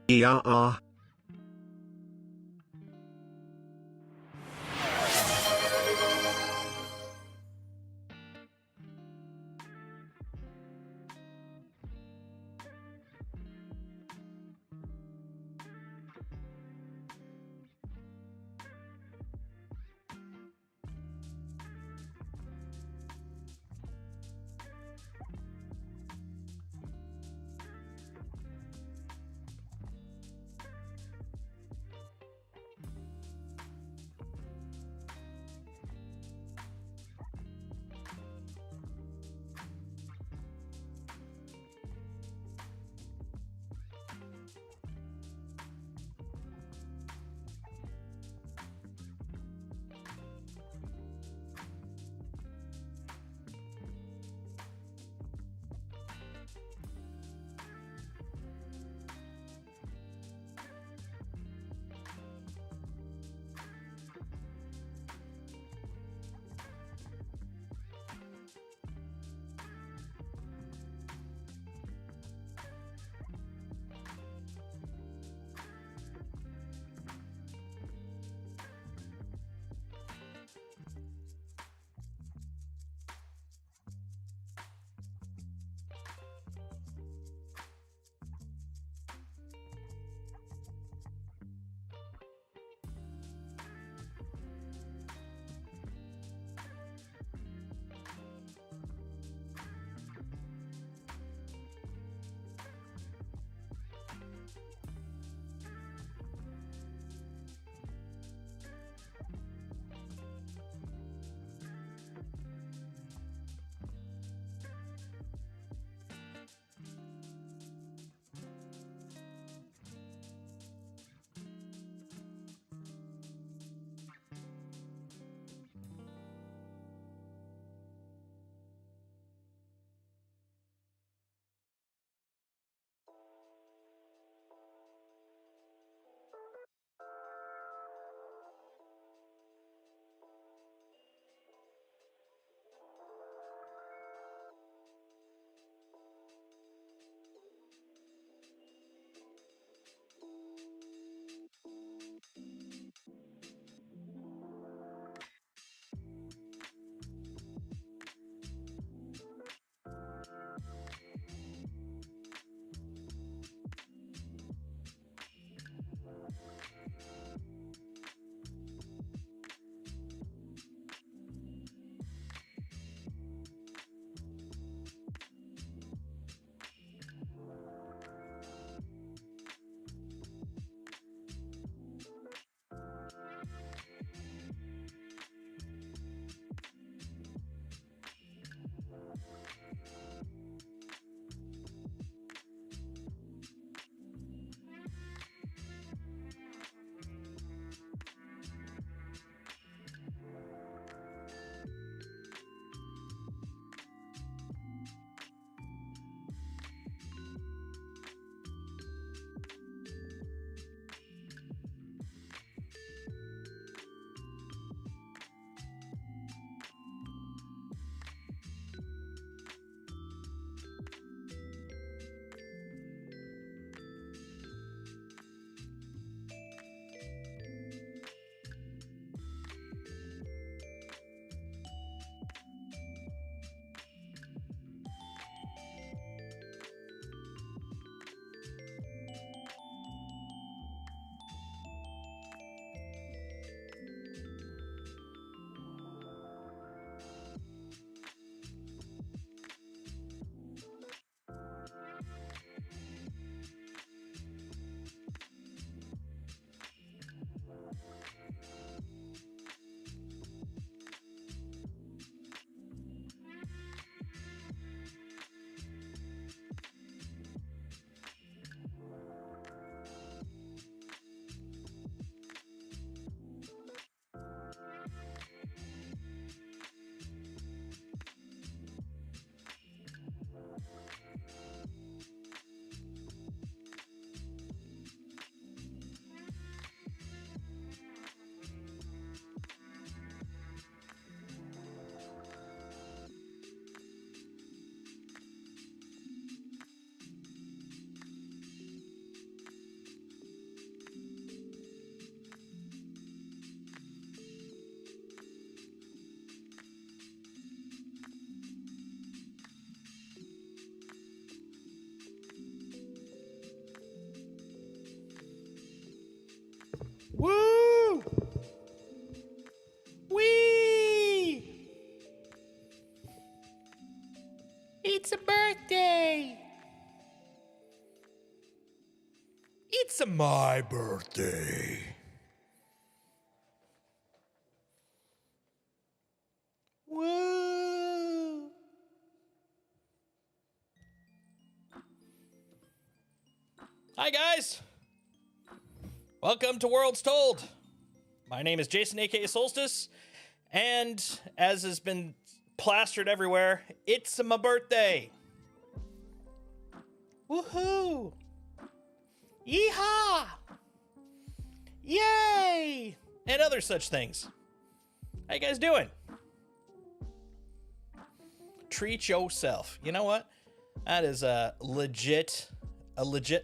Yeah. It's my birthday. Woo! Hi, guys. Welcome to Worlds Told. My name is Jason, aka Solstice, and as has been plastered everywhere, it's my birthday. Woohoo! Yeehaw! Yay! And other such things. How you guys doing? Treat yourself. You know what? That is a legit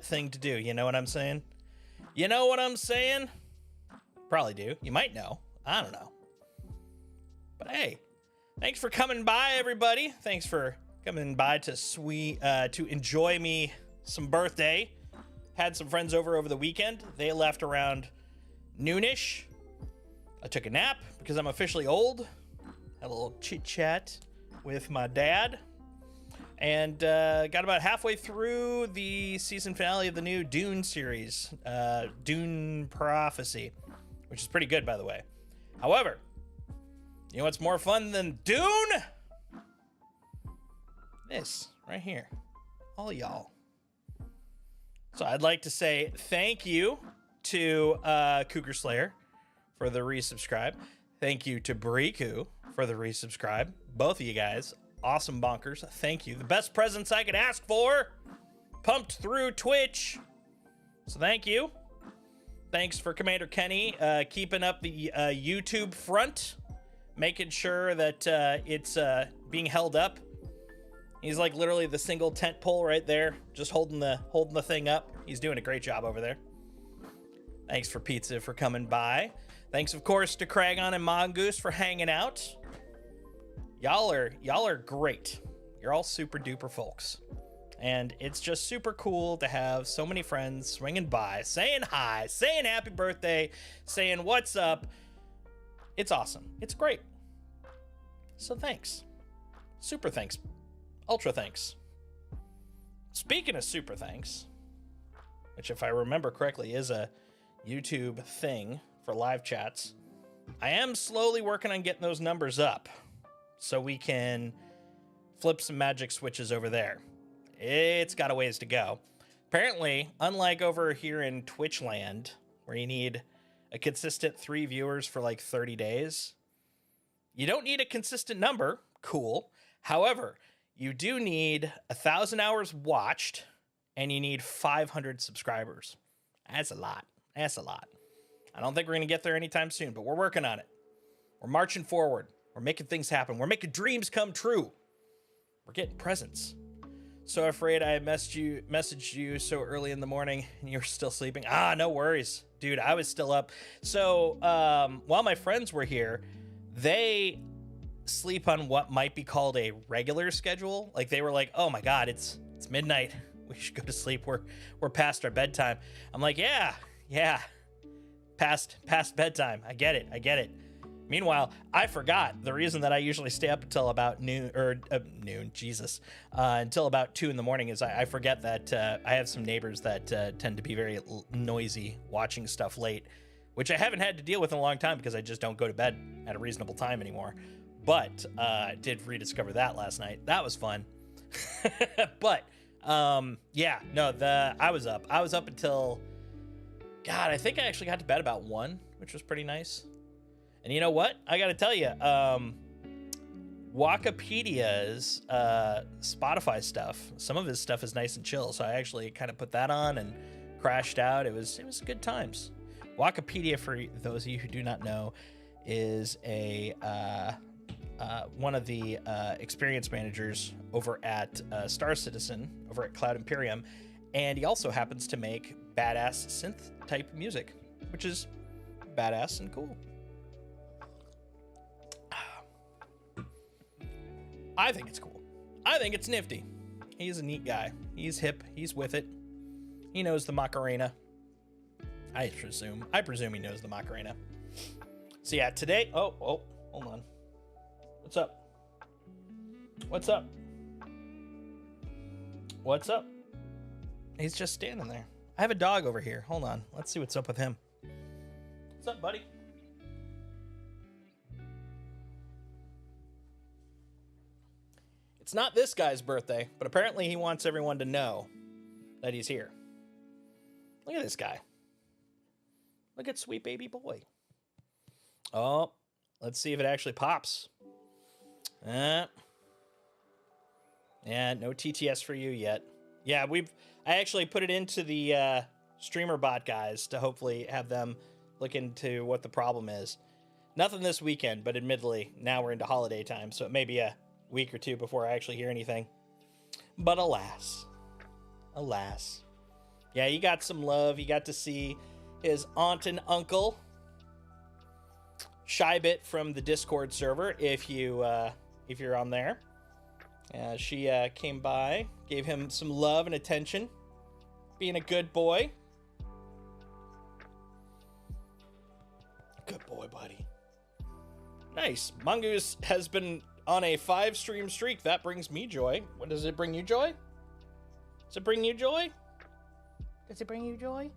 thing to do. You know what I'm saying? You know what I'm saying? Probably do. You might know. I don't know. But hey, thanks for coming by, everybody. Thanks for coming by to enjoy me some birthday. Had some friends over the weekend. They left around noonish. I took a nap because I'm officially old. Had a little chit chat with my dad. And got about halfway through the season finale of the new Dune series, Dune Prophecy, which is pretty good, by the way. However, you know what's more fun than Dune? This right here. All y'all. So I'd like to say thank you to Cougar Slayer for the resubscribe. Thank you to Briku for the resubscribe. Both of you guys, awesome bonkers. Thank you. The best presents I could ask for. Pumped through Twitch. So thank you. Thanks for Commander Kenny keeping up the YouTube front, making sure that it's being held up. He's like literally the single tent pole right there, just holding the thing up. He's doing a great job over there. Thanks for Pizza for coming by. Thanks, of course, to Kragon and Mongoose for hanging out. Y'all are great. You're all super duper folks. And it's just super cool to have so many friends swinging by, saying hi, saying happy birthday, saying what's up. It's awesome. It's great. So thanks. Super thanks. Ultra thanks. Speaking of super thanks, which if I remember correctly is a YouTube thing for live chats, I am slowly working on getting those numbers up so we can flip some magic switches over there. It's got a ways to go. Apparently, unlike over here in Twitch land, where you need a consistent 3 viewers for like 30 days, you don't need a consistent number. Cool. However, you do need 1,000 hours watched, and you need 500 subscribers. That's a lot. That's a lot. I don't think we're going to get there anytime soon, but we're working on it. We're marching forward. We're making things happen. We're making dreams come true. We're getting presents. So afraid I messaged you so early in the morning and you were still sleeping. No worries. Dude, I was still up. So while my friends were here, they sleep on what might be called a regular schedule. Like they were like, oh my God, it's midnight. We should go to sleep. We're past our bedtime. I'm like, yeah. Past bedtime. I get it. Meanwhile, I forgot the reason that I usually stay up until about noon, until about 2 in the morning is I forget that I have some neighbors that tend to be very noisy watching stuff late, which I haven't had to deal with in a long time because I just don't go to bed at a reasonable time anymore. But I did rediscover that last night. That was fun. But I was up. I was up until, God, I think I actually got to bed about 1, which was pretty nice. And you know what? I got to tell you, Wikipedia's Spotify stuff, some of his stuff is nice and chill. So I actually kind of put that on and crashed out. It was good times. Wikipedia, for those of you who do not know, is one of the experience managers over at Star Citizen, over at Cloud Imperium. And he also happens to make badass synth type music, which is badass and cool. I think it's cool. I think it's nifty. He's a neat guy. He's hip. He's with it. He knows the Macarena. I presume he knows the Macarena. So yeah, today. Oh, hold on. What's up? What's up? What's up? He's just standing there. I have a dog over here. Hold on. Let's see what's up with him. What's up, buddy? It's not this guy's birthday, but apparently he wants everyone to know that he's here. Look at this guy. Look at sweet baby boy. Oh, let's see if it actually pops. Yeah, no TTS for you yet. Yeah, I actually put it into the streamer bot guys to hopefully have them look into what the problem is. Nothing this weekend, but admittedly, now we're into holiday time, so it may be a week or two before I actually hear anything. But alas. Yeah, you got some love. You got to see his aunt and uncle, Shybit from the Discord server, if you're on there. She came by, gave him some love and attention, being a good boy. Good boy, buddy. Nice. Mongoose has been on a 5-stream streak. That brings me joy. What does it bring you joy? Does it bring you joy? Does it bring you joy?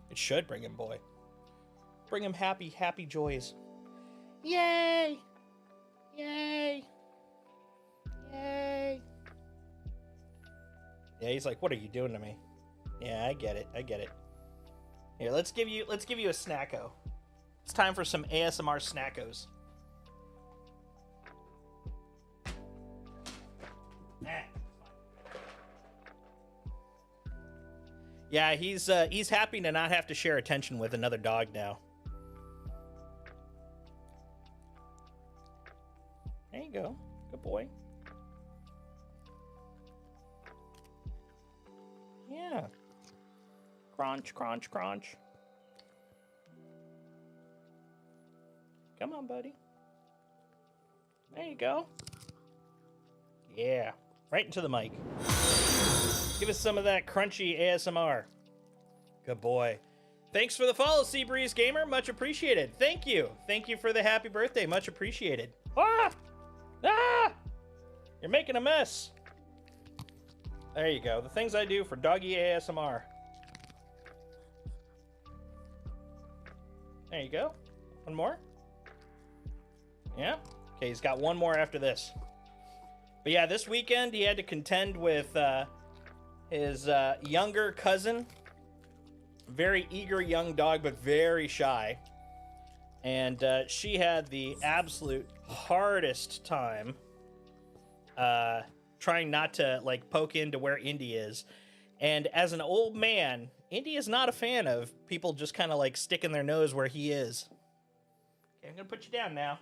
It should bring him boy. Bring him happy, happy joys. Yay! Yay! Yay! Yeah, he's like, what are you doing to me? Yeah, I get it. Here, let's give you a snacko. It's time for some ASMR snackos. Yeah, he's happy to not have to share attention with another dog now. There you go. Good boy. Yeah. Crunch, crunch, crunch. Come on, buddy. There you go. Yeah. Right into the mic. Give us some of that crunchy ASMR. Good boy. Thanks for the follow, Seabreeze Gamer. Much appreciated. Thank you. Thank you for the happy birthday. Much appreciated. Ah! Ah! You're making a mess. There you go. The things I do for doggy ASMR. There you go. One more. Yeah. Okay, he's got one more after this. But yeah, this weekend he had to contend with his younger cousin. Very eager young dog, but very shy. And she had the absolute hardest time trying not to like poke into where Indy is. And as an old man, Indy is not a fan of people just kind of like sticking their nose where he is. Okay, I'm gonna put you down now.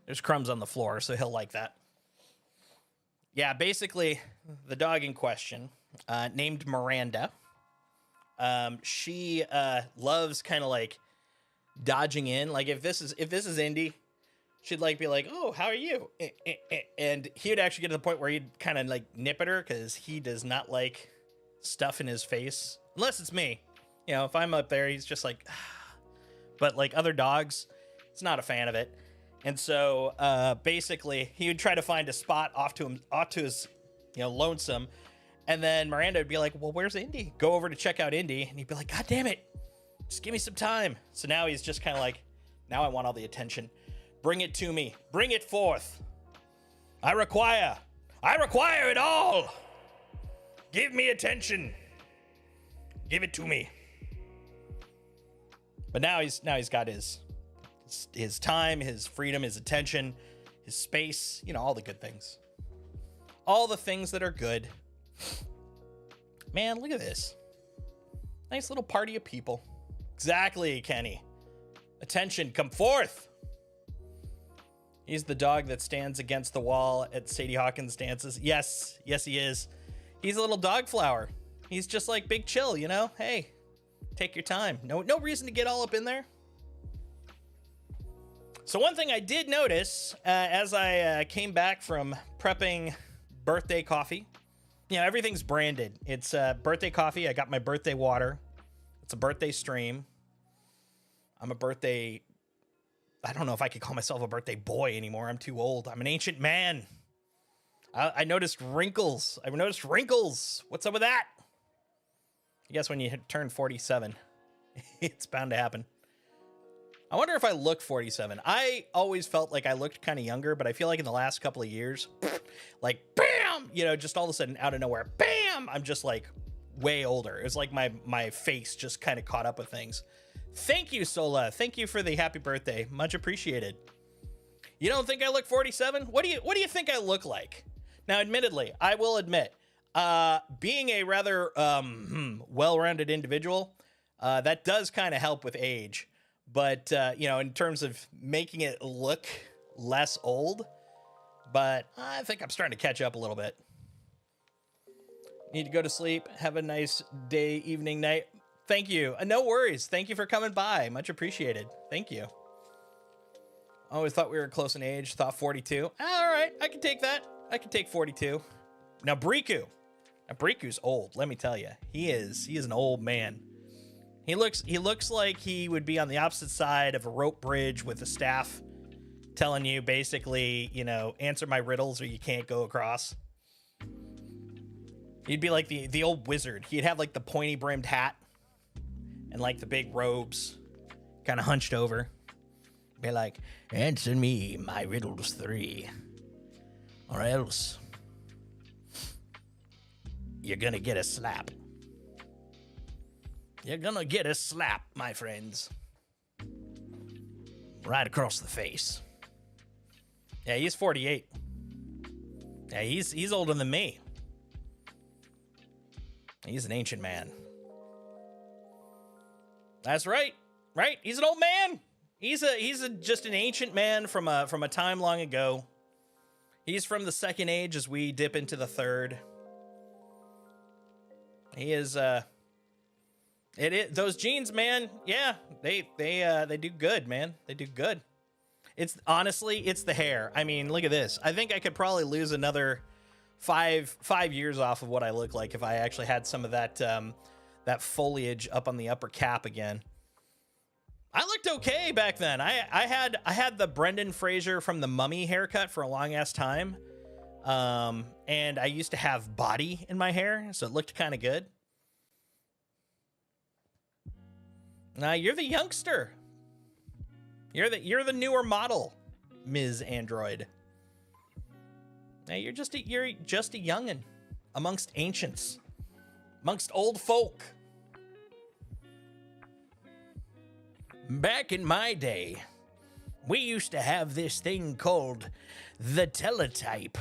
There's crumbs on the floor, so he'll like that. Yeah, basically, the dog in question, named Miranda, she loves kind of like dodging in. Like if this is Indy, she'd like be like, "Oh, how are you?" And he would actually get to the point where he'd kind of like nip at her because he does not like stuff in his face, unless it's me. You know, if I'm up there, he's just like. But like other dogs, he's not a fan of it. And so basically, he would try to find a spot off to his, lonesome. And then Miranda would be like, "Well, where's Indy?" Go over to check out Indy. And he'd be like, "God damn it. Just give me some time." So now he's just kind of like, now I want all the attention. Bring it to me. Bring it forth. I require it all. Give me attention. Give it to me. But now he's got his time, his freedom, his attention, his space, all the good things. All the things that are good. Man, look at this. Nice little party of people. Exactly, Kenny. Attention, come forth. He's the dog that stands against the wall at Sadie Hawkins' dances. Yes, he is. He's a little dog flower. He's just like Big Chill, Hey, take your time. No reason to get all up in there. So one thing I did notice as I came back from prepping birthday coffee, everything's branded. It's birthday coffee. I got my birthday water. It's a birthday stream. I'm a birthday... I don't know if I could call myself a birthday boy anymore. I'm too old. I'm an ancient man. I noticed wrinkles. I noticed wrinkles. What's up with that? I guess when you turn 47, it's bound to happen. I wonder if I look 47. I always felt like I looked kind of younger, but I feel like in the last couple of years, like, bam, you know, just all of a sudden out of nowhere, bam, I'm just like way older. It was like my face just kind of caught up with things. Thank you, Sola. Thank you for the happy birthday. Much appreciated. You don't think I look 47? What do you think I look like? Now, admittedly, I will admit, being a rather well-rounded individual, that does kind of help with age. But, you know, in terms of making it look less old, but I think I'm starting to catch up a little bit. Need to go to sleep. Have a nice day, evening, night. Thank you. No worries. Thank you for coming by. Much appreciated. Thank you. Always thought we were close in age. Thought 42. All right. I can take that. I can take 42. Now, Briku. Now, Briku's old. Let me tell you. He is an old man. He looks like he would be on the opposite side of a rope bridge with a staff telling you basically, you know, answer my riddles or you can't go across. He'd be like the old wizard. He'd have like the pointy brimmed hat and like the big robes kind of hunched over. Be like, answer me my riddles 3 or else you're gonna get a slap. You're gonna get a slap, my friends. Right across the face. Yeah, he's 48. Yeah, he's older than me. He's an ancient man. That's right. Right? He's an old man. He's just an ancient man from a time long ago. He's from the second age as we dip into the third. He is those genes, man. Yeah, they do good, man. They do good. It's honestly, it's the hair. I mean, look at this. I think I could probably lose another five years off of what I look like if I actually had some of that that foliage up on the upper cap again. I looked okay back then. I had the Brendan Fraser from The Mummy haircut for a long ass time. And I used to have body in my hair, so it looked kind of good. Now you're the youngster. You're the newer model, Ms. Android. Now you're just a youngin' amongst ancients, amongst old folk. Back in my day, we used to have this thing called the teletype.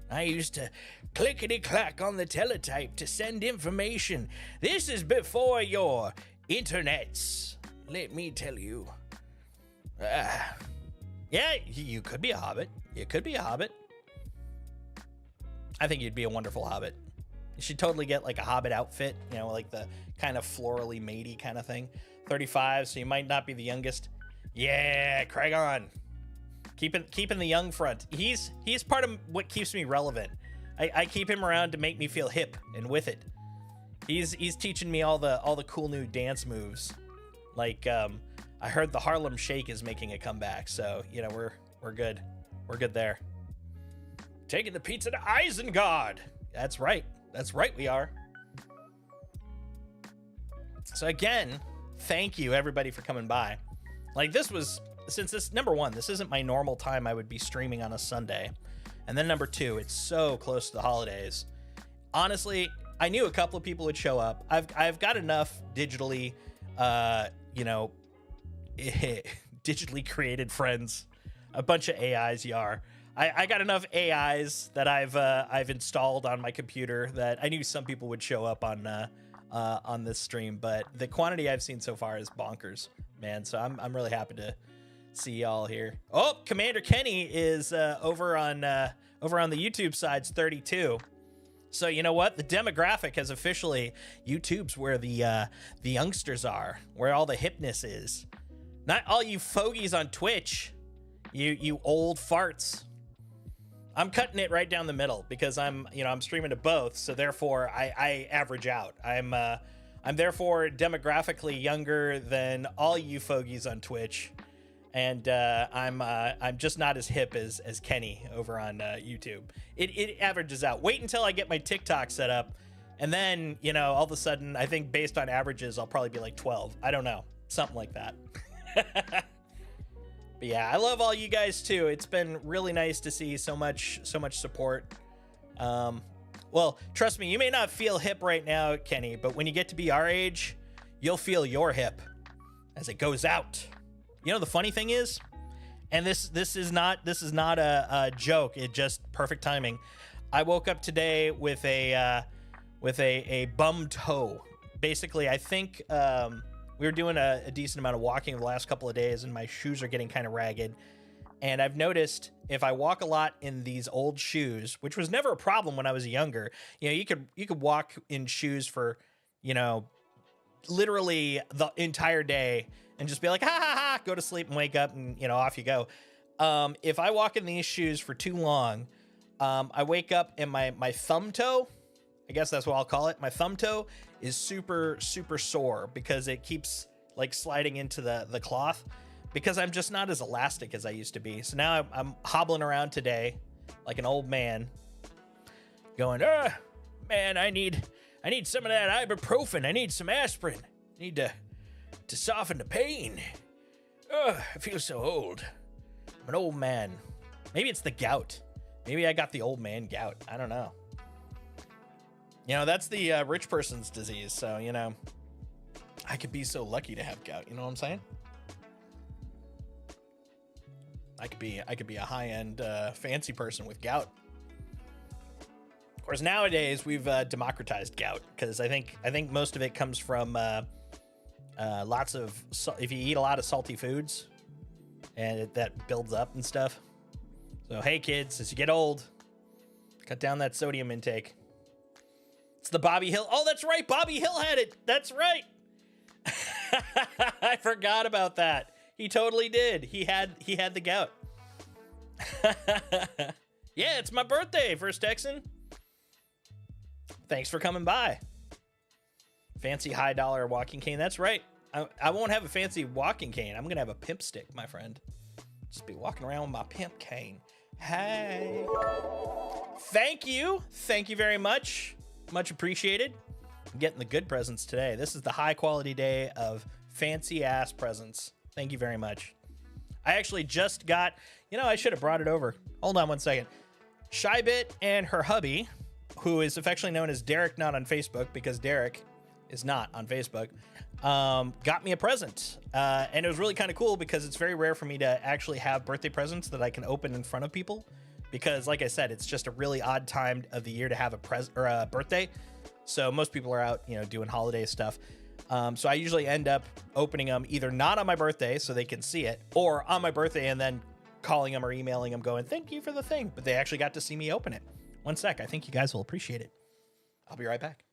I used to clickety-clack on the teletype to send information. This is before your internets, let me tell you. Yeah, you could be a hobbit. You could be a hobbit. I think you'd be a wonderful hobbit. You should totally get like a hobbit outfit, you know, like the kind of florally matey kind of thing. 35, so you might not be the youngest. Yeah, Craig on. Keeping the young front. He's part of what keeps me relevant. I keep him around to make me feel hip and with it. He's teaching me all the cool new dance moves. Like I heard the Harlem Shake is making a comeback, so you know we're good. We're good there. Taking the pizza to Isengard. That's right. That's right, we are. So again, thank you everybody for coming by. Like this was, since this, number one, this isn't my normal time I would be streaming on a Sunday. And then number two, it's so close to the holidays. Honestly, I knew a couple of people would show up. I've got enough digitally, digitally created friends, a bunch of AIs, Yar. I got enough AIs that I've installed on my computer that I knew some people would show up on this stream, but the quantity I've seen so far is bonkers, man. So I'm really happy to see y'all here. Oh, Commander Kenny is over on the YouTube side's 32. So you know what? The demographic has officially, YouTube's where the youngsters are, where all the hipness is. Not all you fogies on Twitch, you old farts. I'm cutting it right down the middle because I'm streaming to both, so therefore I average out. I'm therefore demographically younger than all you fogies on Twitch, and I'm just not as hip as Kenny over on YouTube. It averages out. Wait until I get my TikTok set up, and then, you know, all of a sudden, I think based on averages, I'll probably be like 12. I don't know, something like that. But yeah, I love all you guys too. It's been really nice to see so much support. Well, trust me, you may not feel hip right now, Kenny, but when you get to be our age, you'll feel your hip as it goes out. You know, the funny thing is, and this is not a joke. It just perfect timing. I woke up today with a bum toe. Basically, I think we were doing a decent amount of walking the last couple of days, and my shoes are getting kind of ragged. And I've noticed if I walk a lot in these old shoes, which was never a problem when I was younger, you know, you could walk in shoes for, you know, literally the entire day and just be like, ha ha ha, go to sleep and wake up and, you know, off you go. If I walk in these shoes for too long, I wake up and my thumb toe, I guess that's what I'll call it, my thumb toe is super sore because it keeps like sliding into the cloth, because I'm just not as elastic as I used to be. So now I'm hobbling around today like an old man going, man, I need some of that ibuprofen. I need some aspirin. I need to soften the pain. I feel so old. I'm an old man. Maybe it's the gout. Maybe I got the old man gout. I don't know. You know, that's the rich person's disease. So, you know, I could be so lucky to have gout. You know what I'm saying? I could be a high-end fancy person with gout. Of course, nowadays we've democratized gout, because I think most of it comes from lots of if you eat a lot of salty foods, and that builds up and stuff. So hey kids, as you get old, cut down that sodium intake. It's the Bobby Hill. Oh, that's right, Bobby Hill had it. That's right. I forgot about that. He totally did. He had the gout. Yeah, it's my birthday, First Texan. Thanks for coming by. Fancy high dollar walking cane. That's right. I won't have a fancy walking cane. I'm gonna have a pimp stick, my friend. Just be walking around with my pimp cane. Hey. Thank you very much. Much appreciated. I'm getting the good presents today. This is the high quality day of fancy ass presents. Thank you very much. I actually just got, you know, I should have brought it over. Hold on one second. Shybit and her hubby, who is affectionately known as Derek, not on Facebook, because Derek is not on Facebook, got me a present. And it was really kind of cool, because it's very rare for me to actually have birthday presents that I can open in front of people. Because like I said, it's just a really odd time of the year to have a birthday. So most people are out, you know, doing holiday stuff. So I usually end up opening them either not on my birthday so they can see it, or on my birthday and then calling them or emailing them going, thank you for the thing. But they actually got to see me open it. One sec. I think you guys will appreciate it. I'll be right back.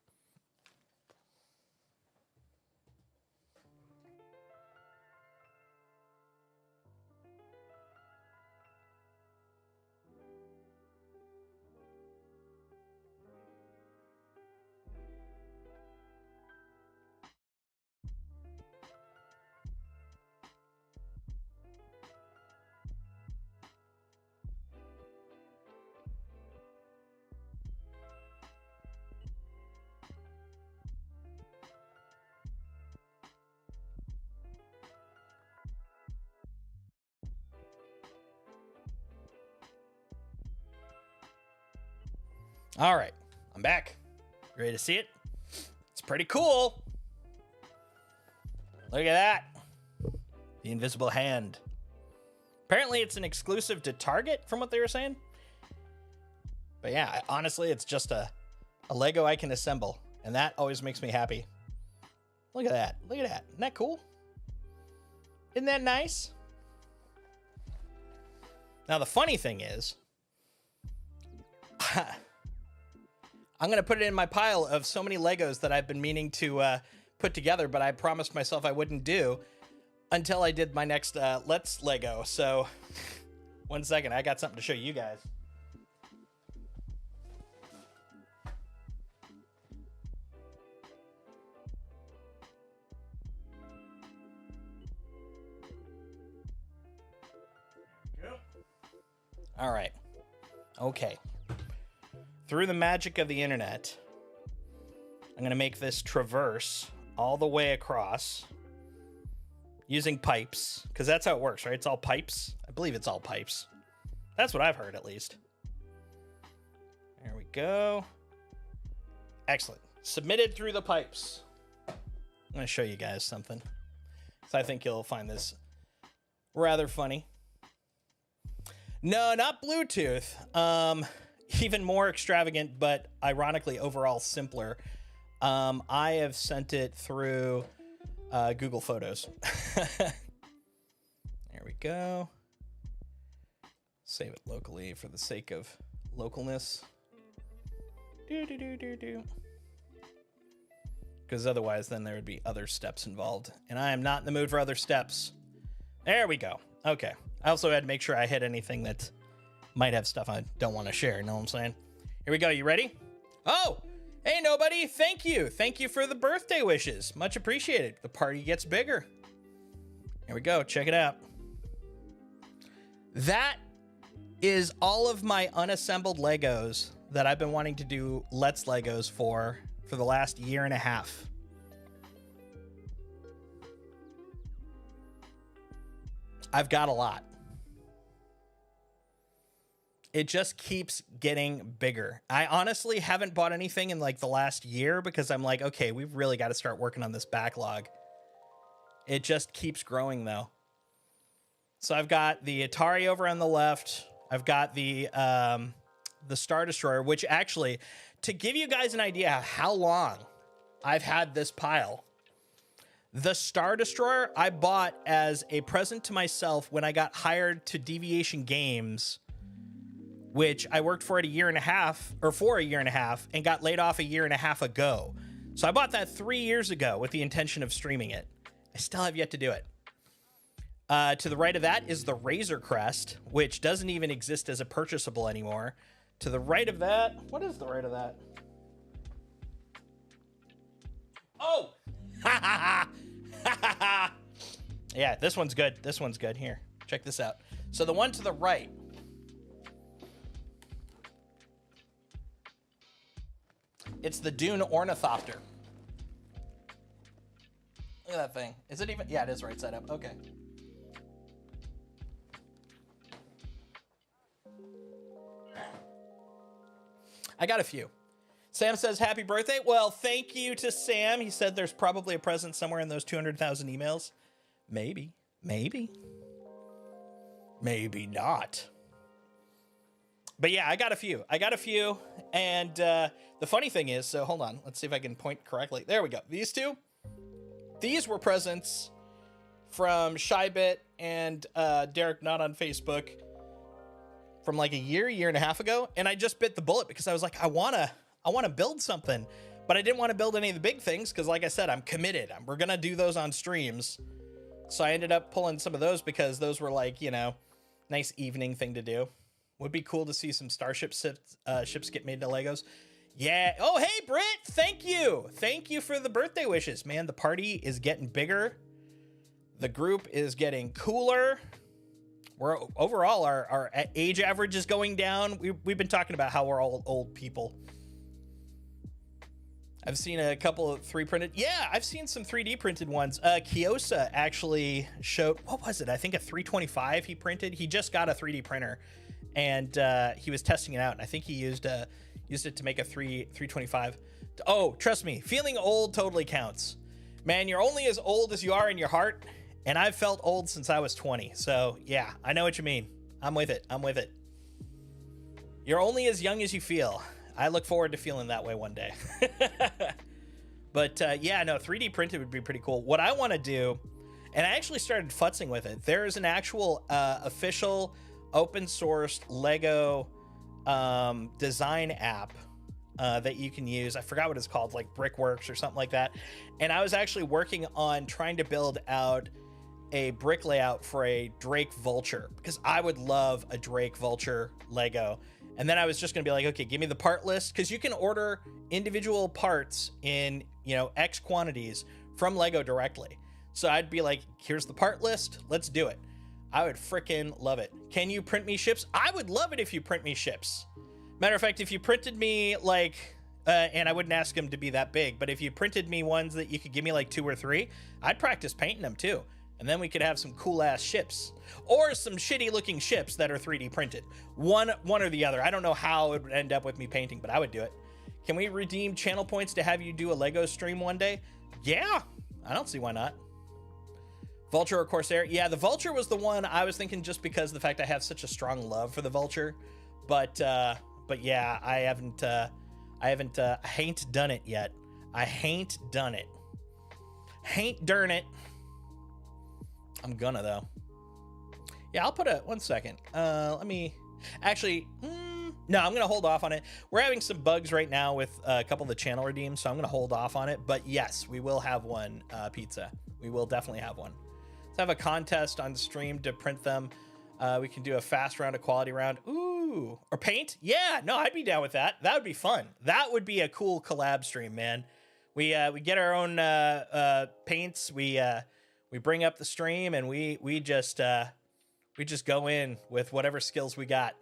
All right, I'm back. Ready to see it? It's pretty cool. Look at that. The invisible hand. Apparently it's an exclusive to Target from what they were saying. But yeah, honestly, it's just a Lego I can assemble. And that always makes me happy. Look at that. Look at that. Isn't that cool? Isn't that nice? Now, the funny thing is, I'm going to put it in my pile of so many Legos that I've been meaning to put together, but I promised myself I wouldn't do until I did my next Let's Lego. So, one second, I got something to show you guys. All right. Okay. Through the magic of the internet, I'm going to make this traverse all the way across using pipes, because that's how it works, right? It's all pipes. I believe it's all pipes. That's what I've heard, at least. There we go. Excellent. Submitted through the pipes. I'm going to show you guys something. So I think you'll find this rather funny. No, not Bluetooth. Even more extravagant, but ironically overall simpler. I have sent it through Google Photos. There we go. Save it locally for the sake of localness. Because otherwise then there would be other steps involved. And I am not in the mood for other steps. There we go. Okay. I also had to make sure I hit anything that might have stuff I don't want to share. You know what I'm saying? Here we go. You ready? Oh! Hey, nobody. Thank you. Thank you for the birthday wishes. Much appreciated. The party gets bigger. Here we go. Check it out. That is all of my unassembled Legos that I've been wanting to do Let's Legos for the last year and a half. I've got a lot. It just keeps getting bigger. I honestly haven't bought anything in like the last year because I'm like, okay, we've really got to start working on this backlog. It just keeps growing though. So I've got the Atari over on the left. I've got the Star Destroyer, which actually, to give you guys an idea how long I've had this pile, the Star Destroyer I bought as a present to myself when I got hired to Deviation Games, which I worked for it for a year and a half, and got laid off a year and a half ago. So I bought that 3 years ago with the intention of streaming it. I still have yet to do it. To the right of that is the Razor Crest, which doesn't even exist as a purchasable anymore. To the right of that, what is the right of that? Oh! Ha ha ha! Yeah, this one's good. This one's good. Here, check this out. So the one to the right, it's the Dune Ornithopter. Look at that thing. Is it even? Yeah, it is right side up. Okay. I got a few. Sam says, happy birthday. Well, thank you to Sam. He said there's probably a present somewhere in those 200,000 emails. Maybe. Maybe. Maybe not. But yeah, I got a few. And the funny thing is, so hold on. Let's see if I can point correctly. There we go. These two. These were presents from Shybit and Derek Not on Facebook from like a year and a half ago. And I just bit the bullet because I was like, I want to build something, but I didn't want to build any of the big things because, like I said, I'm committed. We're going to do those on streams. So I ended up pulling some of those because those were like, you know, nice evening thing to do. Would be cool to see some Starship ships get made into Legos. Yeah. Oh, hey, Britt. Thank you. Thank you for the birthday wishes. Man, the party is getting bigger. The group is getting cooler. We're overall, our age average is going down. We've been talking about how we're all old people. I've seen a couple of 3D printed. Yeah, I've seen some 3D printed ones. Kiosa actually showed, what was it? I think a 325 he printed. He just got a 3D printer and he was testing it out. And I think he used it to make a 325. Oh, trust me, feeling old totally counts. Man, you're only as old as you are in your heart. And I've felt old since I was 20. So yeah, I know what you mean. I'm with it. You're only as young as you feel. I look forward to feeling that way one day. But yeah, no, 3D printed would be pretty cool. What I want to do, and I actually started futzing with it. There is an actual official open sourced Lego design app that you can use. I forgot what it's called, like Brickworks or something like that. And I was actually working on trying to build out a brick layout for a Drake Vulture because I would love a Drake Vulture Lego. And then I was just gonna be like, okay, give me the part list, because you can order individual parts in, you know, X quantities from Lego directly. So I'd be like, here's the part list, let's do it. I would freaking love it. Can you print me ships? I would love it if you print me ships. Matter of fact, if you printed me like, and I wouldn't ask them to be that big, but if you printed me ones that you could give me like 2 or 3, I'd practice painting them too. And then we could have some cool ass ships, or some shitty looking ships that are 3D printed. One or the other. I don't know how it would end up with me painting, but I would do it. Can we redeem channel points to have you do a Lego stream one day? Yeah, I don't see why not. Vulture or Corsair? Yeah, the Vulture was the one I was thinking, just because of the fact I have such a strong love for the Vulture. But yeah, I hain't done it yet. I hain't done it. Hain't done it. I'm gonna though. Yeah, I'll put one second. Let me actually. No, I'm gonna hold off on it. We're having some bugs right now with a couple of the channel redeems, so I'm gonna hold off on it. But yes, we will have one pizza. We will definitely have one. Let's have a contest on the stream to print them. We can do a fast round, a quality round. Ooh, or paint? Yeah, no, I'd be down with that. That would be fun. That would be a cool collab stream, man. We get our own paints. We bring up the stream, and we just go in with whatever skills we got.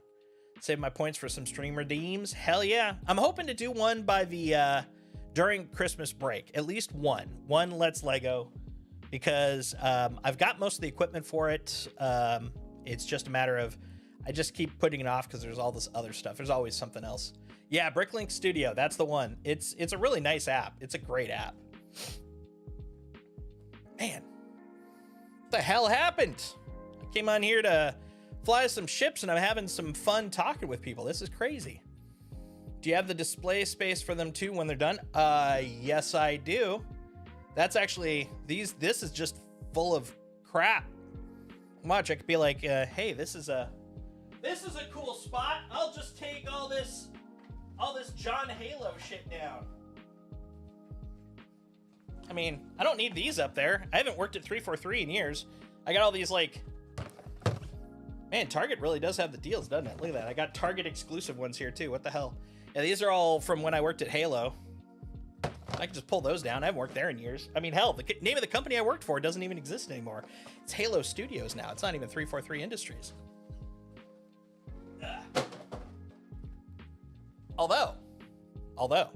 Save my points for some stream redeems. Hell yeah. I'm hoping to do one by the during Christmas break. At least one. One Let's Lego, because I've got most of the equipment for it. It's just a matter of I just keep putting it off because there's all this other stuff. There's always something else. Yeah, Bricklink Studio. That's the one. It's a really nice app. It's a great app. Man, what the hell happened? I came on here to fly some ships, and I'm having some fun talking with people. This is crazy. Do you have the display space for them too when they're done? Yes, I do. That's actually this is just full of crap. Watch, I could be like, hey, this is a cool spot. I'll just take all this John Halo shit down. I mean, I don't need these up there. I haven't worked at 343 in years. I got all these, like, man, Target really does have the deals, doesn't it? Look at that. I got Target exclusive ones here too. What the hell? Yeah, these are all from when I worked at Halo. I can just pull those down. I haven't worked there in years. I mean, hell, the name of the company I worked for doesn't even exist anymore. It's Halo Studios now. It's not even 343 Industries. Although, what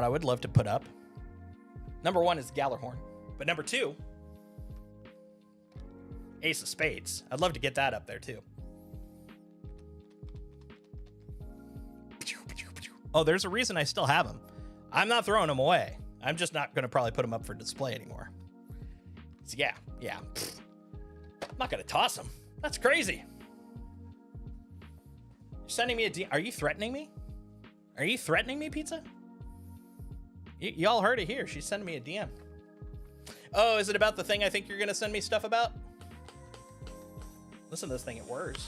I would love to put up, number 1 is Gallarhorn, but number 2, Ace of Spades. I'd love to get that up there too. Oh, there's a reason I still have them. I'm not throwing them away. I'm just not going to probably put them up for display anymore. So yeah. I'm not going to toss them. That's crazy. You're sending me a DM. Are you threatening me? Are you threatening me, Pizza? Y'all heard it here. She's sending me a DM. Oh, is it about the thing I think you're going to send me stuff about? Listen to this thing. It whirs.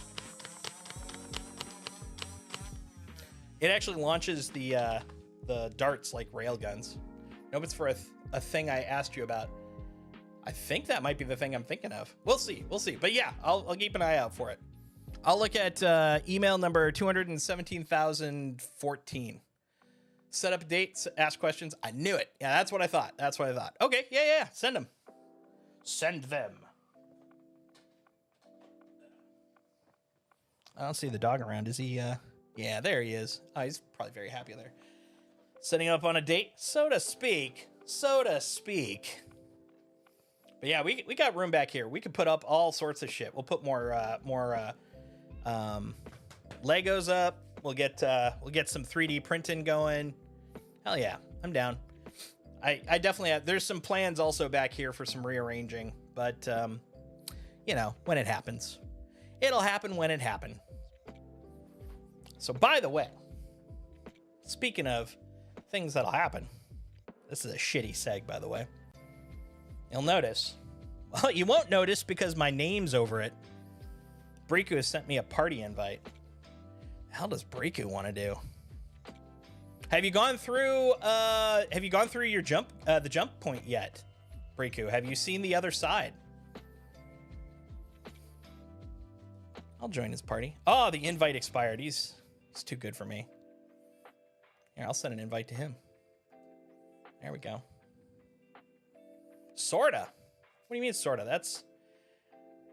It actually launches the darts like railguns. Nope, it's for a thing I asked you about. I think that might be the thing I'm thinking of. We'll see. But yeah, I'll keep an eye out for it. I'll look at email number 217,014. Set up dates, ask questions. I knew it. Yeah, that's what I thought. Okay, yeah. Send them. Send them. I don't see the dog around. Is he? Yeah, there he is. Oh, he's probably very happy there. Setting up on a date, so to speak. But yeah, we got room back here. We could put up all sorts of shit. We'll put more Legos up. We'll get some 3D printing going. Hell yeah, I'm down. I definitely have. There's some plans also back here for some rearranging, but when it happens, it'll happen when it happens. So by the way, speaking of things that'll happen, this is a shitty seg, by the way. You'll notice. Well, you won't notice because my name's over it. Briku has sent me a party invite. The hell does Briku want to do? Have you gone through your jump the jump point yet, Briku? Have you seen the other side? I'll join his party. Oh, the invite expired. He's too good for me. Here, I'll send an invite to him. There we go. Sorta. What do you mean sorta?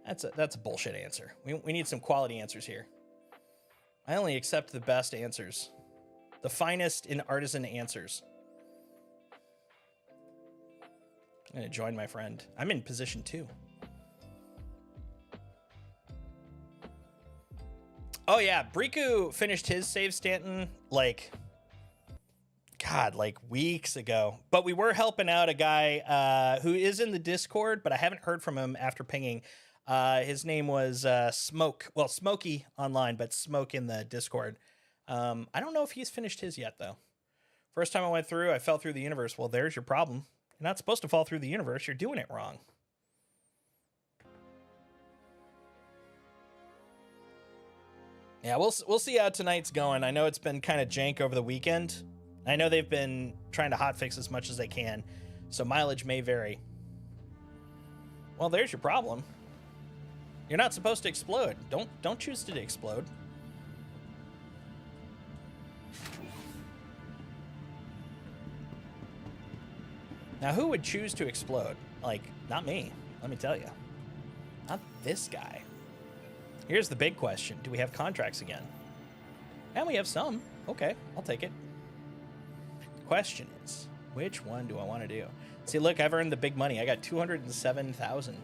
That's a bullshit answer. We need some quality answers here. I only accept the best answers. The finest in artisan answers. I'm going to join my friend. I'm in position 2. Oh, yeah. Briku finished his save Stanton, like weeks ago. But we were helping out a guy who is in the Discord, but I haven't heard from him after pinging. His name was Smoke. Well, Smokey online, but Smoke in the Discord. I don't know if he's finished his yet, though. First time I went through, I fell through the universe. Well, there's your problem. You're not supposed to fall through the universe. You're doing it wrong. Yeah, we'll see how tonight's going. I know it's been kind of jank over the weekend. I know they've been trying to hotfix as much as they can, so mileage may vary. Well, there's your problem. You're not supposed to explode. Don't choose to explode. Now, who would choose to explode? Like, not me. Let me tell you. Not this guy. Here's the big question. Do we have contracts again? And we have some. Okay, I'll take it. The question is, which one do I want to do? See, look, I've earned the big money. I got 207,000.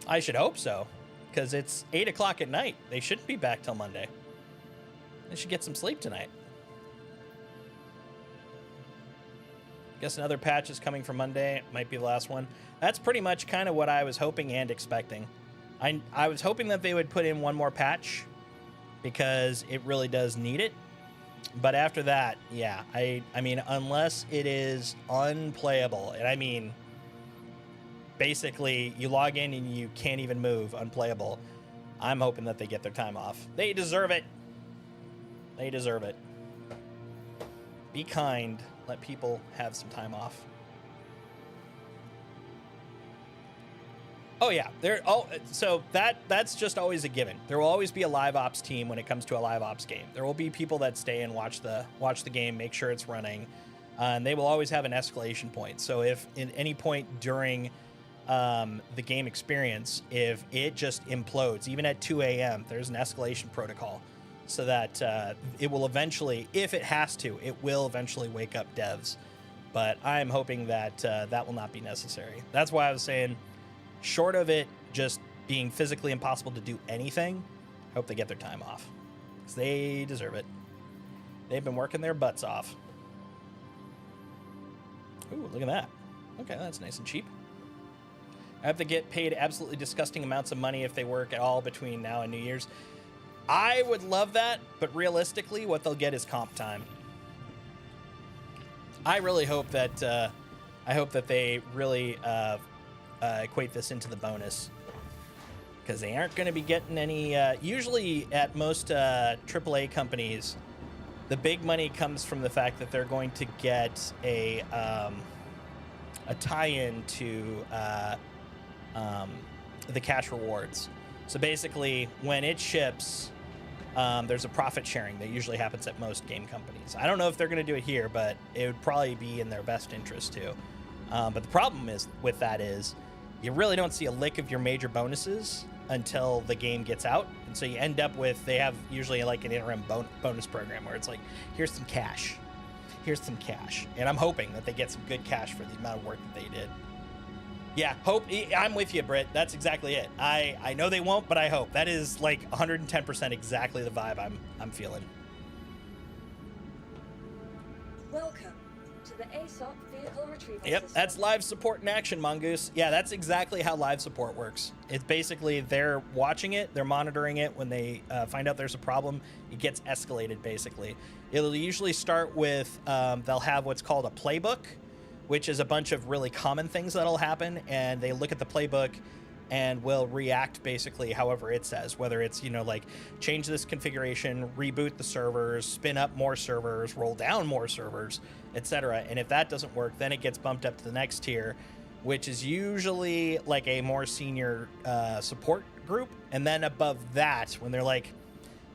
I should hope so, because it's 8 o'clock at night. They shouldn't be back till Monday. They should get some sleep tonight. Guess another patch is coming for Monday. Might be the last one. That's pretty much kind of what I was hoping and expecting. I was hoping that they would put in one more patch because it really does need it. But after that, yeah, I mean, unless it is unplayable, and I mean, basically you log in and you can't even move, unplayable, I'm hoping that they get their time off. They deserve it. They deserve it. Be kind. Let people have some time off. Oh yeah, so that's just always a given. There will always be a live ops team when it comes to a live ops game. There will be people that stay and watch the game, make sure it's running, and they will always have an escalation point. So if in any point during the game experience, if it just implodes, even at 2 a.m., there's an escalation protocol. So that it will eventually, if it has to, it will eventually wake up devs. But I'm hoping that that will not be necessary. That's why I was saying, short of it just being physically impossible to do anything, I hope they get their time off. Because they deserve it. They've been working their butts off. Ooh, look at that. Okay, that's nice and cheap. I have to get paid absolutely disgusting amounts of money if they work at all between now and New Year's. I would love that, but realistically, what they'll get is comp time. I really hope that they really equate this into the bonus, because they aren't going to be getting any. Usually, at most AAA companies, the big money comes from the fact that they're going to get a tie-in to the cash rewards. So basically, when it ships, there's a profit sharing that usually happens at most game companies. I don't know if they're going to do it here, but it would probably be in their best interest too. But the problem with that is you really don't see a lick of your major bonuses until the game gets out. And so you end up with, they have usually like an interim bonus program where it's like, here's some cash. Here's some cash. And I'm hoping that they get some good cash for the amount of work that they did. Yeah, hope. I'm with you, Britt. That's exactly it. I know they won't, but I hope. That is like 110% exactly the vibe I'm feeling. Welcome to the ASOP vehicle retrieval Yep, system. that's live support in action, Mongoose. Yeah, that's exactly how live support works. It's basically they're watching it, they're monitoring it. When they find out there's a problem, it gets escalated, basically. It'll usually start with, they'll have what's called a playbook, which is a bunch of really common things that'll happen, and they look at the playbook and will react basically however it says, whether it's, like change this configuration, reboot the servers, spin up more servers, roll down more servers, etc. And if that doesn't work, then it gets bumped up to the next tier, which is usually like a more senior support group. And then above that, when they're like,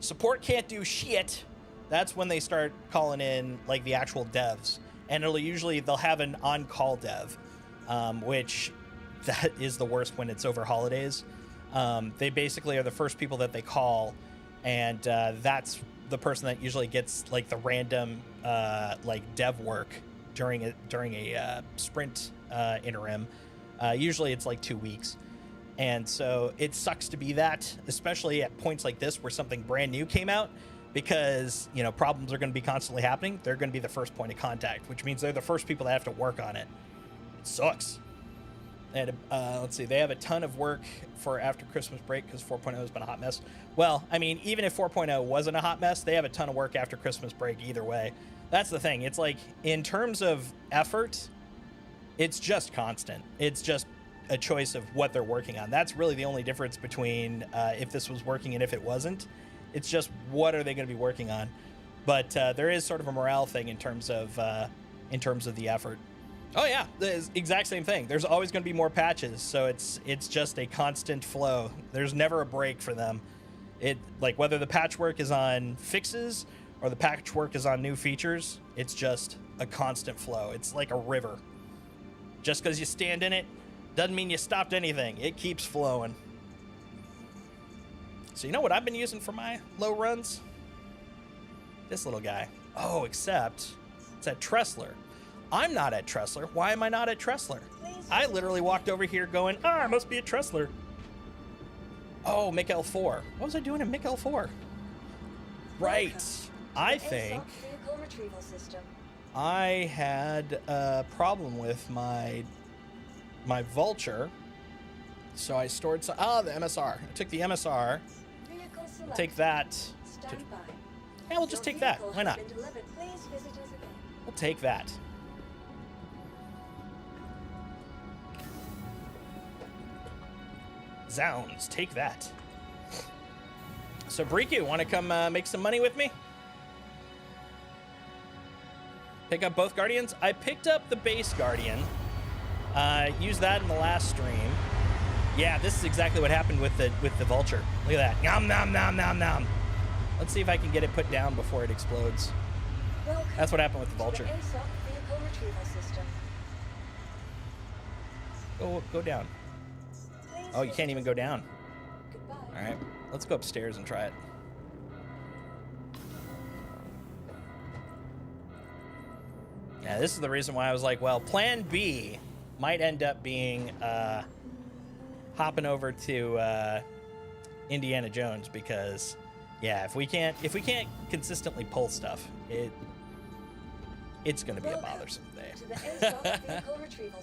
support can't do shit, that's when they start calling in like the actual devs. And they'll have an on-call dev. which that is the worst when it's over holidays. They basically are the first people that they call, and that's the person that usually gets like the random like dev work during a sprint interim. Usually it's like 2 weeks. And so it sucks to be that, especially at points like this where something brand new came out, because, you know, problems are going to be constantly happening. They're going to be the first point of contact, which means they're the first people that have to work on it. It sucks. And let's see, they have a ton of work for after Christmas break because 4.0 has been a hot mess. Well, I mean, even if 4.0 wasn't a hot mess, they have a ton of work after Christmas break either way. That's the thing. It's like, in terms of effort, it's just constant. It's just a choice of what they're working on. That's really the only difference between if this was working and if it wasn't. It's just, what are they going to be working on? But there is sort of a morale thing in terms of the effort. Oh yeah, the exact same thing. There's always going to be more patches, so it's just a constant flow. There's never a break for them. It, like, whether the patchwork is on fixes or the patchwork is on new features, it's just a constant flow. It's like a river. Just because you stand in it doesn't mean you stopped anything. It keeps flowing. So you know what I've been using for my low runs? This little guy. Oh, except it's at Tressler. I'm not at Tressler. Why am I not at Tressler? I literally walked over here going, I must be at Tressler. Oh, Mick L4. What was I doing in Mick L4? Right. I think I had a problem with my vulture, so I stored some. The MSR. I took the MSR. I'll take that. Yeah, we'll just take that. Why not? We'll take that. Zounds, take that. So, Briku, want to come make some money with me? Pick up both Guardians? I picked up the base Guardian. Used that in the last stream. Yeah, this is exactly what happened with the vulture. Look at that. Nom, nom, nom, nom, nom. Let's see if I can get it put down before it explodes. That's what happened with the vulture. Go down. Oh, you can't even go down. All right, let's go upstairs and try it. Yeah, this is the reason why I was like, well, plan B might end up being hopping over to Indiana Jones, because yeah, if we can't consistently pull stuff, it's going to be a bothersome day.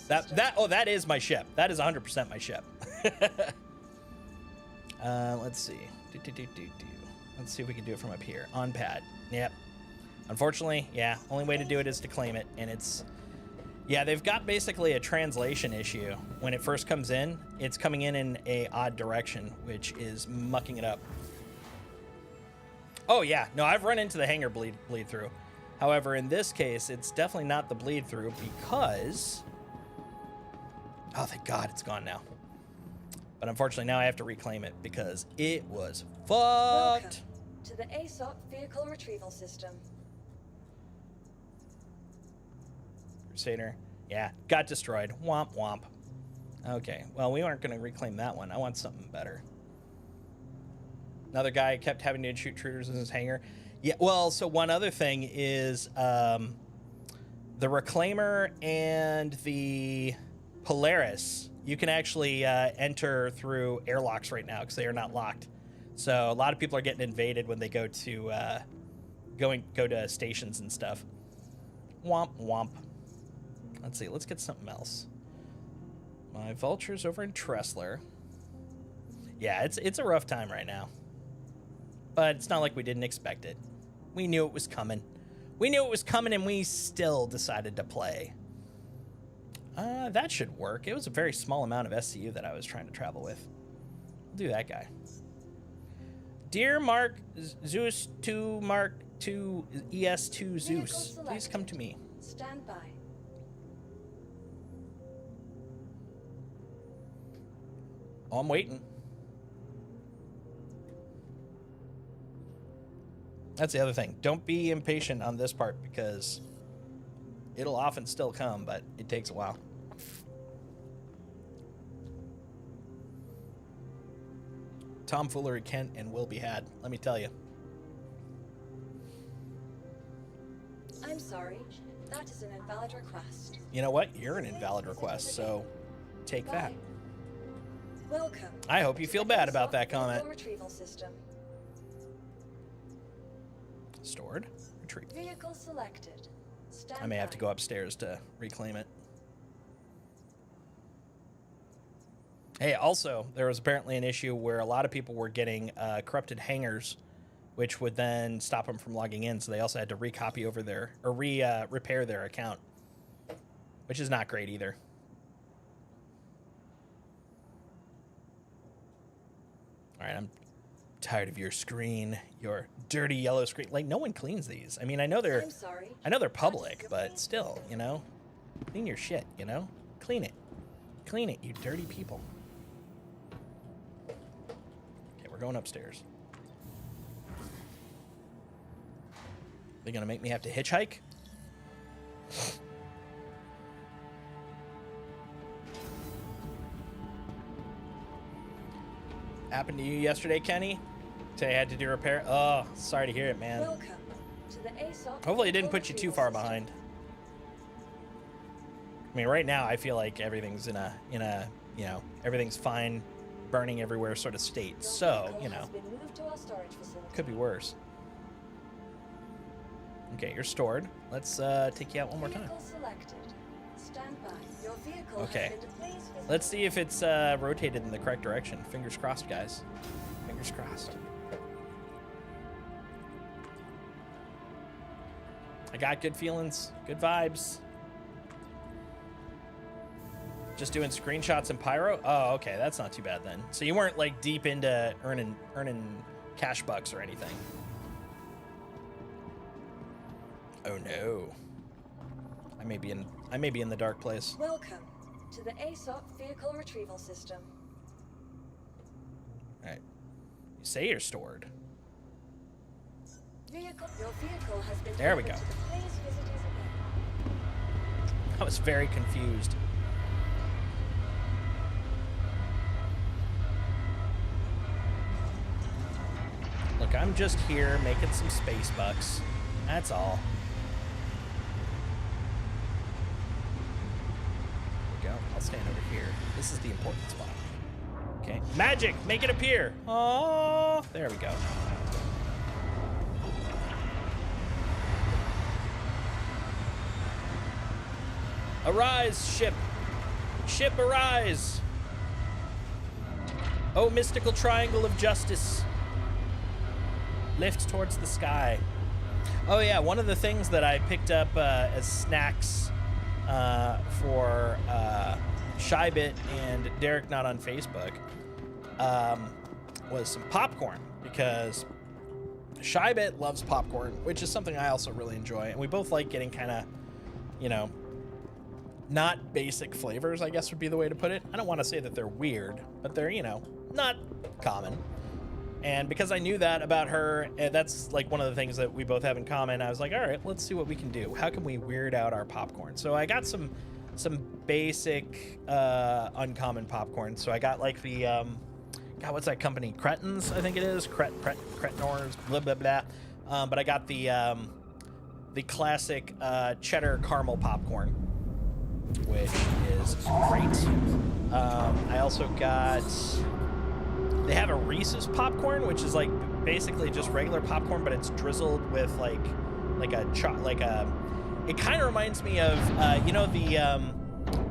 that is my ship. That is 100% my ship. Let's see. Let's see if we can do it from up here. On pad. Yep. Unfortunately, yeah, only way to do it is to claim it, and it's... Yeah, they've got basically a translation issue. When it first comes in, it's coming in a odd direction, which is mucking it up. Oh, yeah. No, I've run into the hangar bleed through. However, in this case, it's definitely not the bleed through because... Oh, thank God, it's gone now. But unfortunately, now I have to reclaim it because it was fucked. Welcome to the ASOC vehicle retrieval system. Crusader. Yeah, got destroyed. Womp womp. Okay, well, we aren't going to reclaim that one. I want something better. Another guy kept having to shoot intruders in his hangar. Yeah, well, so one other thing is the Reclaimer and the Polaris, you can actually enter through airlocks right now because they are not locked. So a lot of people are getting invaded when they go to go to stations and stuff. Womp womp. Let's see. Let's get something else. My vulture's over in Tressler. Yeah, it's a rough time right now, but it's not like we didn't expect it. We knew it was coming. We knew it was coming, and we still decided to play. That should work. It was a very small amount of SCU that I was trying to travel with. We'll do that guy. Dear Mark Zeus 2 Mark 2 ES2 Zeus, please come to me. Stand by. Oh, I'm waiting. That's the other thing. Don't be impatient on this part because it'll often still come, but it takes a while. Tomfoolery can and will be had, let me tell you. I'm sorry. That is an invalid request. You know what? You're an invalid request, so take that. Welcome. I hope you feel bad about that comment. Retrieval system. Stored. Retrieve. Vehicle selected. Stand I may have to by. go upstairs to reclaim it. Hey, also, there was apparently an issue where a lot of people were getting corrupted hangers, which would then stop them from logging in. So they also had to recopy over their, or repair their account, which is not great either. All right, I'm tired of your screen, your dirty yellow screen. Like, no one cleans these. I mean, I know they're, I'm sorry. I know they're public, but still, you know, clean your shit. You know, clean it, you dirty people. Okay, we're going upstairs. They're gonna make me have to hitchhike? Happened to you yesterday, Kenny? Say I had to do repair? Oh, sorry to hear it, man. Welcome to the ASOP. Hopefully it didn't put you too far behind. I mean, right now I feel like everything's in a, you know, everything's fine, burning everywhere sort of state. So, you know, could be worse. Okay, you're stored. Let's take you out one more time. Stand by. Your vehicle Okay. has been displaced. Let's see if it's rotated in the correct direction. Fingers crossed, guys. Fingers crossed. I got good feelings, good vibes. Just doing screenshots and pyro? Oh, okay, that's not too bad then. So you weren't like deep into earning cash bucks or anything. Oh no. I may be in the dark place. Welcome to the ASOP vehicle retrieval system. All right. You say you're stored. Your vehicle has been There we delivered go. to the Please visit his event. I was very confused. Look, I'm just here making some space bucks. That's all. There we go. I'll stand over here. This is the important spot. Okay. Magic! Make it appear! Oh, there we go. Arise, ship! Ship, arise! Oh, mystical triangle of justice. Lift towards the sky. Oh yeah, one of the things that I picked up as snacks for Shybit and Derek Not on Facebook was some popcorn, because Shybit loves popcorn, which is something I also really enjoy, and we both like getting kind of, you know, not basic flavors, I guess would be the way to put it. I don't want to say that they're weird, but they're, you know, not common. And because I knew that about her, and that's like one of the things that we both have in common, I was like, all right, let's see what we can do. How can we weird out our popcorn? So I got some basic uncommon popcorn. So I got like the God, what's that company? Cretins, I think it is. Cretinors, blah blah blah. But I got the classic cheddar caramel popcorn, which is great. I also got. They have a Reese's popcorn, which is like basically just regular popcorn, but it's drizzled with like a. It kind of reminds me of you know, the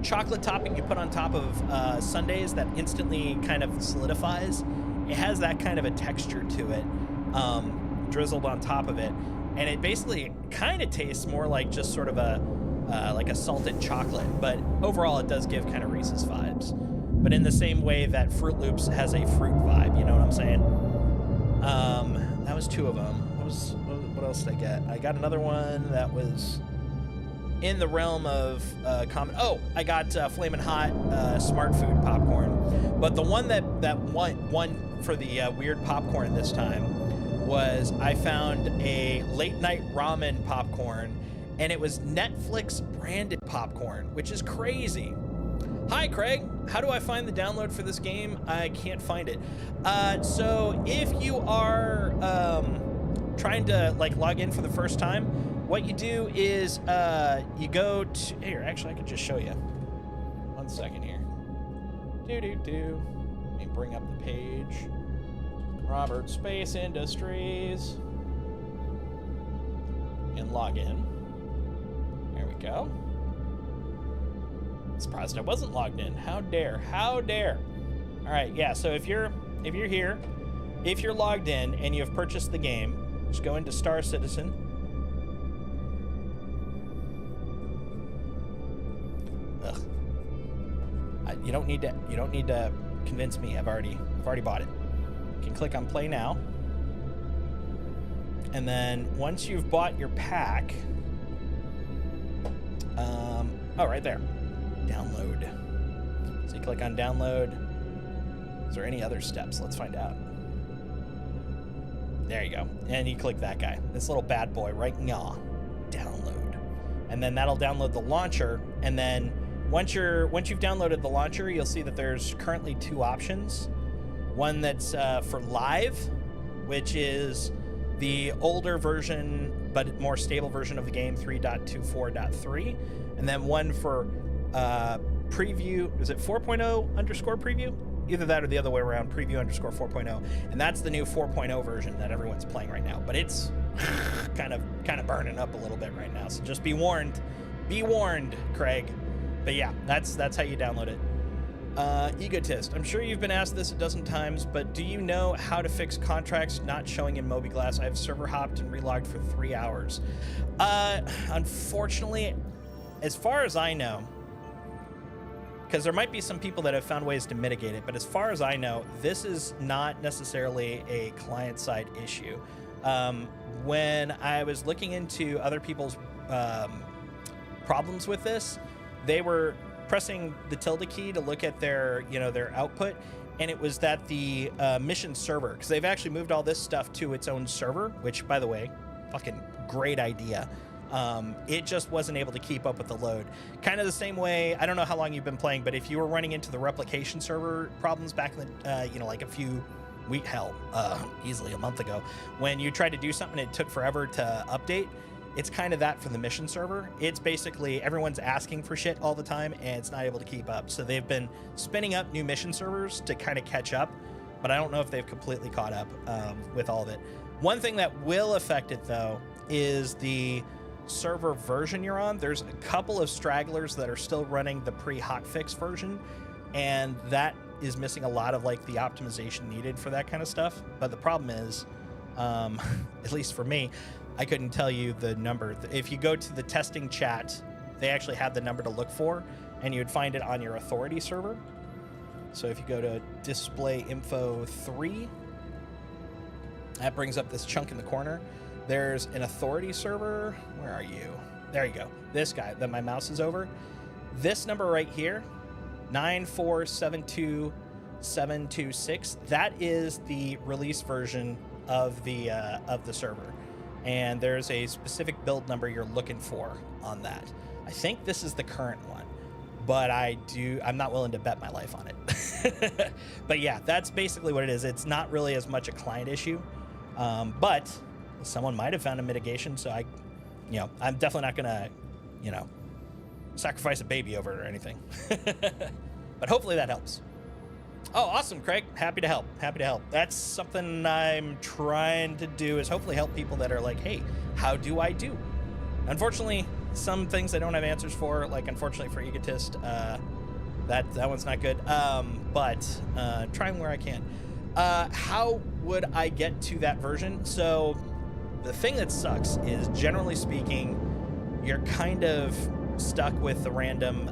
chocolate topping you put on top of sundaes that instantly kind of solidifies. It has that kind of a texture to it, drizzled on top of it, and it basically kind of tastes more like just sort of a like a salted chocolate, but overall it does give kind of Reese's vibes. But in the same way that Fruit Loops has a fruit vibe, you know what I'm saying? That was two of them. What else did I get? I got another one that was in the realm of common. Oh, I got Flamin' Hot Smart Food popcorn. But the one that won for the weird popcorn this time was I found a late night ramen popcorn, and it was Netflix branded popcorn, which is crazy. Hi, Craig. How do I find the download for this game? I can't find it. So if you are trying to like log in for the first time, what you do is you go to here. Actually, I could just show you. 1 second here. Let me bring up the page. Robert Space Industries. And log in. There we go. Surprised I wasn't logged in. How dare? How dare? All right, yeah. So if you're here, if you're logged in and you have purchased the game, just go into Star Citizen. Ugh. You don't need to convince me. I've already bought it. You can click on Play Now. And then once you've bought your pack, oh, right there, download. So you click on download. Is there any other steps? Let's find out. There you go. And you click that guy, this little bad boy right now, download. And then that'll download the launcher. And then once you've downloaded the launcher, you'll see that there's currently 2 options. One that's for live, which is the older version, but more stable version of the game, 3.24.3. And then one for preview, is it 4.0 underscore preview? Either that or the other way around, preview underscore 4.0. And that's the new 4.0 version that everyone's playing right now. But it's kind of burning up a little bit right now. So just be warned. Be warned, Craig. But yeah, that's how you download it. Egotist. I'm sure you've been asked this a dozen times, but do you know how to fix contracts not showing in mobiGlass? I have server hopped and relogged for 3 hours. Unfortunately, as far as I know, because there might be some people that have found ways to mitigate it, but as far as I know, this is not necessarily a client-side issue. When I was looking into other people's problems with this, they were pressing the tilde key to look at their output, and it was that the mission server, because they've actually moved all this stuff to its own server, which, by the way, fucking great idea. It just wasn't able to keep up with the load. Kind of the same way, I don't know how long you've been playing, but if you were running into the replication server problems back in the, like a few weeks, easily a month ago, when you tried to do something, it took forever to update. It's kind of that for the mission server. It's basically everyone's asking for shit all the time and it's not able to keep up. So they've been spinning up new mission servers to kind of catch up, but I don't know if they've completely caught up with all of it. One thing that will affect it though is the server version you're on. There's a couple of stragglers that are still running the pre-hotfix version, and that is missing a lot of like the optimization needed for that kind of stuff. But the problem is, at least for me, I couldn't tell you the number. If you go to the testing chat, they actually have the number to look for, and you would find it on your authority server. So if you go to display info 3, that brings up this chunk in the corner. There's an authority server. Where are you? There you go. This guy that my mouse is over. This number right here, 9472726. That is the release version of the server, and there's a specific build number you're looking for on that. I think this is the current one, but I'm not willing to bet my life on it. But yeah, that's basically what it is. It's not really as much a client issue, but someone might have found a mitigation. So I'm definitely not gonna, sacrifice a baby over it or anything. But hopefully that helps. Oh, awesome, Craig. Happy to help. Happy to help. That's something I'm trying to do, is hopefully help people that are like, hey, how do I do? Unfortunately, some things I don't have answers for, like unfortunately for Egotist, that one's not good. But trying where I can. How would I get to that version? So the thing that sucks is, generally speaking, you're kind of stuck with the random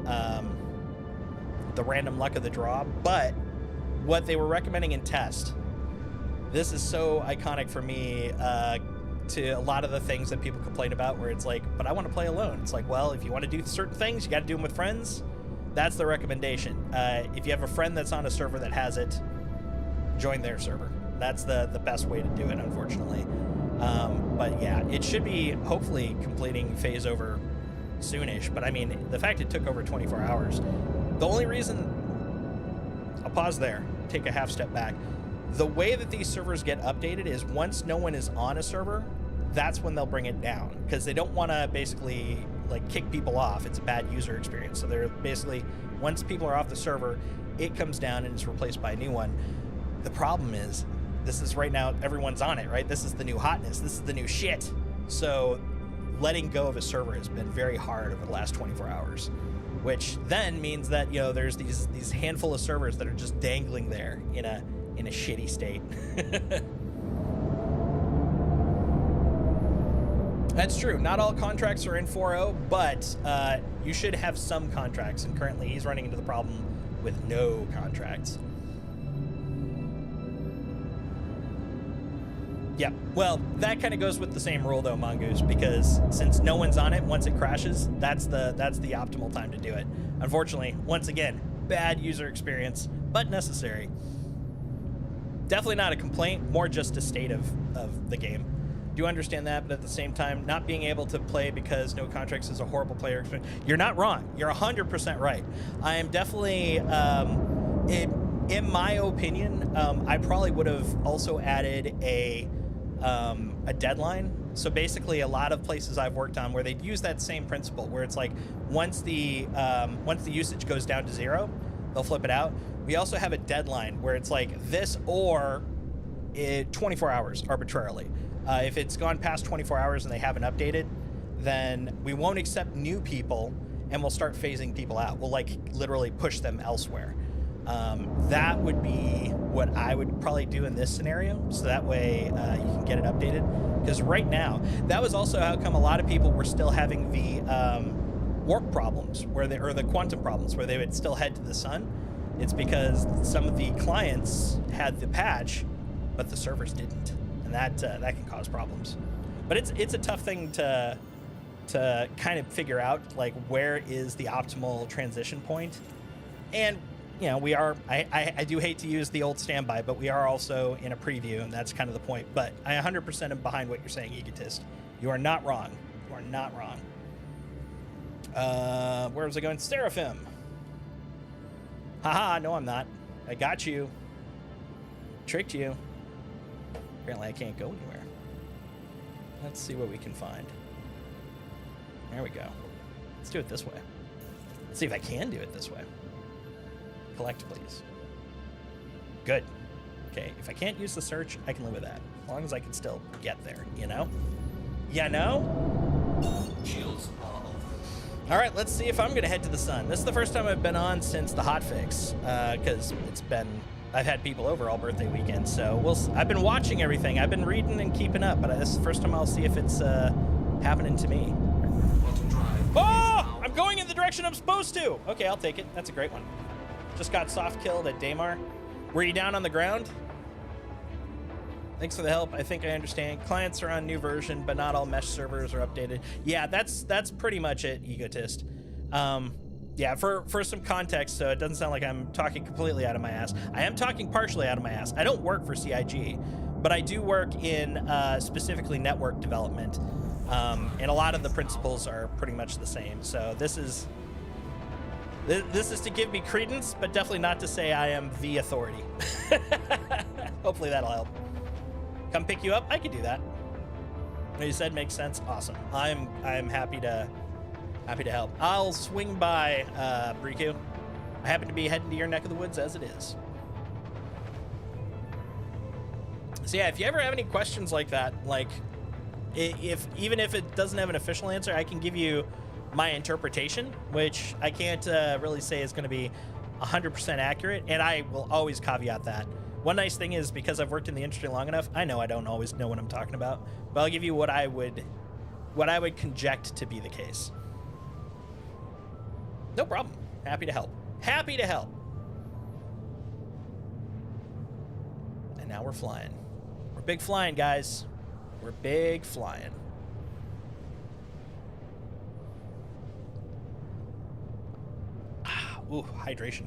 luck of the draw. But what they were recommending in test, this is so iconic for me, to a lot of the things that people complain about, where it's like, but I want to play alone. It's like, well, if you want to do certain things, you got to do them with friends. That's the recommendation. If you have a friend that's on a server that has it, join their server. That's the best way to do it, unfortunately. But yeah, it should be hopefully completing phase over soonish. But I mean, the fact it took over 24 hours, The only reason, I'll pause there, take a half step back. The way that these servers get updated is once no one is on a server, that's when they'll bring it down, because they don't want to basically like kick people off. It's a bad user experience. So they're basically, once people are off the server, it comes down and is replaced by a new one. The problem is, this is right now, everyone's on it, right? This is the new hotness. This is the new shit. So letting go of a server has been very hard over the last 24 hours, which then means that, you know, there's these handful of servers that are just dangling there in a shitty state. That's true. Not all contracts are in 4.0, but you should have some contracts, and currently he's running into the problem with no contracts. Yeah, well, that kind of goes with the same rule though, Mongoose, because since no one's on it, once it crashes, that's the optimal time to do it. Unfortunately, once again, bad user experience, but necessary. Definitely not a complaint, more just a state of the game. Do understand that, but at the same time, not being able to play because no contracts is a horrible player experience. You're not wrong. You're 100% right. I am definitely, in my opinion, I probably would have also added a deadline. So basically, a lot of places I've worked on where they'd use that same principle, where it's like once the usage goes down to 0, they'll flip it out. We also have a deadline where it's like this or 24 hours arbitrarily. If it's gone past 24 hours and they haven't updated, then we won't accept new people and we'll start phasing people out. We'll like literally push them elsewhere. That would be what I would probably do in this scenario. So that way you can get it updated. Because right now, that was also how come a lot of people were still having the warp problems or the quantum problems where they would still head to the sun. It's because some of the clients had the patch, but the servers didn't. And that can cause problems. But it's a tough thing to kind of figure out, like where is the optimal transition point. And you know, I do hate to use the old standby, but we are also in a preview, and that's kind of the point. But I 100% am behind what you're saying, Egotist. You are not wrong. You are not wrong. Where was I going? Seraphim. Haha, no I'm not. I got you. Tricked you. Apparently I can't go anywhere. Let's see what we can find. There we go. Let's do it this way. Let's see if I can do it this way. Collect, please. Good. Okay, if I can't use the search, I can live with that. As long as I can still get there, you know? You know? All right, let's see if I'm gonna head to the sun. This is the first time I've been on since the hotfix, because I've had people over all birthday weekend, so I've been watching everything. I've been reading and keeping up, but this is the first time I'll see if it's happening to me. Oh! I'm going in the direction I'm supposed to! Okay, I'll take it. That's a great one. Just got soft killed at Daymar. Were you down on the ground? Thanks for the help. I think I understand. Clients are on new version, but not all mesh servers are updated. Yeah, that's pretty much it, Egotist. Yeah, for some context, so it doesn't sound like I'm talking completely out of my ass. I am talking partially out of my ass. I don't work for CIG, but I do work in specifically network development, and a lot of the principles are pretty much the same. So this is to give me credence, but definitely not to say I am the authority. Hopefully that'll help. Come pick you up? I could do that. What you said makes sense. Awesome. I'm happy to help. I'll swing by Briku. I happen to be heading to your neck of the woods as it is. So yeah, if you ever have any questions like that, like even if it doesn't have an official answer, I can give you my interpretation, which I can't really say is going to be 100% accurate, and I will always caveat that. One nice thing is, because I've worked in the industry long enough, I know I don't always know what I'm talking about, but I'll give you what I would conject to be the case. No problem. Happy to help. Happy to help. And now we're flying. We're big flying, guys. We're big flying. Ooh, hydration.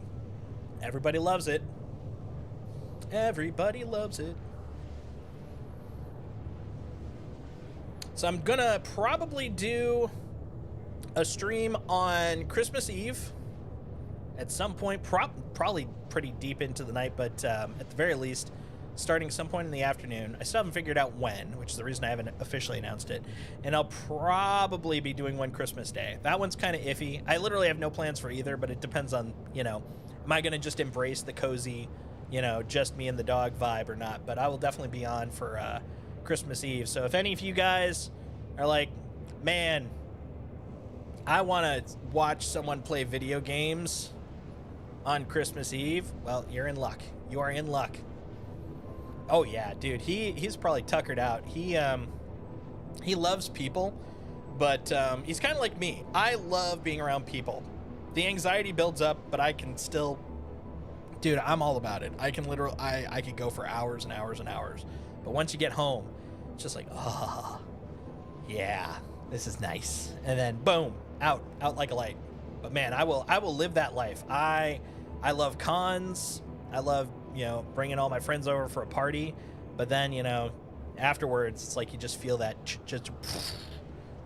Everybody loves it. Everybody loves it. So I'm gonna probably do a stream on Christmas Eve at some point, probably pretty deep into the night, but at the very least, starting some point in the afternoon. I still haven't figured out when, which is the reason I haven't officially announced it. And I'll probably be doing one Christmas Day. That one's kind of iffy. I literally have no plans for either, but it depends on, you know, am I going to just embrace the cozy, you know, just me and the dog vibe or not? But I will definitely be on for Christmas Eve. So if any of you guys are like, man, I want to watch someone play video games on Christmas Eve, well, you're in luck. You are in luck. Oh yeah, dude, he's probably tuckered out. He loves people, but he's kind of like me. I love being around people. The anxiety builds up, but I can still, dude, I'm all about it. I can literally, I could go for hours and hours and hours. But once you get home, it's just like, oh, yeah, this is nice. And then boom, out like a light. But man, I will live that life. I love cons. I love, you know, bringing all my friends over for a party, but then, you know, afterwards, it's like you just feel that just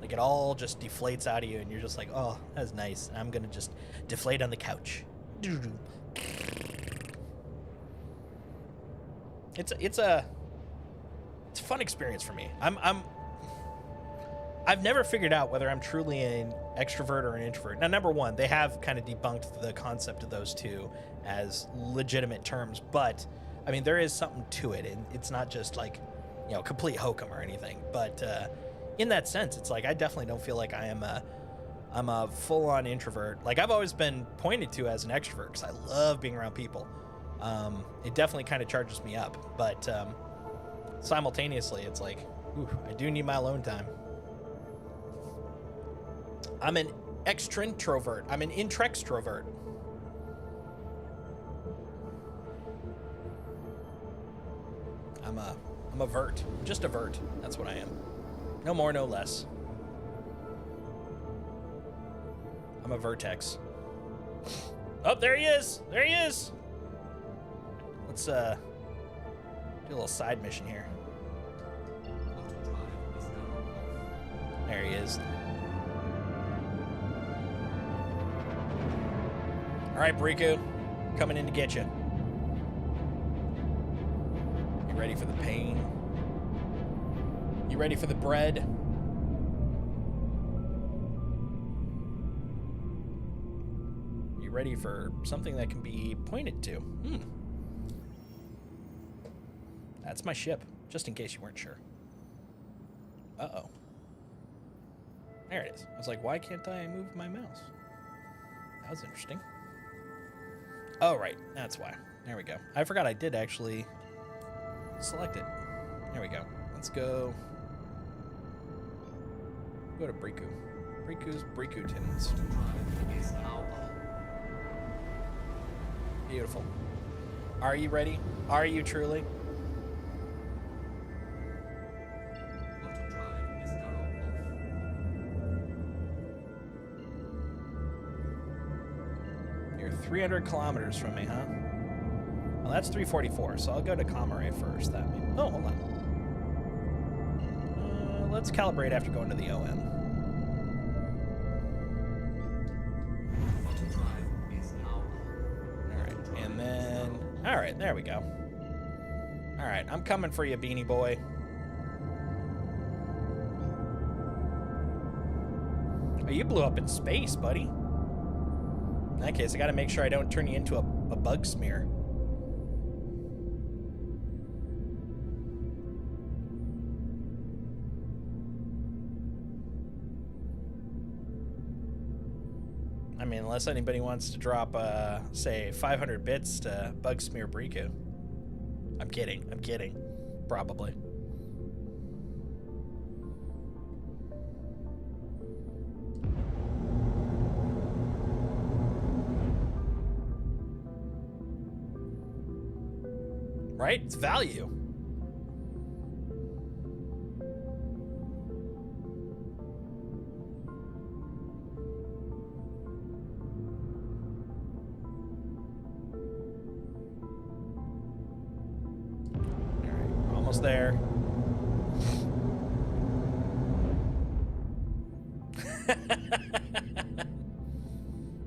like it all just deflates out of you, and you're just like, oh, that's nice. I'm gonna just deflate on the couch. It's a fun experience for me. I've never figured out whether I'm truly an extrovert or an introvert. Now, number one, they have kind of debunked the concept of those two as legitimate terms, but I mean, there is something to it, and it's not just like, you know, complete hokum or anything. But in that sense, it's like I definitely don't feel like I'm a full-on introvert. Like I've always been pointed to as an extrovert because I love being around people. It definitely kind of charges me up, but simultaneously, it's like, ooh, I do need my alone time. I'm an extrovert. I'm an intrextrovert. I'm a vert. Just a vert. That's what I am. No more, no less. I'm a vertex. Oh, there he is. There he is. Let's do a little side mission here. There he is. All right, Briku, coming in to get you. You ready for the pain? You ready for the bread? You ready for something that can be pointed to? That's my ship, just in case you weren't sure. Uh-oh. There it is. I was like, why can't I move my mouse? That was interesting. Oh, right. That's why. There we go. I forgot I did actually select it. There we go. Let's go. Go to Briku. Briku's Brikutins. Beautiful. Are you ready? Are you truly? You're 300 kilometers from me, huh? Well, that's 344, so I'll go to Kamare first. That may... Oh, hold on. Let's calibrate after going to the OM. Alright, and then... Alright, there we go. Alright, I'm coming for you, beanie boy. Oh, you blew up in space, buddy. In that case, I gotta make sure I don't turn you into a bug smear. I mean, unless anybody wants to drop, say, 500 bits to bug smear Briku. I'm kidding. I'm kidding. Probably. Right? It's value. There.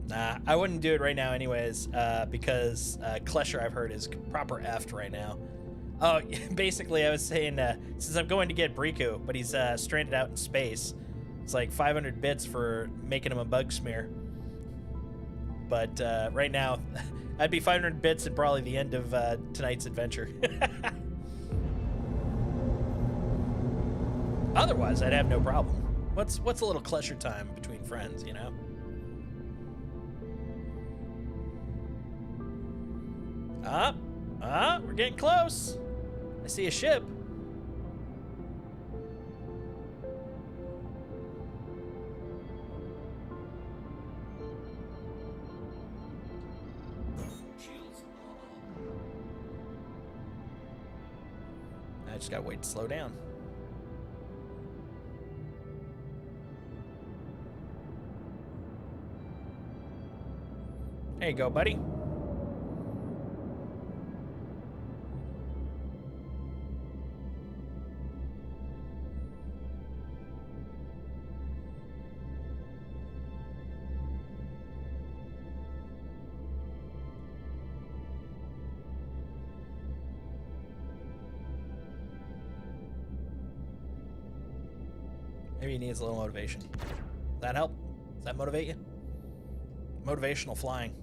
Nah, I wouldn't do it right now anyways, because Klesher, I've heard, is proper effed right now. Oh, basically, I was saying, since I'm going to get Briku, but he's stranded out in space, it's like 500 bits for making him a bug smear. But right now, I'd be 500 bits at probably the end of tonight's adventure. Otherwise, I'd have no problem. What's a little Klesher time between friends, you know? We're getting close. I see a ship. I just gotta wait to slow down. There you go, buddy. Maybe he needs a little motivation. Does that help? Does that motivate you? Motivational flying.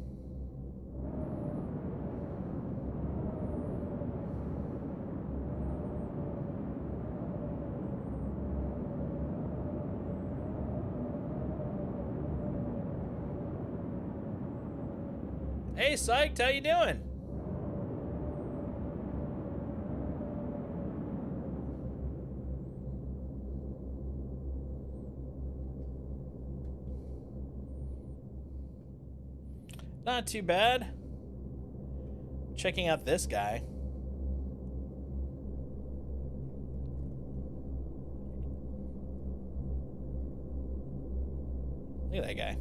Hey, Psyched, how you doing? Not too bad. Checking out this guy. Look at that guy.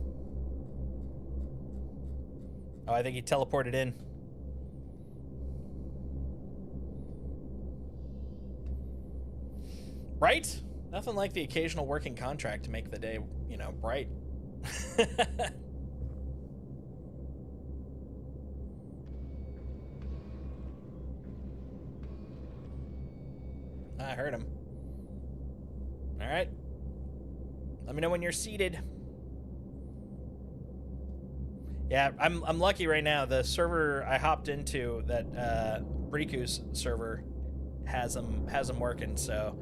Oh, I think he teleported in. Right? Nothing like the occasional working contract to make the day, you know, bright. I heard him. All right. Let me know when you're seated. Yeah, I'm lucky right now. The server I hopped into, that Briku's server, has them working. So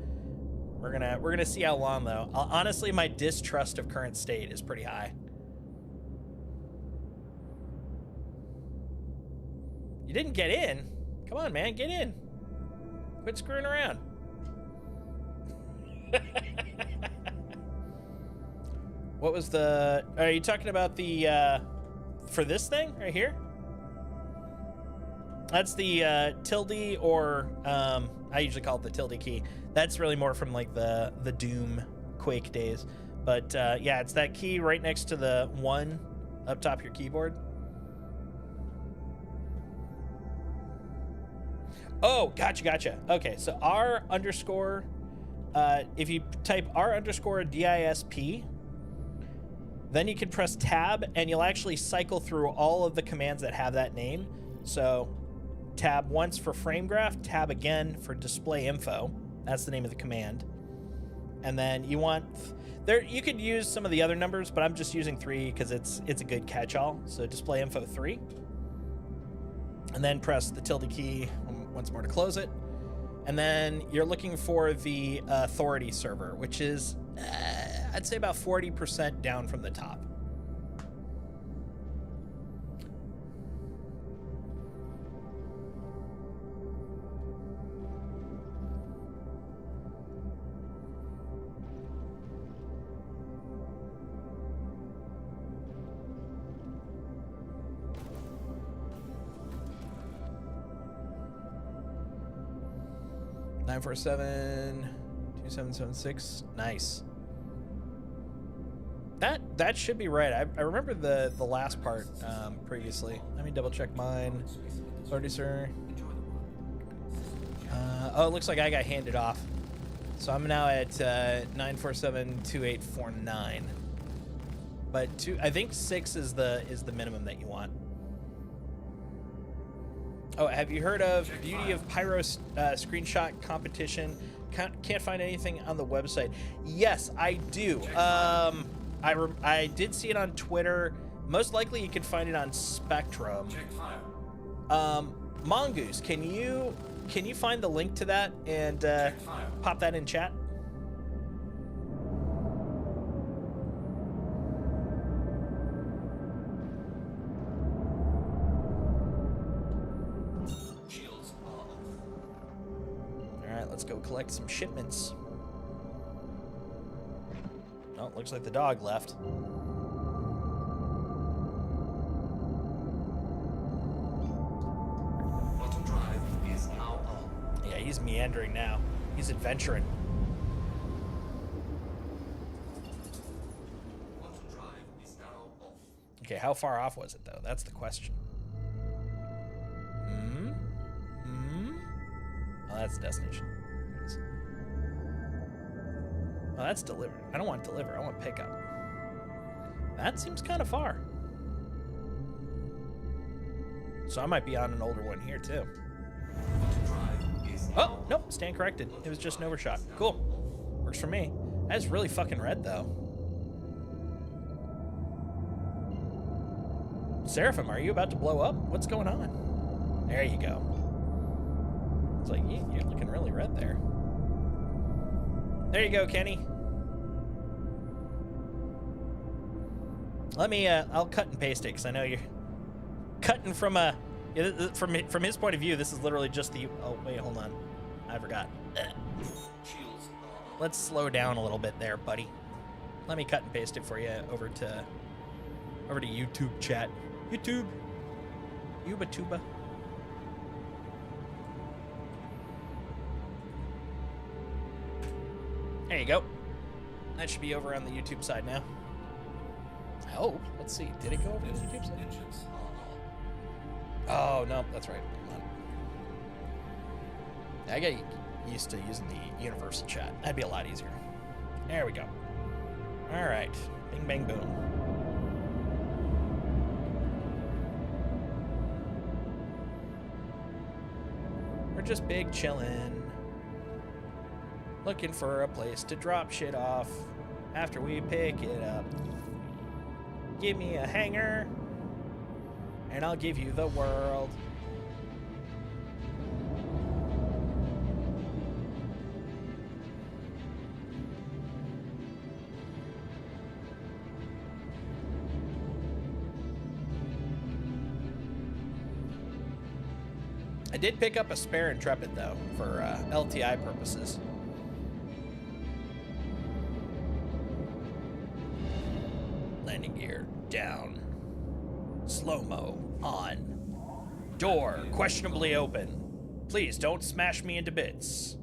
we're gonna see how long though. Honestly, my distrust of current state is pretty high. You didn't get in. Come on, man, get in. Quit screwing around. What was the... Are you talking about the... for this thing right here? That's the tilde, or... I usually call it the tilde key. That's really more from like the Doom Quake days. But yeah, it's that key right next to the 1 up top of your keyboard. Oh, gotcha. Okay, so R underscore... if you type R underscore DISP, then you can press tab and you'll actually cycle through all of the commands that have that name. So tab once for frame graph, tab again for display info. That's the name of the command. And then you want there, you could use some of the other numbers, but I'm just using 3 because it's a good catch-all. So display info 3, and then press the tilde key once more to close it. And then you're looking for the authority server, which is, I'd say about 40% down from the top. Nine 2726. Nice. That should be right. I remember the last part previously. Let me double check mine. Sorry, sir. Oh, it looks like I got handed off. So I'm now at 9472849. but I think 6 is the minimum that you want. Oh, have you heard of Beauty of Pyro screenshot competition? Can't find anything on the website. Yes, I do. I did see it on Twitter. Most likely you can find it on Spectrum. Mongoose, can you find the link to that and pop that in chat? Let's go collect some shipments. Oh, looks like the dog left. Bottom drive is now on. Yeah, he's meandering now. He's adventuring. Bottom drive is now off. Okay, how far off was it though? That's the question. Oh, that's the destination. Oh, that's deliver. I don't want deliver. I want pickup. That seems kind of far. So I might be on an older one here too. Oh, nope. Stand corrected. It was just an overshot. Cool. Works for me. That's really fucking red though. Seraphim, are you about to blow up? What's going on? There you go. It's like, you're looking really red there. There you go, Kenny. Let me, I'll cut and paste it, because I know you're cutting from from his point of view, this is literally just the, oh, wait, hold on. I forgot. Let's slow down a little bit there, buddy. Let me cut and paste it for you over to YouTube chat. YouTube. Yuba-tuba. There you go. That should be over on the YouTube side now. I hope. Let's see. Did it go over to the YouTube side? Oh, no. That's right. Come on. I get used to using the universal chat. That'd be a lot easier. There we go. All right. Bing, bang, boom. We're just big chillin'. Looking for a place to drop shit off after we pick it up. Give me a hanger, and I'll give you the world. I did pick up a spare Intrepid, though, for LTI purposes. Landing gear down. Slow-mo on. Door questionably open. Please don't smash me into bits.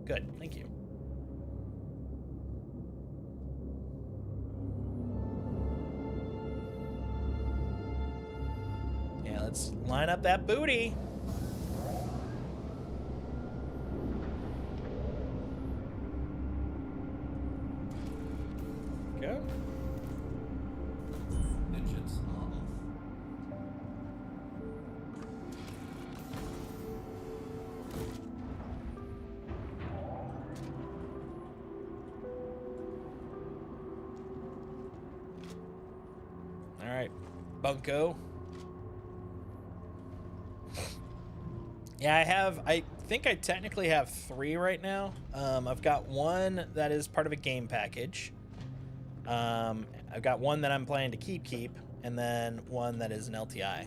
Good, thank you. Yeah, let's line up that booty. Go. Engines are off. All right, bunko. Yeah, I think I technically have 3 right now. I've got one that is part of a game package. I've got one that I'm planning to keep, and then one that is an LTI.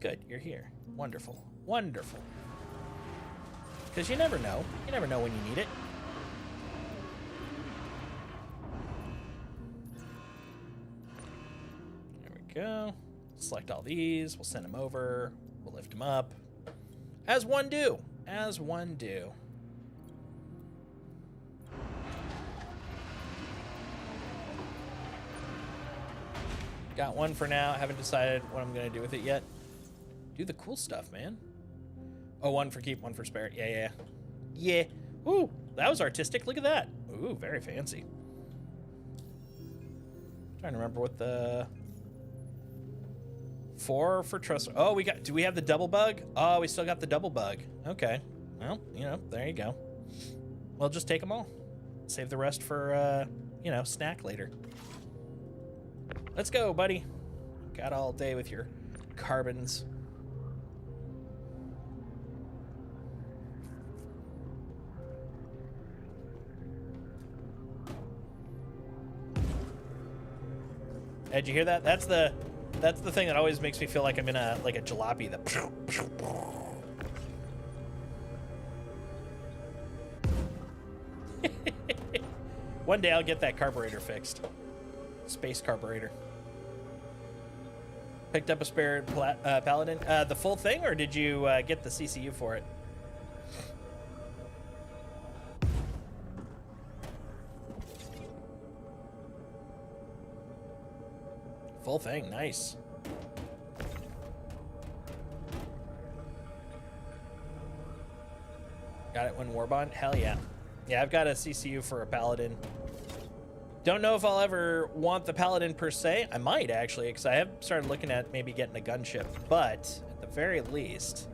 Good, you're here. Wonderful, wonderful. Because you never know. You never know when you need it. There we go. Select all these. We'll send them over. We'll lift them up. As one do. As one do. Got one for now. Haven't decided what I'm going to do with it yet. Do the cool stuff, man. Oh, one for keep, one for spare. Yeah. Ooh, that was artistic. Look at that. Ooh, very fancy. Trying to remember what the 4 for trust. Oh, do we have the double bug? Oh, we still got the double bug. Okay. Well, you know, there you go. We'll just take them all. Save the rest for, you know, snack later. Let's go, buddy. Got all day with your carbons. Did you hear that? That's the thing that always makes me feel like I'm in a jalopy. One day I'll get that carburetor fixed. Space carburetor. Picked up a spare paladin. The full thing, or did you get the CCU for it? Full thing, nice. Got it when Warbond? Hell yeah. Yeah, I've got a CCU for a paladin. Don't know if I'll ever want the paladin per se. I might actually, because I have started looking at maybe getting a gunship. But at the very least,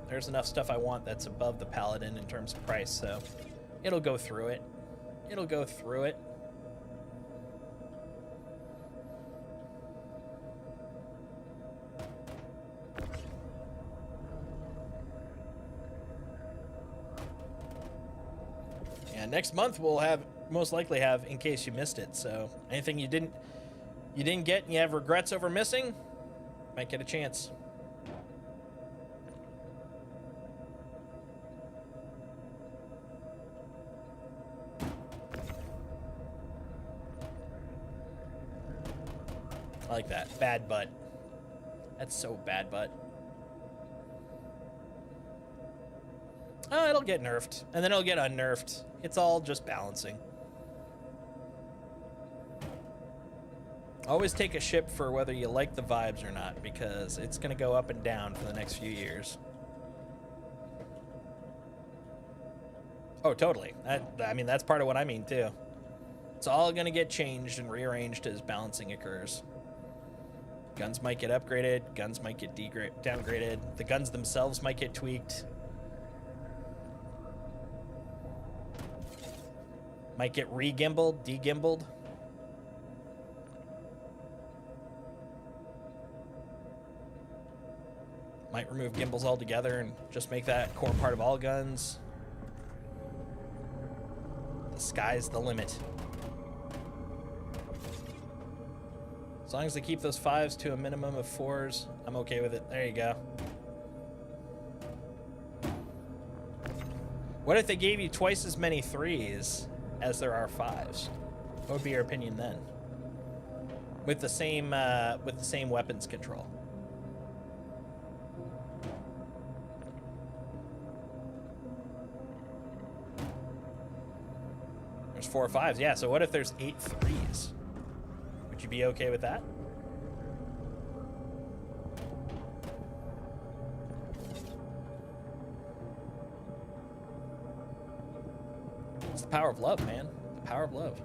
there's enough stuff I want that's above the paladin in terms of price. So it'll go through it. It'll go through it. Next month we'll most likely have In Case You Missed It. So anything you didn't get and you have regrets over missing, might get a chance. I like that. Bad butt. That's so bad butt. Oh, it'll get nerfed, and then it'll get unnerfed. It's all just balancing. Always take a ship for whether you like the vibes or not, because it's going to go up and down for the next few years. Oh, totally. I mean, that's part of what I mean, too. It's all going to get changed and rearranged as balancing occurs. Guns might get upgraded. Guns might get downgraded. The guns themselves might get tweaked. Might get re-gimbaled, de-gimbaled. Might remove gimbals altogether and just make that core part of all guns. The sky's the limit. As long as they keep those 5s to a minimum of 4s, I'm okay with it. There you go. What if they gave you twice as many 3s as there are 5s? What would be your opinion then? With the same weapons control. There's 4 5s, yeah. So what if there's 8 3s? Would you be okay with that? It's the power of love, man. The power of love.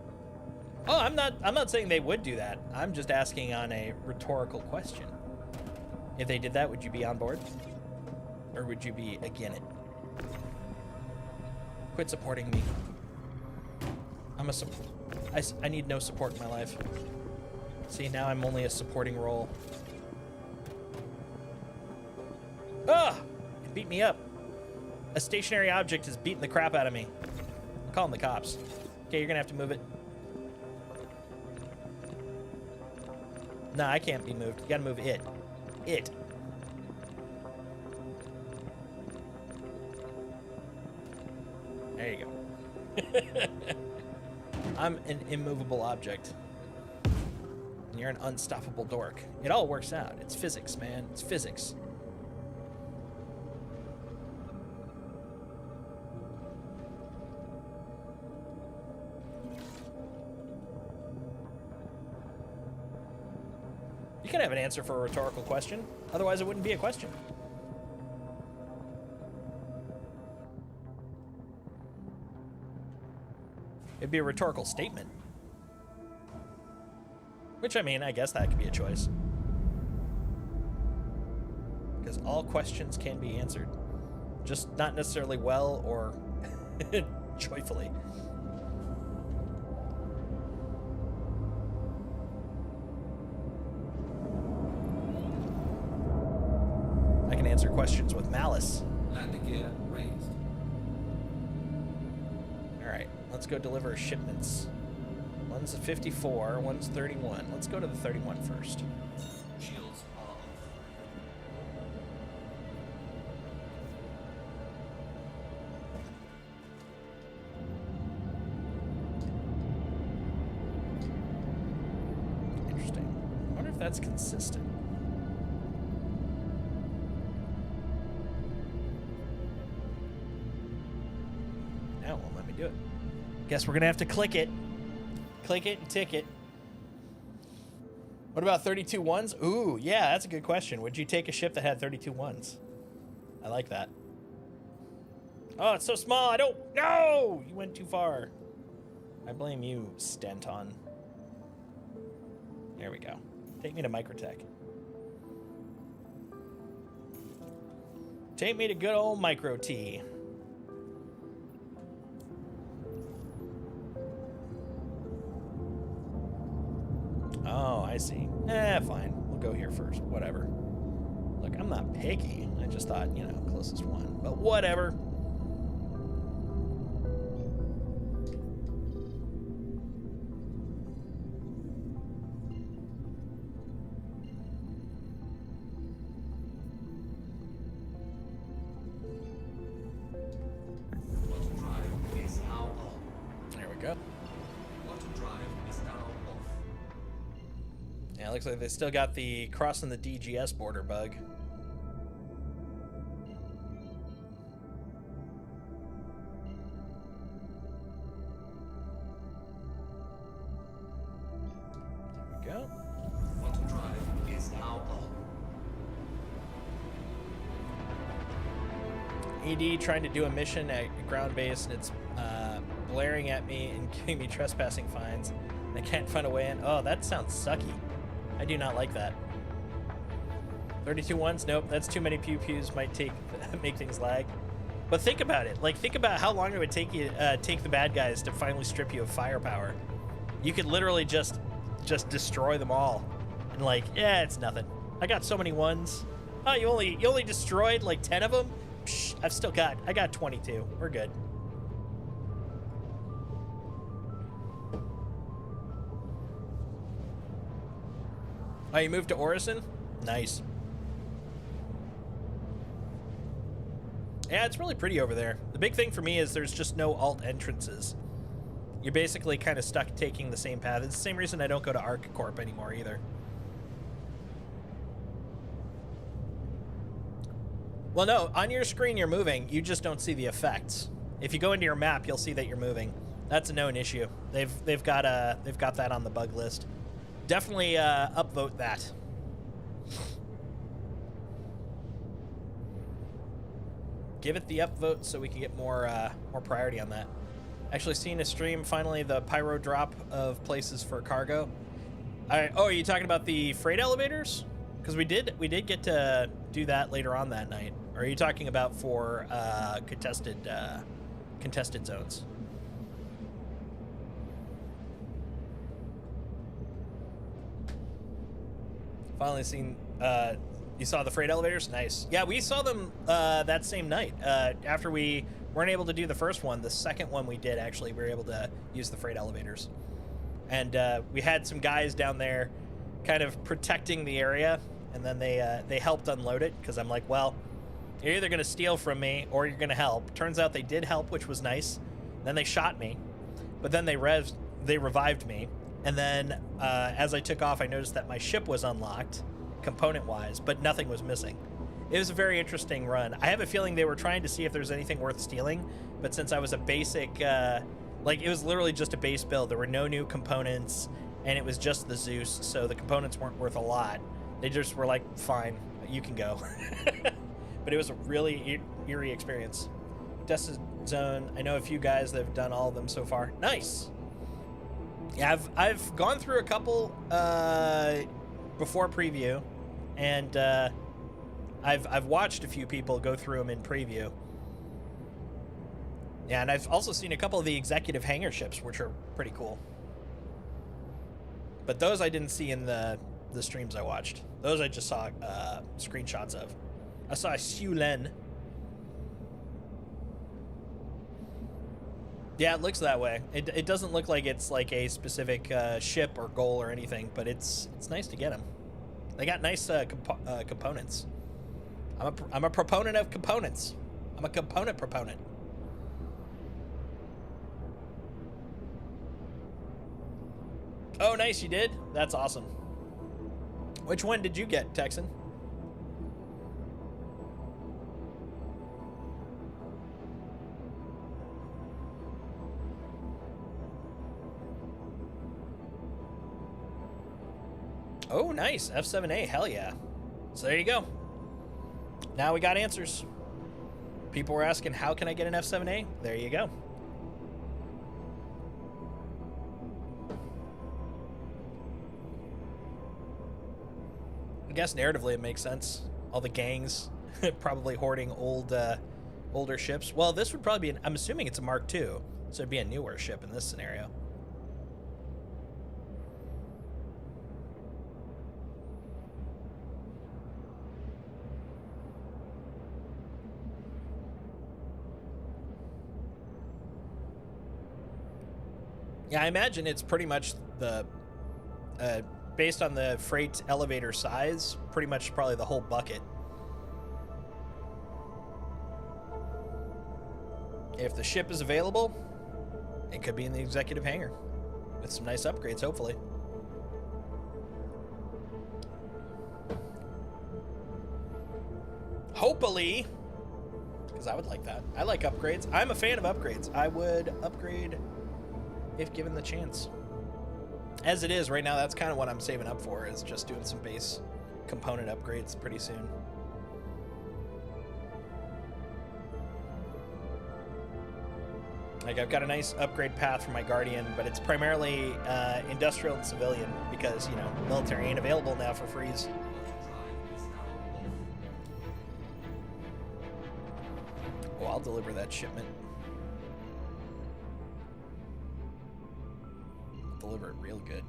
Oh, I'm not saying they would do that. I'm just asking on a rhetorical question. If they did that, would you be on board? Or would you be against it? Quit supporting me. I need no support in my life. See, now I'm only a supporting role. Ah! It beat me up. A stationary object is beating the crap out of me. I'm calling the cops. Okay, you're gonna have to move it. Nah, I can't be moved. You gotta move it. It. There you go. I'm an immovable object. And you're an unstoppable dork. It all works out. It's physics, man. It's physics. You can have an answer for a rhetorical question. Otherwise, it wouldn't be a question. It'd be a rhetorical statement. Which, I mean, I guess that could be a choice. Because all questions can be answered. Just not necessarily well or joyfully. I can answer questions with malice. Landing gear raised. Alright, let's go deliver shipments. One's a 54, one's 31. Let's go to the 31 first. Shields are off. Interesting. I wonder if that's consistent. Now it won't let me do it. Guess we're gonna have to click it. Click it and tick it. What about 32 ones? Ooh, yeah, that's a good question. Would you take a ship that had 32 ones? I like that. Oh, it's so small. I don't... No! You went too far. I blame you, Stanton. There we go. Take me to Microtech. Take me to good old Micro T. Oh, I see. Fine. We'll go here first. Whatever. Look, I'm not picky. I just thought, you know, closest one. But whatever. Quantum drive is now on. There we go. Quantum drive is now off. Yeah, it looks like they still got the crossing the DGS border bug. There we go. Quantum drive is now on. ED trying to do a mission at ground base, and it's blaring at me and giving me trespassing fines. And I can't find a way in. Oh, that sounds sucky. I do not like that. 32 ones? Nope, that's too many pew-pews. Might make things lag. But think about it. Like, think about how long it would take you, take the bad guys to finally strip you of firepower. You could literally just destroy them all. And like, yeah, it's nothing. I got so many ones. Oh, you only destroyed like 10 of them? Psh, I got 22. We're good. Oh, you moved to Orison? Nice. Yeah, it's really pretty over there. The big thing for me is there's just no alt entrances. You're basically kind of stuck taking the same path. It's the same reason I don't go to ArcCorp anymore either. Well, no, on your screen you're moving. You just don't see the effects. If you go into your map, you'll see that you're moving. That's a known issue. They've got that on the bug list. Definitely upvote that. Give it the upvote so we can get more priority on that. Actually seen a stream finally the pyro drop of places for cargo. Oh, are you talking about the freight elevators? Because we did get to do that later on that night. Or are you talking about for contested zones? Finally seen, you saw the freight elevators? Nice. Yeah, we saw them that same night. After we weren't able to do the first one, the second one we did, actually, we were able to use the freight elevators. And we had some guys down there kind of protecting the area, and then they helped unload it, because I'm like, well, you're either going to steal from me or you're going to help. Turns out they did help, which was nice. Then they shot me, but then they revived me. And then as I took off, I noticed that my ship was unlocked, component-wise, but nothing was missing. It was a very interesting run. I have a feeling they were trying to see if there's anything worth stealing, but since I was a basic, like, it was literally just a base build. There were no new components, and it was just the Zeus, so the components weren't worth a lot. They just were like, fine, you can go. But it was a really eerie experience. Contested zone, I know a few guys that have done all of them so far. Nice! Yeah, I've gone through a couple before preview, and I've watched a few people go through them in preview. Yeah, and I've also seen a couple of the executive hangar ships, which are pretty cool. But those I didn't see in the streams I watched. Those I just saw screenshots of. I saw Xulen. Yeah, it looks that way. It doesn't look like it's like a specific ship or goal or anything, but it's nice to get them. They got nice components. I'm a proponent of components. I'm a component proponent. Oh, nice, you did? That's awesome. Which one did you get, Texan? Oh, nice. F7A. Hell yeah. So there you go. Now we got answers. People were asking, how can I get an F7A? There you go. I guess narratively it makes sense. All the gangs probably hoarding older ships. Well, this would probably be I'm assuming it's a Mark II, so it'd be a newer ship in this scenario. Yeah, I imagine it's pretty much the, based on the freight elevator size, pretty much probably the whole bucket. If the ship is available, it could be in the executive hangar with some nice upgrades, hopefully. Hopefully, because I would like that. I like upgrades. I'm a fan of upgrades. I would upgrade if given the chance. As it is right now, that's kind of what I'm saving up for, is just doing some base component upgrades pretty soon. Like, I've got a nice upgrade path for my Guardian, but it's primarily industrial and civilian because, you know, military ain't available now for freeze. Oh, I'll deliver that shipment. Deliver it real good.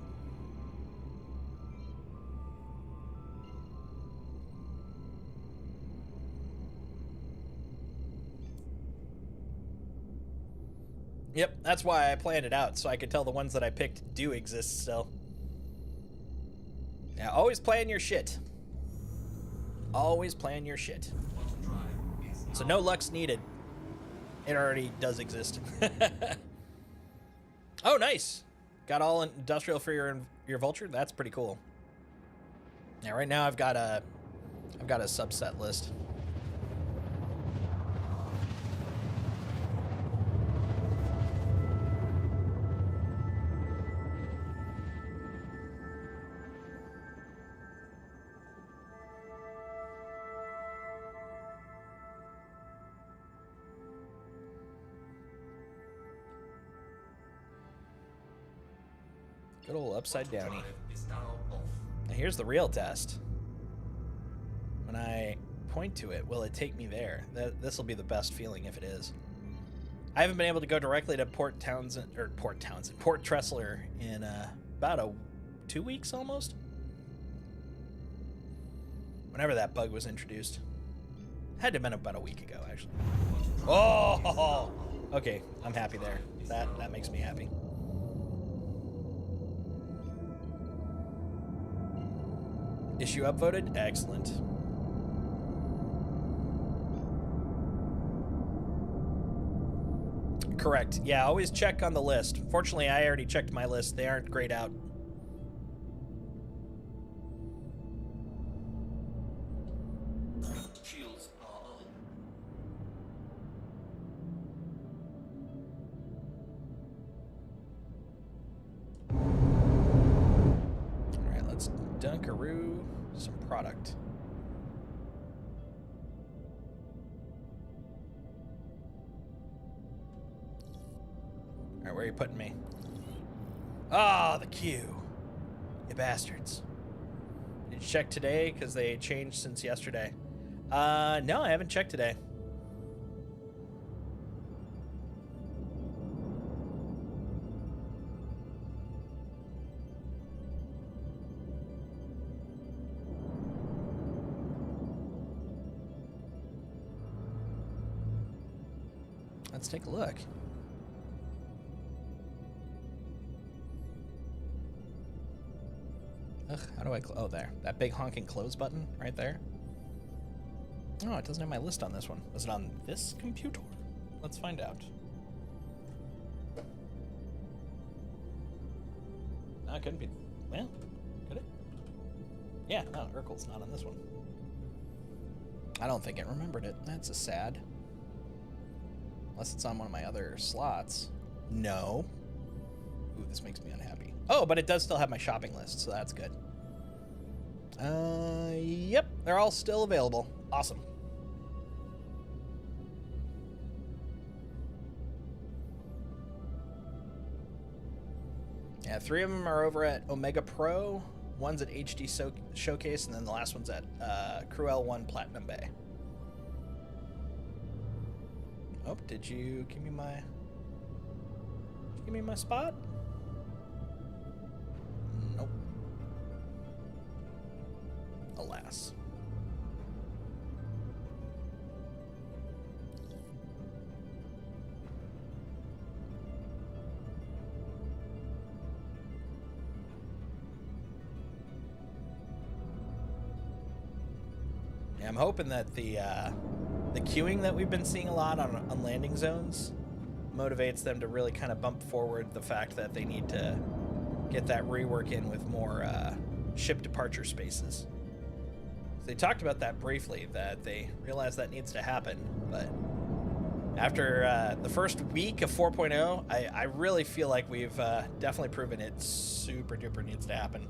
Yep, that's why I planned it out, so I could tell the ones that I picked do exist still. Yeah, always plan your shit. Always plan your shit. So no luck's needed. It already does exist. Oh, nice. Got all industrial for your vulture. That's pretty cool. Yeah, right now I've got a subset list. Good old upside downy. Now here's the real test. When I point to it, will it take me there? This will be the best feeling if it is. I haven't been able to go directly to Port Tressler in about 2 weeks almost. Whenever that bug was introduced. Had to have been about a week ago, actually. Oh, okay. I'm happy there. That makes me happy. Issue upvoted? Excellent. Correct. Yeah, always check on the list. Fortunately, I already checked my list. They aren't grayed out. Shields are on. All right, let's dunkaroo some product. All right, where are you putting me? Ah, the queue. You bastards. Did you check today? Because they changed since yesterday. No, I haven't checked today. Let's take a look. Ugh, how do I oh, there. That big honking close button right there. Oh, it doesn't have my list on this one. Was it on this computer? Let's find out. No, it couldn't be. Well, could it? Yeah, no, Urkel's not on this one. I don't think it remembered it. That's a sad. Unless it's on one of my other slots. No. Ooh, this makes me unhappy. Oh, but it does still have my shopping list, so that's good. Yep, they're all still available. Awesome. Yeah, 3 of them are over at Omega Pro, one's at HD Showcase, and then the last one's at Cruel 1 Platinum Bay. Oh, did you give me my spot? Nope. Alas. Yeah, I'm hoping that the queuing that we've been seeing a lot on landing zones motivates them to really kind of bump forward the fact that they need to get that rework in with more ship departure spaces. They talked about that briefly, that they realize that needs to happen, but after the first week of 4.0, I really feel like we've definitely proven it super duper needs to happen.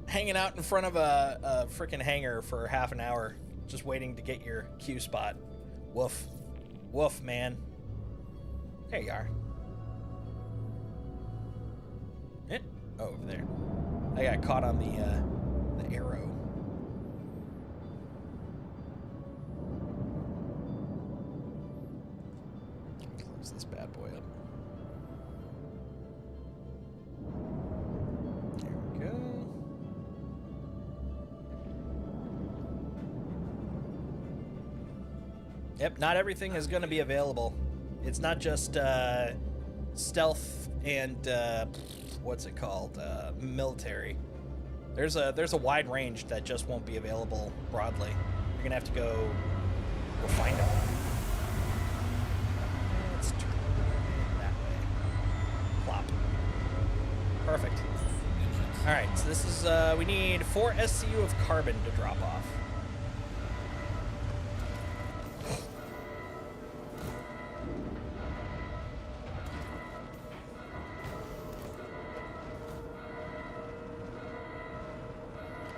Hanging out in front of a freaking hangar for half an hour, just waiting to get your queue spot. Woof. Woof, man. There you are. Eh? Oh, over there. I got caught on the arrow. Close this bad boy up. There we go. Yep, not everything is going to be available. It's not just stealth and what's it called? Military. There's a wide range that just won't be available broadly. You're gonna have to go find them. Let's turn that way. Plop. Perfect. All right, so this is we need 4 SCU of carbon to drop off.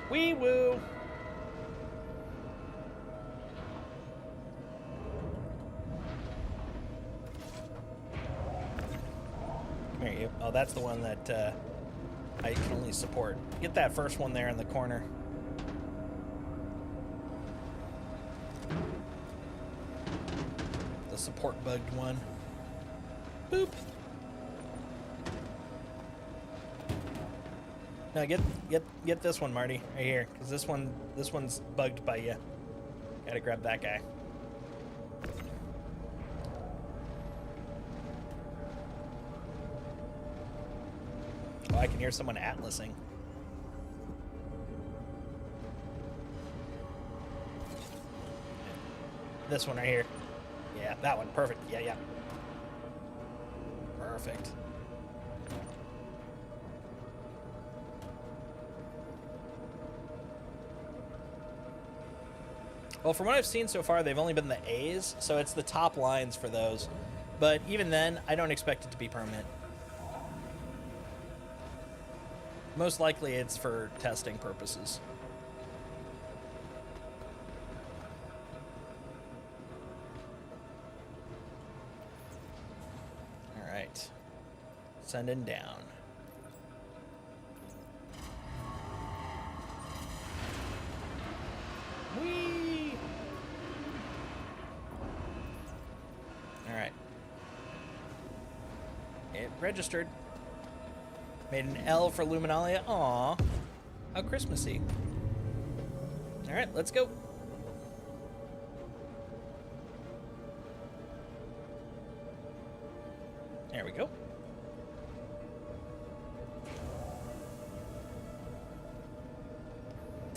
Wee woo. Come here, you. Oh, that's the one that I can only support. Get that first one there in the corner. The support bugged one. Boop. No, get this one, Marty, right here, because this one's bugged by you. Gotta grab that guy. Oh, I can hear someone atlasing. This one right here. Yeah, that one. Perfect. Yeah. Perfect. Well, from what I've seen so far, they've only been the A's, so it's the top lines for those. But even then, I don't expect it to be permanent. Most likely it's for testing purposes. All right. Sending down. Whee! Alright. It registered. Made an L for Luminalia. Aw. How Christmassy. Alright, let's go. There we go.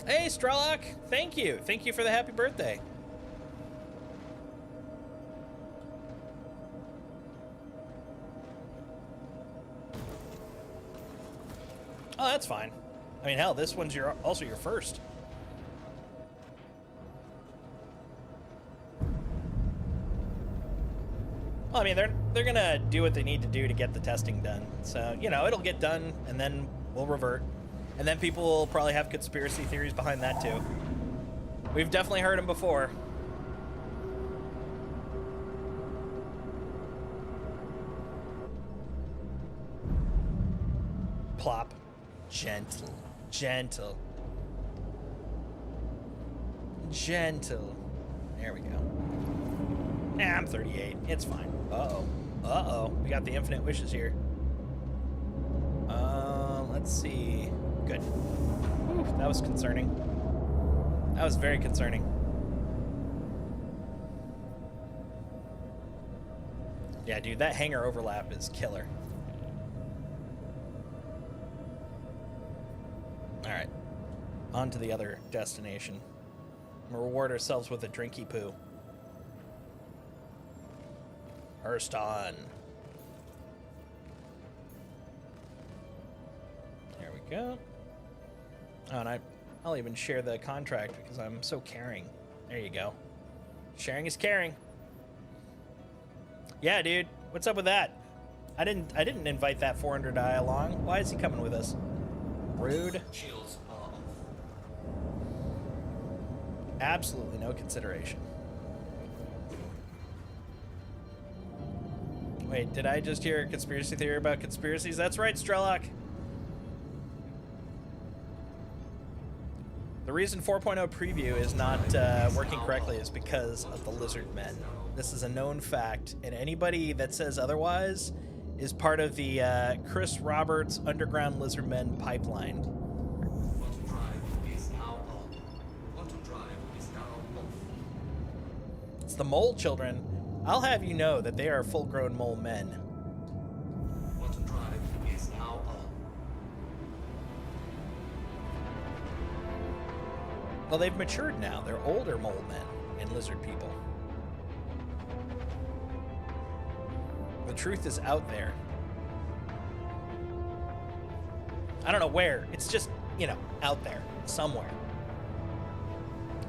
Hey, Strelok! Thank you. Thank you for the happy birthday. Oh, that's fine. I mean, hell, this one's also your first. Well, I mean, they're gonna do what they need to do to get the testing done. So, you know, it'll get done, and then we'll revert. And then people will probably have conspiracy theories behind that, too. We've definitely heard them before. Plop. Gentle. Gentle. Gentle. There we go. Nah, I'm 38. It's fine. Uh-oh. Uh-oh. We got the infinite wishes here. Let's see. Good. Whew, that was concerning. That was very concerning. Yeah, dude, that hangar overlap is killer. All right. On to the other destination. We'll reward ourselves with a drinky poo. First on. There we go. Oh, and I'll even share the contract because I'm so caring. There you go. Sharing is caring. Yeah, dude. What's up with that? I didn't invite that 400 eye along. Why is he coming with us? Rude. Shields are off. Absolutely no consideration. Wait, did I just hear a conspiracy theory about conspiracies? That's right, Strelok. The reason 4.0 preview is not working correctly is because of the lizard men. This is a known fact, and anybody that says otherwise is part of the Chris Roberts Underground Lizard Men pipeline. Auto drive is now on. Auto drive is now off. It's the mole children. I'll have you know that they are full-grown mole men. Auto drive is now on. Well, they've matured now. They're older mole men and lizard people. The truth is out there. I don't know where. It's just, you know, out there. Somewhere.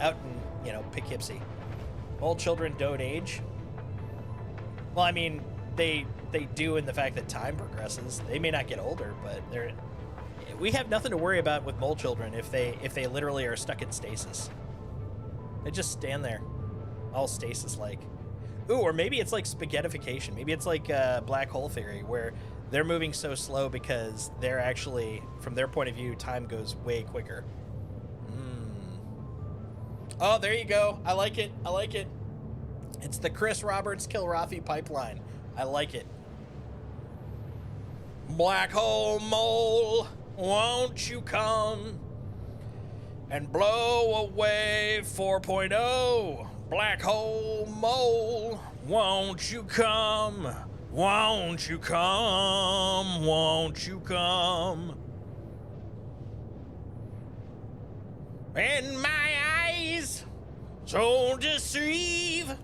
Out in, you know, Poughkeepsie. Mole children don't age. Well, I mean, they do in the fact that time progresses. They may not get older, but we have nothing to worry about with mole children if they literally are stuck in stasis. They just stand there, all stasis-like. Ooh, or maybe it's like spaghettification. Maybe it's like black hole theory, where they're moving so slow because they're actually, from their point of view, time goes way quicker. Oh, there you go. I like it. I like it. It's the Chris Roberts Kilrathi pipeline. I like it. Black hole mole, won't you come and blow away 4.0? Black hole mole, won't you come? Won't you come? Won't you come? And my eyes so deceive.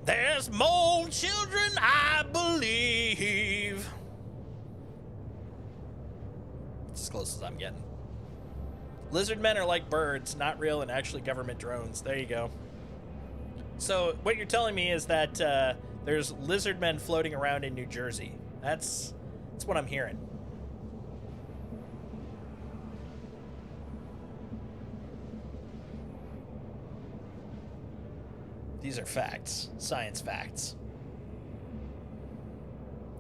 There's mole children, I believe. It's as close as I'm getting. Lizard men are like birds, not real and actually government drones. There you go. So what you're telling me is that there's lizard men floating around in New Jersey. That's what I'm hearing. These are facts. Science facts.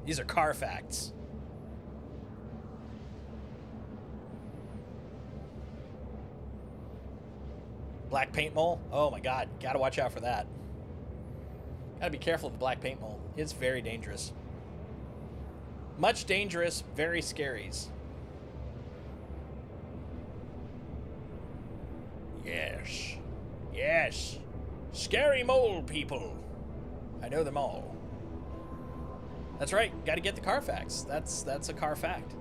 These are car facts. Black paint mole? Oh my god, gotta watch out for that. Gotta be careful of the black paint mole. It's very dangerous. Much dangerous, very scaries. Yes. Yes. Scary mole people. I know them all. That's right, gotta get the car facts. That's a car fact.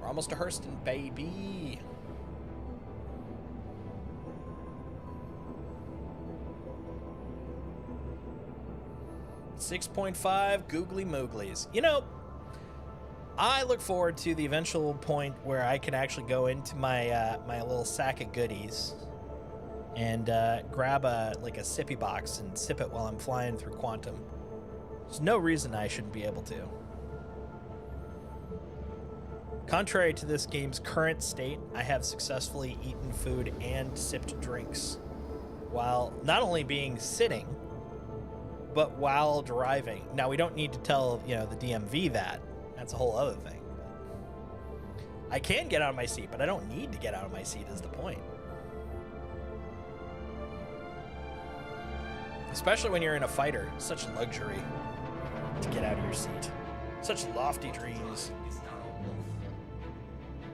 We're almost to Hurston, baby. $6.5 googly mooglies. You know, I look forward to the eventual point where I can actually go into my my little sack of goodies and grab a sippy box and sip it while I'm flying through Quantum. There's no reason I shouldn't be able to. Contrary to this game's current state, I have successfully eaten food and sipped drinks while not only being sitting, but while driving. Now, we don't need to tell, the DMV that. That's a whole other thing. I can get out of my seat, but I don't need to get out of my seat is the point. Especially when you're in a fighter. Such luxury to get out of your seat. Such lofty dreams.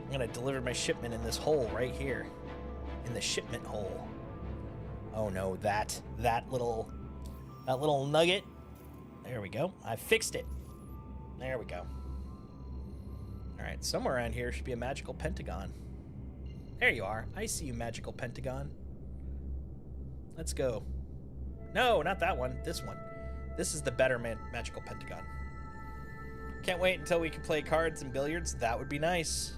I'm gonna deliver my shipment in this hole right here. In the shipment hole. Oh no, that little nugget. There we go. I fixed it. There we go. All right, somewhere around here should be a magical pentagon. There you are. I see you, magical pentagon. Let's go. No, not that one. This one. This is the better magical pentagon. Can't wait until we can play cards and billiards. That would be nice.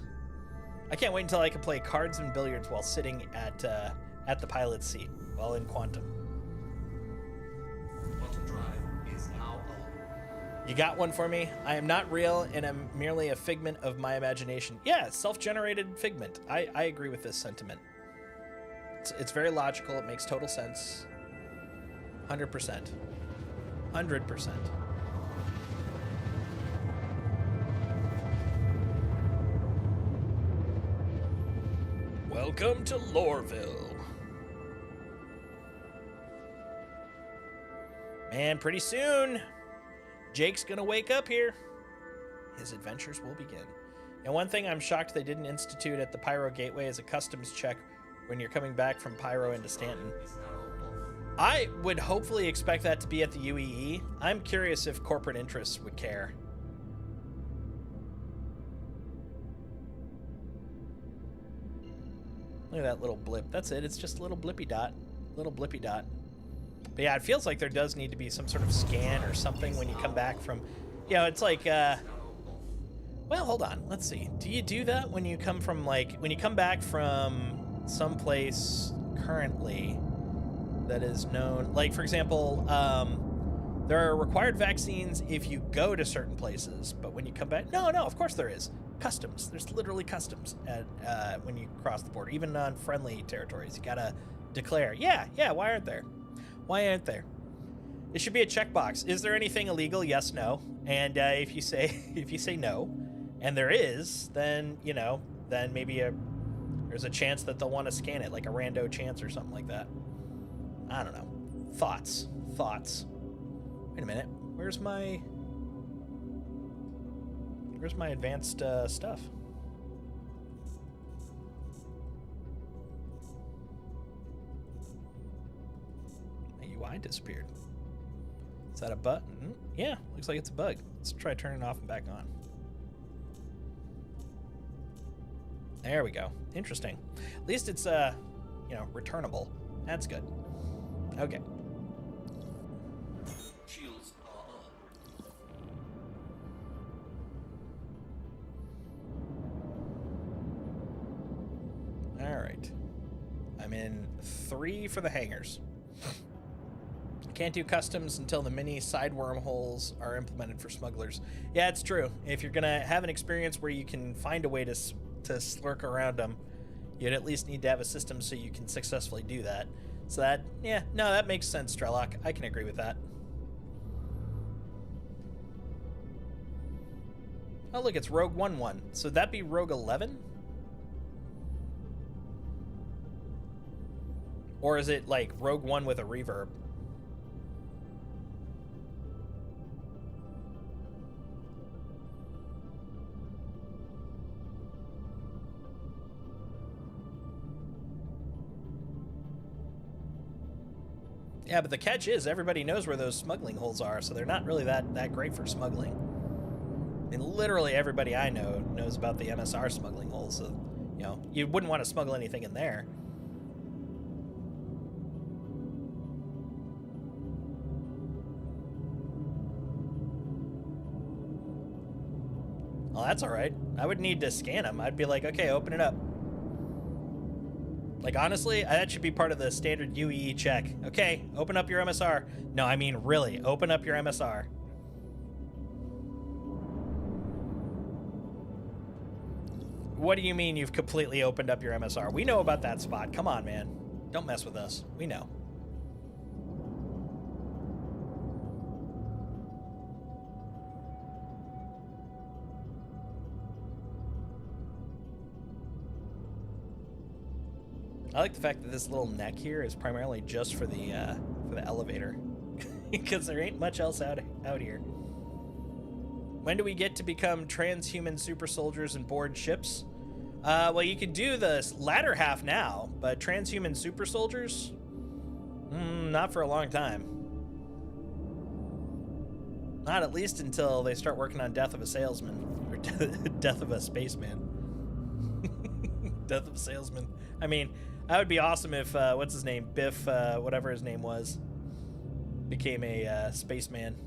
I can't wait until I can play cards and billiards while sitting at the pilot's seat while in Quantum. Quantum drive is now on. You got one for me? I am not real, and I'm merely a figment of my imagination. Yeah, self-generated figment. I agree with this sentiment. It's very logical. It makes total sense. 100%. 100%. Welcome to Loreville. Man, pretty soon, Jake's gonna wake up here. His adventures will begin. And one thing I'm shocked they didn't institute at the Pyro Gateway is a customs check when you're coming back from Pyro into Stanton. I would hopefully expect that to be at the UEE. I'm curious if corporate interests would care. Look at that little blip. That's it. It's just a little blippy dot. Little blippy dot. But yeah, it feels like there does need to be some sort of scan or something when you come back from... it's like... well, hold on. Let's see. Do you do that when you come from, when you come back from someplace currently that is known... Like, for example, there are required vaccines if you go to certain places, but when you come back... No, of course there is. Customs. There's literally customs at when you cross the border, even on friendly territories. You gotta declare. Yeah. Why aren't there? Why aren't there? It should be a checkbox. Is there anything illegal? Yes, no. And if you say no, and there is, then then maybe there's a chance that they'll want to scan it, like a rando chance or something like that. I don't know. Thoughts. Wait a minute. Where's my advanced stuff? The UI disappeared. Is that a button? Yeah, looks like it's a bug. Let's try turning it off and back on. There we go. Interesting. At least it's returnable. That's good. Okay. Shields are on. All right. I'm in 3 for the hangars. Can't do customs until the mini side wormholes are implemented for smugglers. Yeah, it's true. If you're gonna have an experience where you can find a way to to slurk around them, you'd at least need to have a system so you can successfully do that. So that, yeah, no, that makes sense, Strelok. I can agree with that. Oh, look, it's Rogue 1-1. So that'd be Rogue 11? Or is it like Rogue One with a reverb? Yeah, but the catch is everybody knows where those smuggling holes are, so they're not really that great for smuggling. And literally everybody I know knows about the MSR smuggling holes, so, you know, you wouldn't want to smuggle anything in there. Well, that's all right. I would need to scan them. I'd be like, okay, open it up. Like, honestly, that should be part of the standard UEE check. Okay, open up your MSR. No, I mean, really, open up your MSR. What do you mean you've completely opened up your MSR? We know about that spot. Come on, man. Don't mess with us. We know. I like the fact that this little neck here is primarily just for the elevator, because there ain't much else out here. When do we get to become transhuman super soldiers and board ships? Well, you could do the latter half now, but transhuman super soldiers, not for a long time. Not at least until they start working on Death of a Salesman, or Death of a Spaceman. Death of a Salesman. I mean, that would be awesome if, what's his name? Biff, whatever his name was, became a spaceman.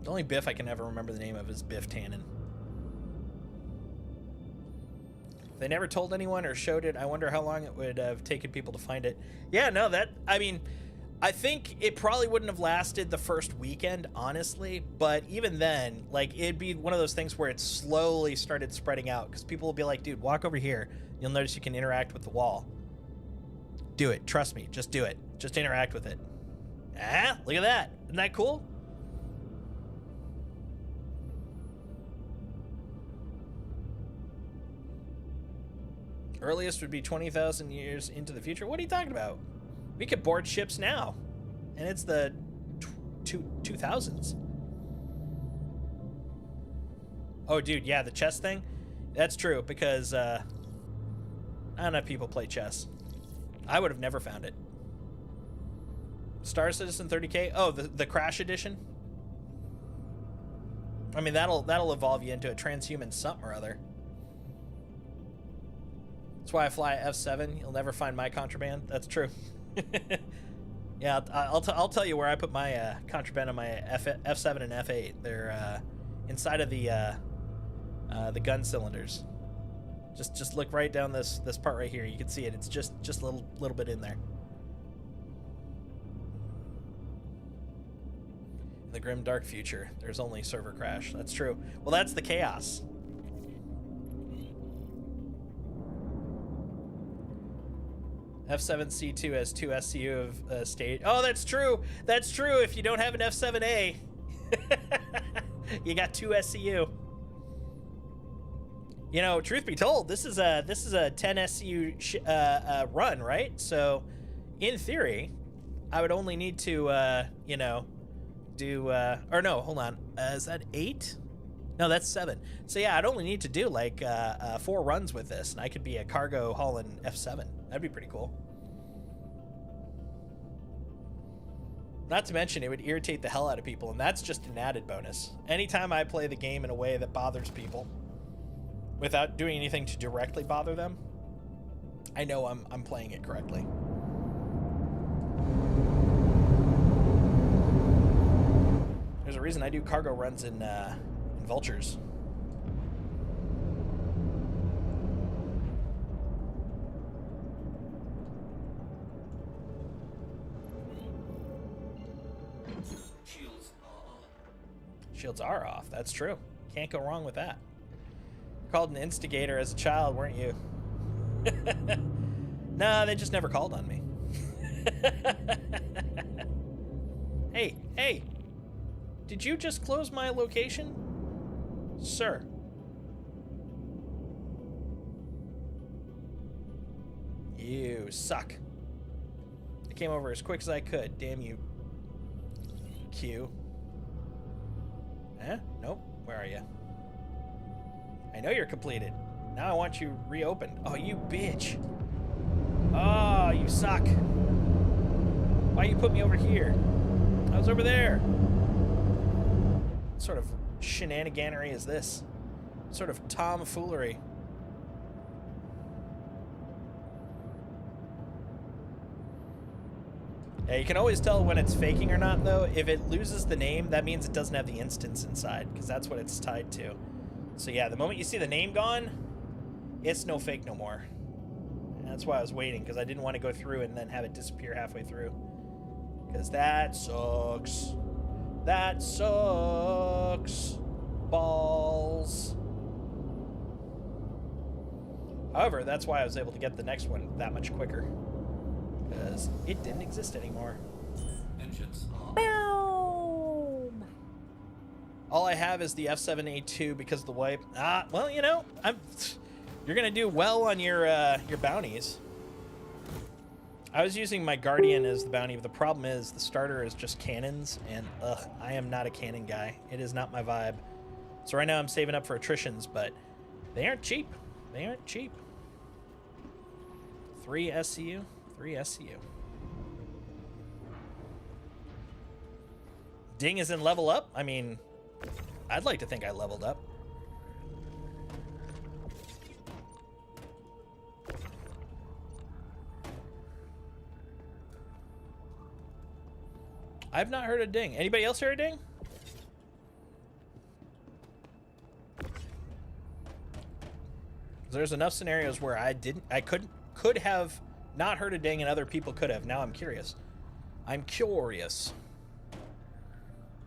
The only Biff I can ever remember the name of is Biff Tannen. They never told anyone or showed it. I wonder how long it would have taken people to find it. Yeah, no, I mean, I think it probably wouldn't have lasted the first weekend, honestly, but even then, like, it'd be one of those things where it slowly started spreading out, because people will be like, dude, walk over here. You'll notice you can interact with the wall. Do it. Trust me. Just do it. Just interact with it. Ah, look at that. Isn't that cool? Earliest would be 20,000 years into the future. What are you talking about? We could board ships now, and it's the 2000s. Oh, dude, yeah, the chess thing? That's true, because not enough people play chess. I would have never found it. Star Citizen 30K? Oh, the Crash Edition? I mean, that'll evolve you into a transhuman something or other. That's why I fly F7. You'll never find my contraband. That's true. Yeah, I'll tell you where I put my contraband on my F7 and F8. They're inside of the gun cylinders. Just look right down this part right here. You can see it. It's just a little bit in there. In the grim dark future, there's only server crash. That's true. Well, that's the chaos. F7C2 has 2 SCU of state. Oh, that's true. That's true. If you don't have an F7A, you got 2 SCU. You know, truth be told, this is a 10 SCU run, right? So, in theory, I would only need to, you know, do or no, hold on. Is that 8? No, that's 7. So yeah, I'd only need to do like 4 runs with this, and I could be a cargo hauling F7. That'd be pretty cool. Not to mention, it would irritate the hell out of people, and that's just an added bonus. Anytime I play the game in a way that bothers people, without doing anything to directly bother them, I know I'm playing it correctly. There's a reason I do cargo runs in Vultures. Shields are off. That's true. Can't go wrong with that. Called an instigator as a child, weren't you? Nah, they just never called on me. Hey, hey! Did you just close my location? Sir. You suck. I came over as quick as I could. Damn you. Q. Eh? Nope. Where are you? I know you're completed. Now I want you reopened. Oh, you bitch. Oh, you suck. Why you put me over here? I was over there. What sort of shenaniganery is this? What sort of tomfoolery? Yeah, you can always tell when it's faking or not, though. If it loses the name, that means it doesn't have the instance inside, because that's what it's tied to. So yeah, the moment you see the name gone, it's no fake no more. And that's why I was waiting, because I didn't want to go through and then have it disappear halfway through. Because that sucks. That sucks. Balls. However, that's why I was able to get the next one that much quicker. Because it didn't exist anymore. Engines on. Boom. All I have is the F7A2 because of the wipe. Well, you know, you're gonna do well on your bounties. I was using my Guardian as the bounty, but the problem is the starter is just cannons, and I am not a cannon guy. It is not my vibe. So right now I'm saving up for attritions, but they aren't cheap. They aren't cheap. 3 SCU. 3 SCU. Ding is in level up. I mean, I'd like to think I leveled up. I've not heard a ding. Anybody else heard a ding? There's enough scenarios where I could have not heard a ding and other people could have. Now I'm curious. I'm curious.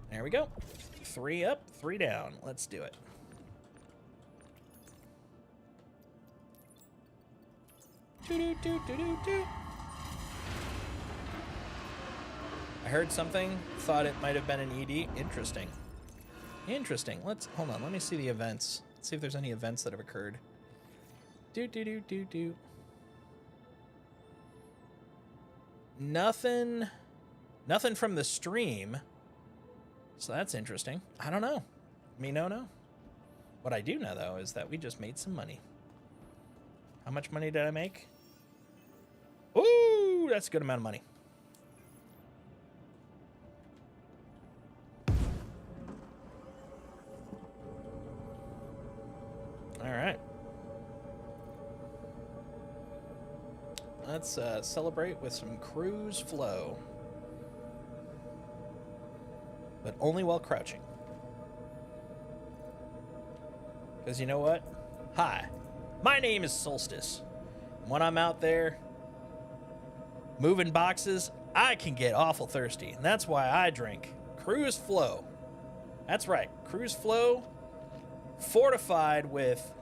There we go. 3 up, 3 down. Let's do it. Doo-doo-doo-doo-doo-doo. I heard something, thought it might have been an ED. Interesting. Interesting. Hold on, let me see the events. Let's see if there's any events that have occurred. Do. Nothing from the stream. So that's interesting. I don't know. No. What I do know, though, is that we just made some money. How much money did I make? Ooh, that's a good amount of money. All right. Let's celebrate with some cruise flow. But only while crouching. Because you know what? Hi, my name is Solstice. When I'm out there moving boxes, I can get awful thirsty. And that's why I drink Cruise Flow. That's right, Cruise Flow, fortified with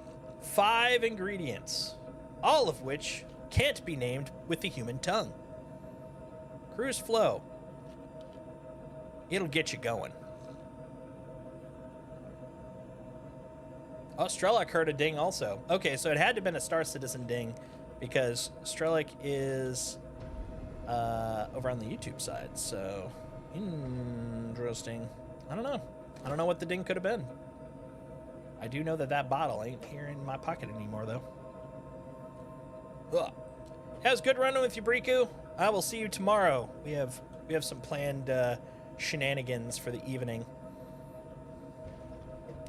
5 ingredients, all of which can't be named with the human tongue. Cruise Flow. It'll get you going. Oh, Strelick heard a ding also. Okay, so it had to have been a Star Citizen ding because Strelick is over on the YouTube side. So, interesting. I don't know. I don't know what the ding could have been. I do know that that bottle ain't here in my pocket anymore, though. Ugh. It was good running with you, Briku. I will see you tomorrow. We have some planned shenanigans for the evening.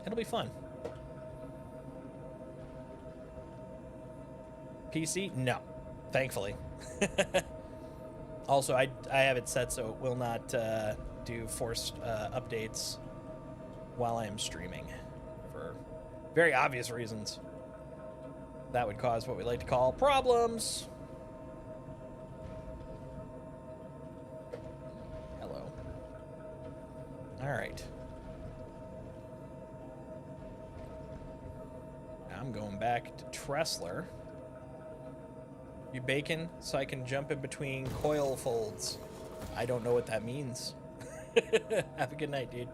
It'll be fun. PC? No. Thankfully. Also, I have it set so it will not do forced updates while I am streaming for very obvious reasons. That would cause what we like to call problems. Hello. All right. I'm going back to Tressler. You bacon so I can jump in between coil folds. I don't know what that means. Have a good night, dude.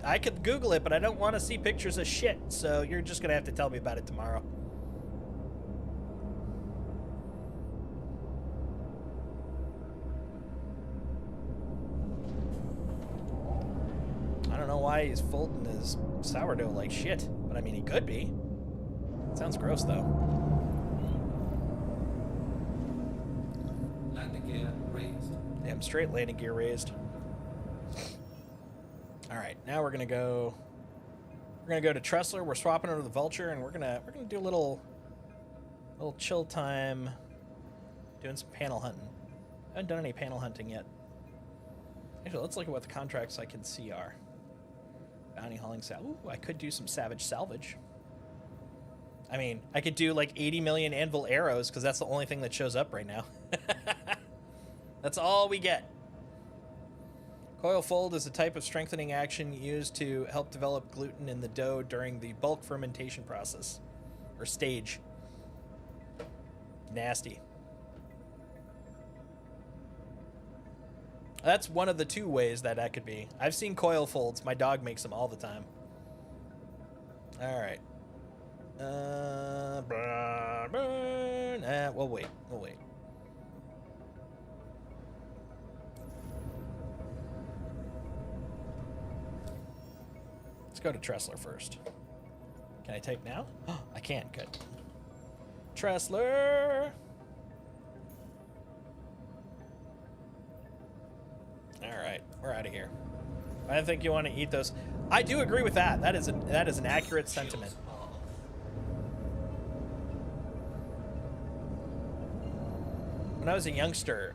I could Google it, but I don't want to see pictures of shit, so you're just gonna have to tell me about it tomorrow. I don't know why he's folding his sourdough like shit, but I mean, he could be. Sounds gross, though. Landing gear raised. Damn straight landing gear raised. All right, now we're gonna go to Tressler. We're swapping over to the Vulture, and we're gonna do a little chill time, doing some panel hunting. I haven't done any panel hunting yet. Actually, let's look at what the contracts I can see are. Bounty hauling salvage. Ooh, I could do some savage salvage. I mean, I could do like 80 million anvil arrows because that's the only thing that shows up right now. That's all we get. Coil fold is a type of strengthening action used to help develop gluten in the dough during the bulk fermentation process or stage. Nasty. That's one of the two ways that could be. I've seen coil folds. My dog makes them all the time. All right. We'll wait. We'll wait. Let's go to Tressler first. Can I take now? Oh, I can. Good. Tressler. All right, we're out of here. I don't think you want to eat those. I do agree with that. That is an accurate sentiment. When I was a youngster,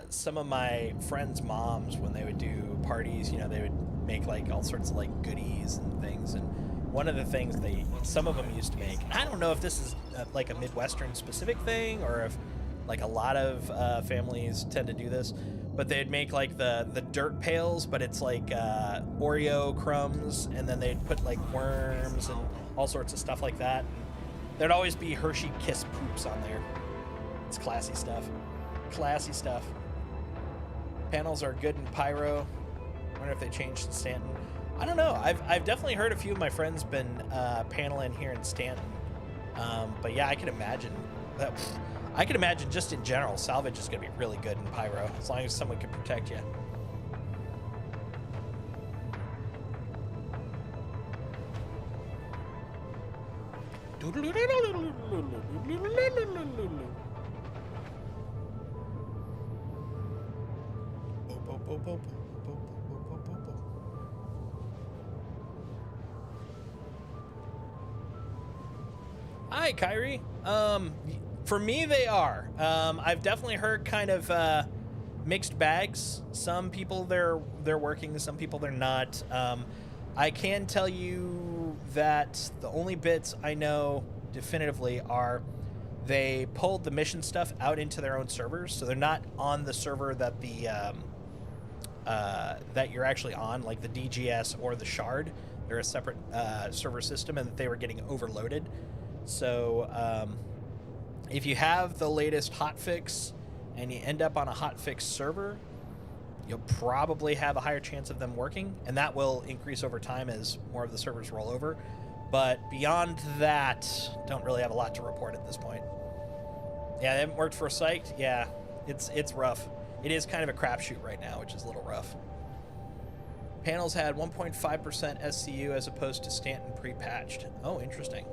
some of my friends' moms, when they would do parties, you know, they would make like all sorts of like goodies and things. And one of the things some of them used to make, and I don't know if this is like a Midwestern specific thing or if like a lot of families tend to do this, but they'd make like the dirt pails, but it's like Oreo crumbs, and then they'd put like worms and all sorts of stuff like that. There'd always be Hershey Kiss poops on there. It's classy stuff. Classy stuff. Panels are good in Pyro. I wonder if they changed in Stanton. I don't know. I've definitely heard a few of my friends been paneling here in Stanton. But yeah, I can imagine that. I can imagine just in general, salvage is going to be really good in Pyro, as long as someone can protect you. Hi, Kyrie. For me, they are. I've definitely heard kind of mixed bags. Some people they're working, some people they're not. I can tell you that the only bits I know definitively are they pulled the mission stuff out into their own servers, so they're not on the server that that you're actually on, like the DGS or the Shard. They're a separate server system, and they were getting overloaded. So if you have the latest hotfix and you end up on a hotfix server, you'll probably have a higher chance of them working, and that will increase over time as more of the servers roll over. But beyond that, don't really have a lot to report at this point. Yeah, they haven't worked for Psyched. Yeah, it's rough. It is kind of a crapshoot right now, which is a little rough. Panels had 1.5% SCU as opposed to Stanton pre-patched. Oh, interesting.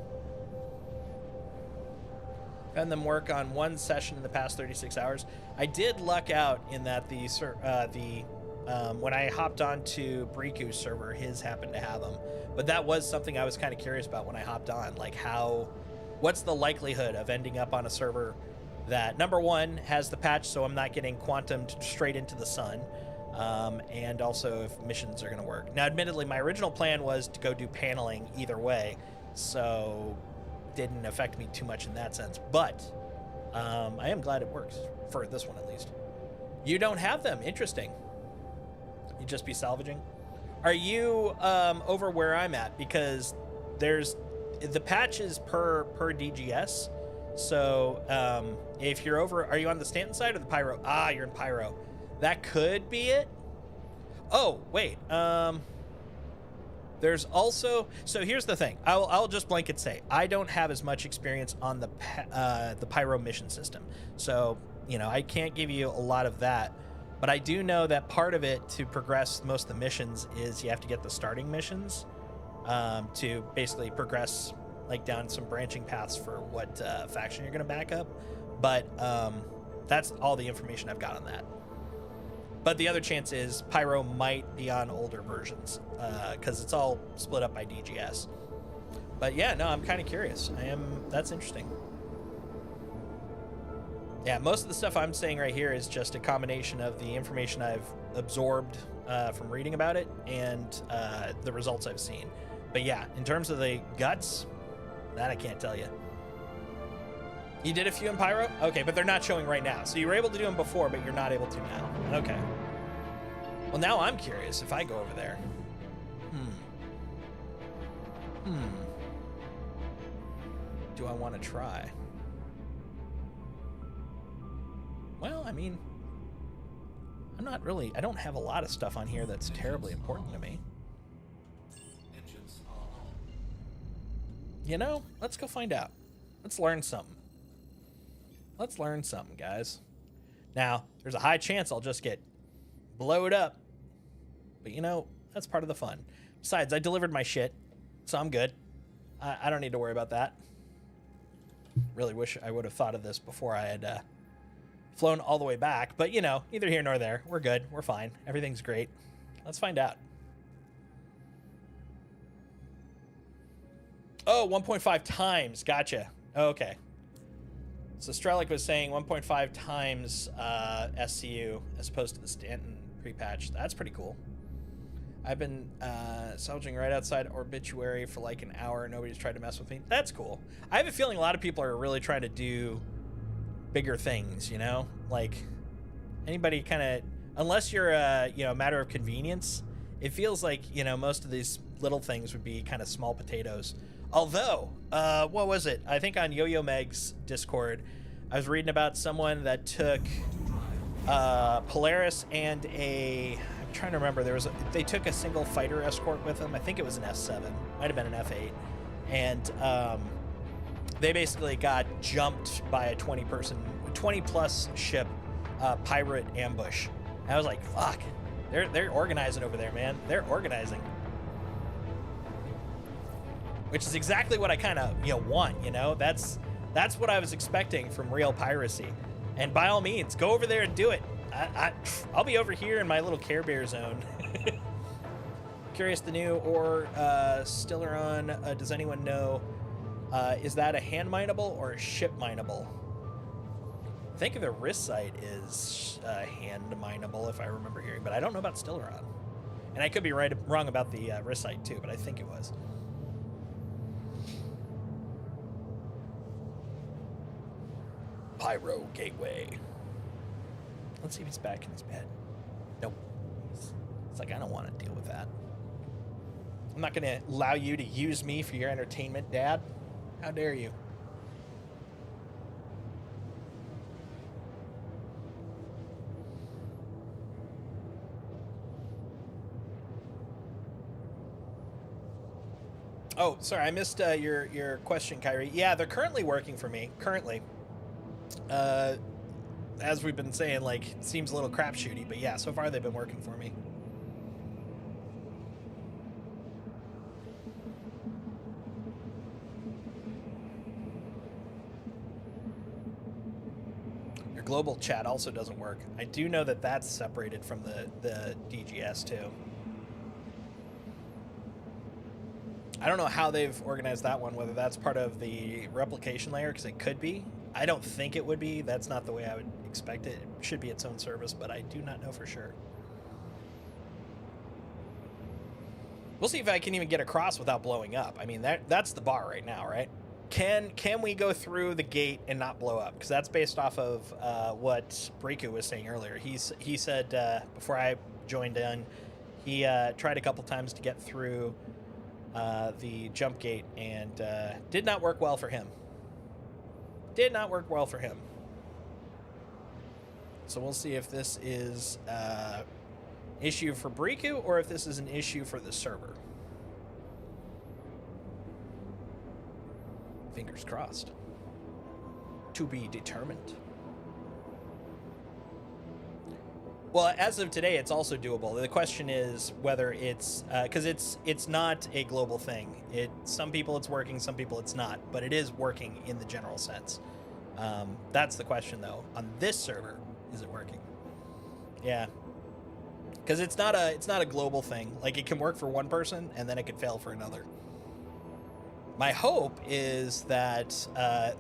Found them work on one session in the past 36 hours. I did luck out in that when I hopped onto Briku's server, his happened to have them. But that was something I was kind of curious about when I hopped on. Like what's the likelihood of ending up on a server that, number one, has the patch so I'm not getting quantumed straight into the sun, and also if missions are going to work. Now, admittedly, my original plan was to go do paneling either way, so didn't affect me too much in that sense. But I am glad it works for this one at least. You don't have them. Interesting. You just be salvaging. Are you over where I'm at? Because there's the patches per DGS. So if you're over, are you on the Stanton side or the Pyro? Ah, you're in Pyro. That could be it. Oh, wait. There's also, so here's the thing. I'll just blanket say I don't have as much experience on the Pyro mission system. So, you know, I can't give you a lot of that. But I do know that part of it to progress most of the missions is you have to get the starting missions to basically progress like down some branching paths for what faction you're going to back up. But that's all the information I've got on that. But the other chance is Pyro might be on older versions because it's all split up by DGS. But yeah, no, I'm kind of curious. That's interesting. Yeah, most of the stuff I'm saying right here is just a combination of the information I've absorbed from reading about it and the results I've seen. But yeah, in terms of the guts, that I can't tell you. You did a few in Pyro? Okay, but they're not showing right now. So you were able to do them before, but you're not able to now. Okay. Well, now I'm curious if I go over there. Do I want to try? Well, I mean, I don't have a lot of stuff on here that's terribly important to me. Engines on. You know, let's go find out. Let's learn something. Let's learn something, guys. Now, there's a high chance I'll just get blowed up. But, you know, that's part of the fun. Besides, I delivered my shit, so I'm good. I don't need to worry about that. Really wish I would have thought of this before I had flown all the way back. But, you know, neither here nor there. We're good. We're fine. Everything's great. Let's find out. Oh, 1.5 times. Gotcha. Okay. So Strelic was saying 1.5 times SCU as opposed to the Stanton pre-patch. That's pretty cool. I've been salvaging right outside Obituary for like an hour. Nobody's tried to mess with me. That's cool. I have a feeling a lot of people are really trying to do bigger things, you know? Like anybody kind of, unless you're a, you know, matter of convenience, it feels like, you know, most of these little things would be kind of small potatoes. Although, what was it? I think on Yo-Yo Meg's Discord, I was reading about someone that took Polaris and I'm trying to remember, they took a single fighter escort with them. I think it was an F7, might have been an F8. And they basically got jumped by a 20 plus ship pirate ambush. And I was like, fuck, they're organizing over there, man. They're organizing. Which is exactly what I kind of, you know, want, you know? That's what I was expecting from real piracy. And by all means, go over there and do it. I'll be over here in my little Care Bear zone. Curious, the new or Stilleron, does anyone know, is that a hand mineable or a ship mineable? I think the wrist sight is hand mineable, if I remember hearing, but I don't know about Stilleron. And I could be wrong about the wrist sight too, but I think it was. Pyro Gateway. Let's see if he's back in his bed. Nope. It's like, I don't want to deal with that. I'm not going to allow you to use me for your entertainment, Dad. How dare you? Oh, sorry, I missed your question, Kyrie. Yeah, they're currently working for me. Currently. As we've been saying, like, it seems a little crapshooty, but yeah, so far they've been working for me. Your global chat also doesn't work. I do know that that's separated from the DGS too. I don't know how they've organized that one, whether that's part of the replication layer, because it could be. I don't think it would be. That's not the way I would expect it. It should be its own service, but I do not know for sure. We'll see if I can even get across without blowing up. I mean, that's the bar right now, right? can we go through the gate and not blow up? Because that's based off of what Briku was saying earlier. He said before I joined in, he tried a couple times to get through the jump gate and did not work well for him. Did not work well for him. So we'll see if this is an issue for Briku or if this is an issue for the server. Fingers crossed. To be determined. Well, as of today, it's also doable. The question is whether it's because it's not a global thing. Some people it's working, some people it's not, but it is working in the general sense. That's the question, though. On this server, is it working? Yeah, because it's not a global thing. Like, it can work for one person and then it could fail for another. My hope is that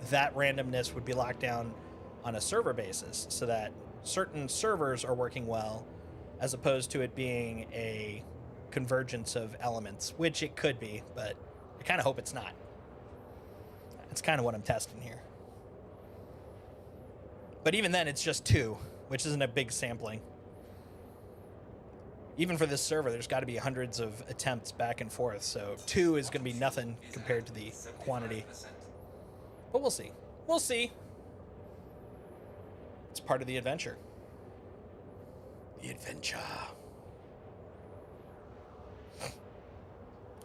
that randomness would be locked down on a server basis so that certain servers are working well as opposed to it being a convergence of elements, which it could be, but I kind of hope it's not. It's kind of what I'm testing here. But even then, it's just 2, which isn't a big sampling. Even for this server, there's got to be hundreds of attempts back and forth, so 2 is going to be nothing compared to the quantity. But we'll see. We'll see. It's part of the adventure. The adventure.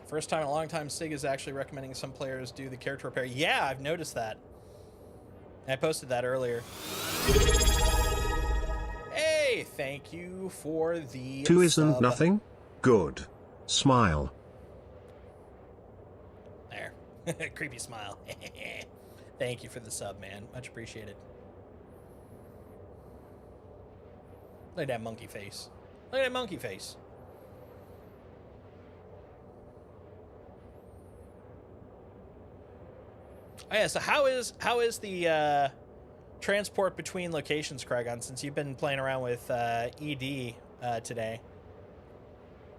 First time in a long time, Sig is actually recommending some players do the character repair. Yeah, I've noticed that. I posted that earlier. Hey, thank you for the 2 isn't sub. nothing? Good. Smile. There. Creepy smile. Thank you for the sub, man. Much appreciated. Look at that monkey face. Look at that monkey face. Oh yeah, so how is the transport between locations, Kragon, since you've been playing around with ED today?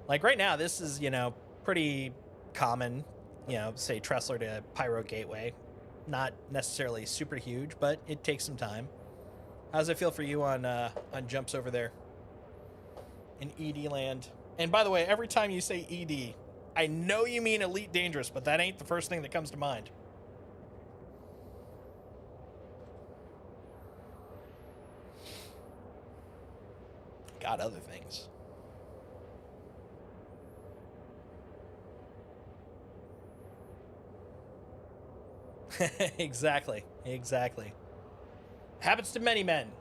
Like right now, this is, pretty common, say Tressler to Pyro Gateway. Not necessarily super huge, but it takes some time. How does it feel for you on jumps over there in ED land? And by the way, every time you say ED, I know you mean Elite Dangerous, but that ain't the first thing that comes to mind. Got other things. Exactly. Happens to many men.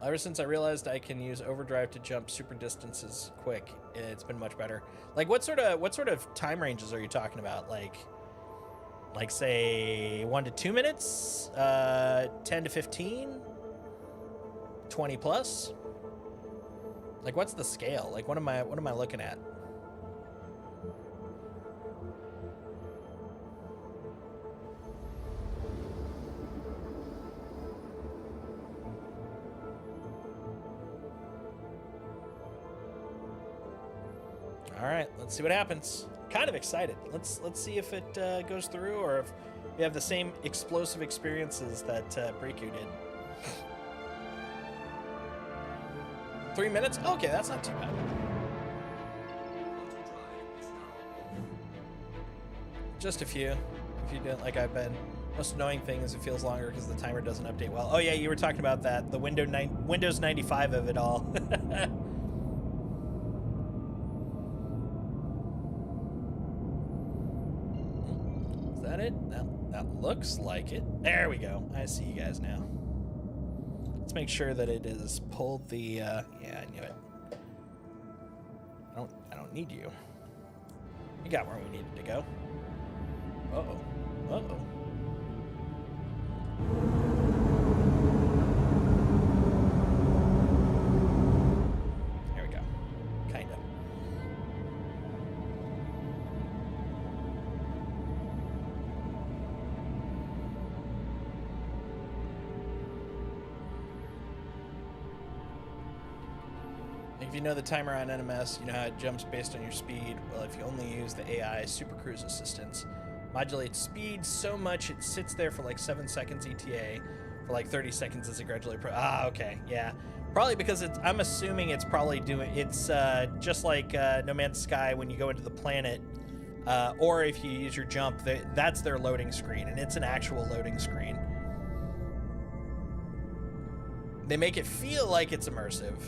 Ever since I realized I can use overdrive to jump super distances quick, it's been much better. Like, what sort of time ranges are you talking about? Like say 1 to 2 minutes, 10 to 15, 20 plus. Like, what's the scale? Like, what am I looking at? All right, let's see what happens. Kind of excited. Let's see if it goes through or if we have the same explosive experiences that Briku did. 3 minutes? Okay, that's not too bad. Just a few. If you didn't, like I've been. Most annoying thing is it feels longer because the timer doesn't update well. Oh yeah, you were talking about that. The Windows 95 of it all. It? That looks like it. There we go. I see you guys now. Let's make sure that it is pulled the yeah, I knew it. I don't need you. We got where we needed to go. Uh-oh. There we go. Kind of. you know the timer on NMS, you know how it jumps based on your speed. Well, if you only use the AI Super Cruise Assistance, modulates speed so much it sits there for like 7 seconds ETA, for like 30 seconds as it gradually okay, yeah. Probably because I'm assuming it's probably just like No Man's Sky when you go into the planet, or if you use your jump, that's their loading screen, and it's an actual loading screen. They make it feel like it's immersive,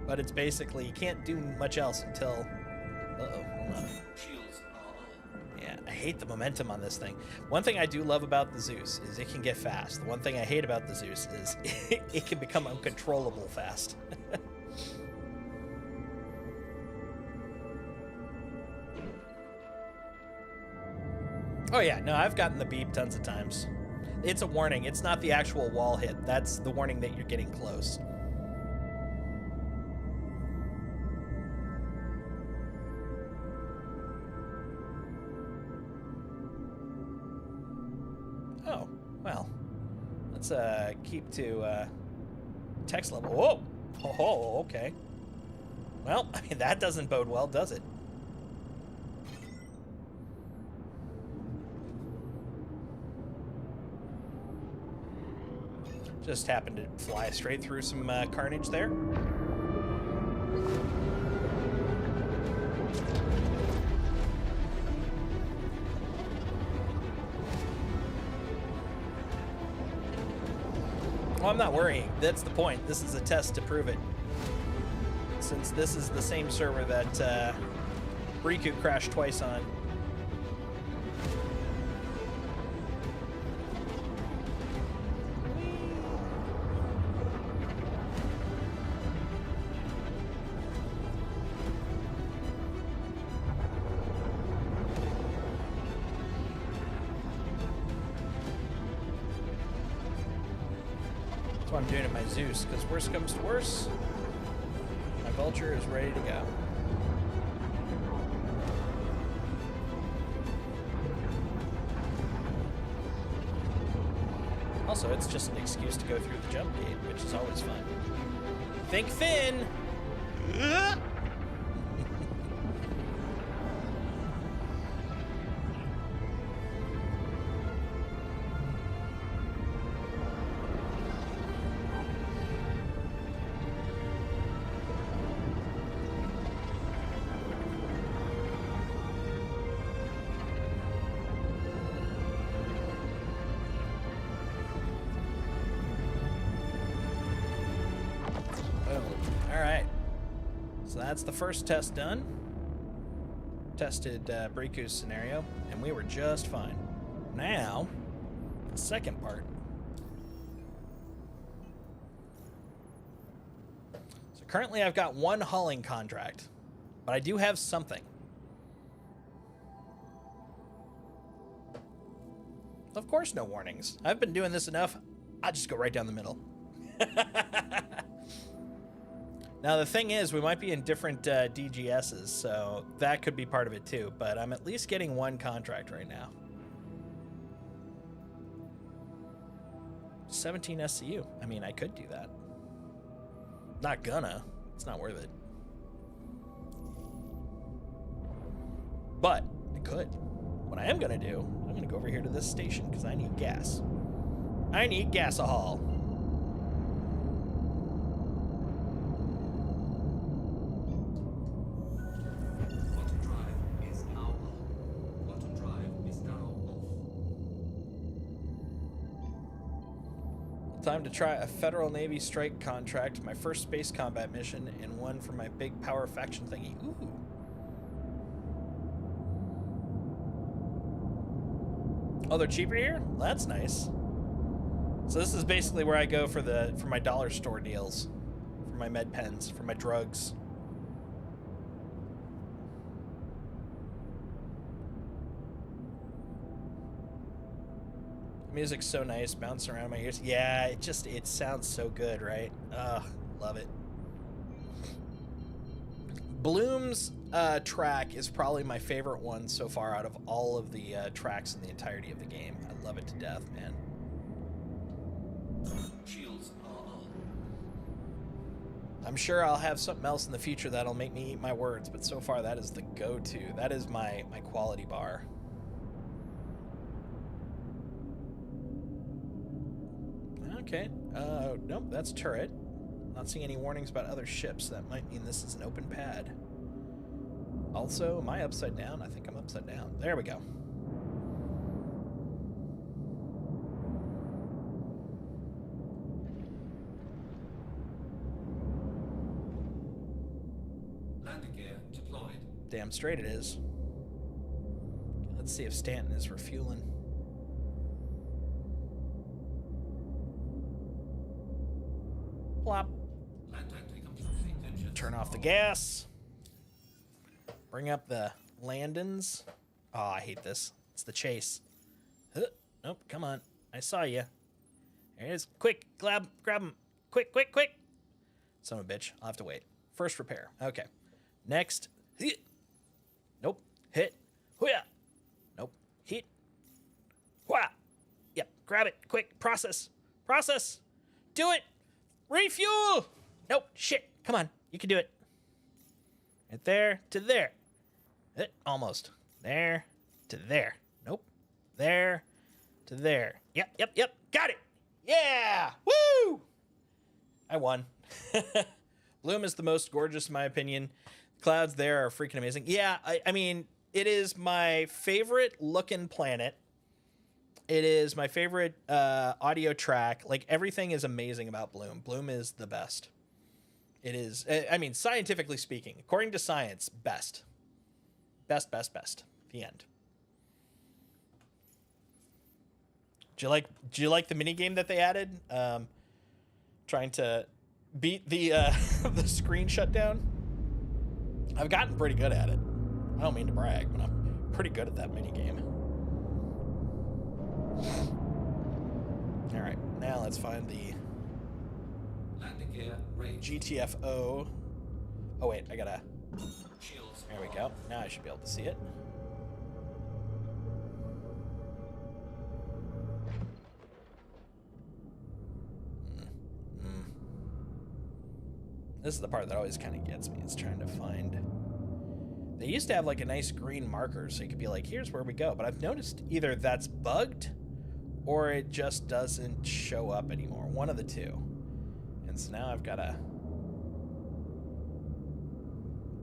but it's basically, you can't do much else until, hold on. Yeah, I hate the momentum on this thing. One thing I do love about the Zeus is it can get fast. The one thing I hate about the Zeus is it can become uncontrollable fast. Oh yeah, no, I've gotten the beep tons of times. It's a warning. It's not the actual wall hit. That's the warning that you're getting close. Oh, well. Let's keep to text level. Whoa! Oh, okay. Well, I mean, that doesn't bode well, does it? Just happened to fly straight through some carnage there. Well, I'm not worrying. That's the point. This is a test to prove it. Since this is the same server that Riku crashed twice on. That's what I'm doing at my Zeus, because worst comes to worst, my Vulture is ready to go. Also, it's just an excuse to go through the jump gate, which is always fun. Think Finn! That's the first test done. Tested Briku's scenario, and we were just fine. Now, the second part. So currently I've got one hauling contract, but I do have something. Of course, no warnings. I've been doing this enough, I'll just go right down the middle. Now, the thing is, we might be in different DGSs, so that could be part of it too, but I'm at least getting one contract right now. 17 SCU. I mean, I could do that. Not gonna. It's not worth it. But I could. What I am gonna do, I'm gonna go over here to this station because I need gas. I need gas-a-haul. Time to try a Federal Navy strike contract, my first space combat mission, and one for my big power faction thingy. Ooh. Oh, they're cheaper here? Well, that's nice. So this is basically where I go for my dollar store deals, for my med pens, for my drugs. Music's so nice, bouncing around my ears. Yeah, it sounds so good, right? Ugh, love it. Bloom's track is probably my favorite one so far out of all of the tracks in the entirety of the game. I love it to death, man. I'm sure I'll have something else in the future that'll make me eat my words, but so far that is the go-to. That is my quality bar. Okay. Nope, that's turret. Not seeing any warnings about other ships. That might mean this is an open pad. Also, am I upside down? I think I'm upside down. There we go. Landing gear deployed. Damn straight it is. Let's see if Stanton is refueling. Plop. Landing complete. Engines Turn off the gas. Bring up the landings. Oh, I hate this. It's the chase. Nope, come on. I saw you. There it is. Quick, grab him. Quick, quick, quick. Son of a bitch. I'll have to wait. First repair. Okay. Next. Nope. Hit. Hooyah. Nope. Hit. Wah. Yep. Grab it. Quick. Process. Process. Do it. Refuel. Nope. Shit. Come on. You can do it. Right there to there. Almost. There to there. Nope. There to there. Yep, yep, yep. Got it. Yeah. Woo! I won. Bloom is the most gorgeous in my opinion. Clouds there are freaking amazing. Yeah, I mean, it is my favorite looking planet. It is my favorite audio track. Like, everything is amazing about Bloom. Bloom is the best. It is, I mean, scientifically speaking, according to science, best. Best, best, best. The end. Do you like the mini game that they added? Trying to beat the the screen shutdown. I've gotten pretty good at it. I don't mean to brag, but I'm pretty good at that mini game. All right, now let's find the landing gear range. GTFO. Oh wait, I gotta. Shields. There we go. Now I should be able to see it. This is the part that always kind of gets me. It's trying to find. They used to have like a nice green marker, so you could be like, here's where we go. But I've noticed either that's bugged or it just doesn't show up anymore. One of the two. And so now I've got to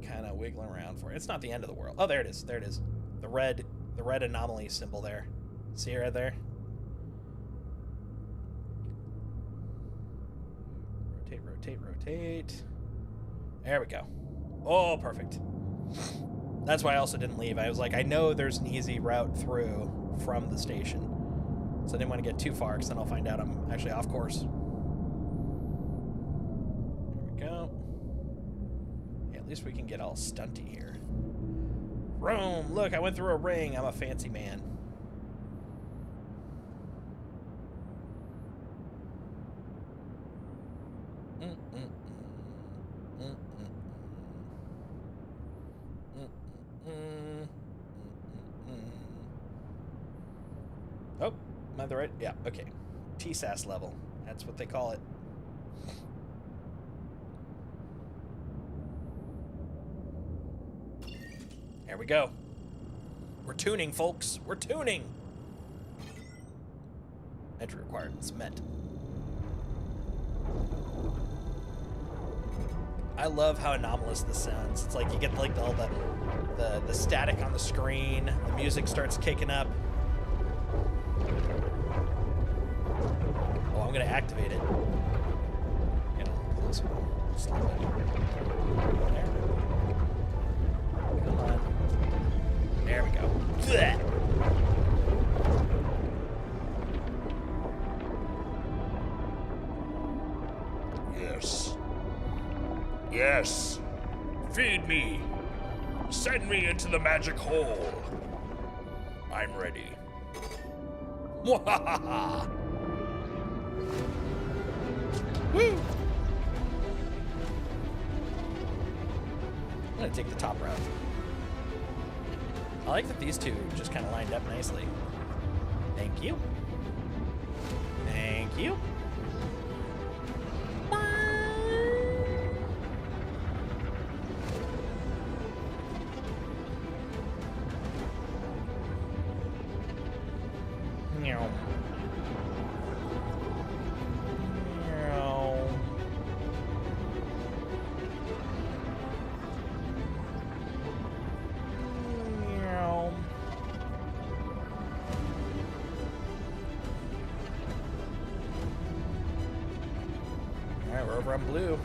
kind of wiggling around for it. It's not the end of the world. Oh, there it is. There it is. The red anomaly symbol there. See it right there? Rotate, rotate, rotate. There we go. Oh, perfect. That's why I also didn't leave. I was like, I know there's an easy route through from the station. So I didn't want to get too far, because then I'll find out I'm actually off course. There we go. Yeah, at least we can get all stunty here. Rome, look, I went through a ring. I'm a fancy man. Oh, am I the right? Yeah, okay. TSAS level. That's what they call it. There we go. We're tuning, folks. We're tuning. Entry requirements met. I love how anomalous this sounds. It's like you get like all the static on the screen. The music starts kicking up. Oh, I'm gonna activate it. Get a little closer. Slow it. There. Come on. There we go. Blech. Yes. Yes. Feed me. Send me into the magic hole. I'm ready. Mwahaha! Woo! I'm gonna take the top route. I like that these two just kind of lined up nicely. Thank you. Thank you. Meow. Meow. Meow. All right, we're over on blue.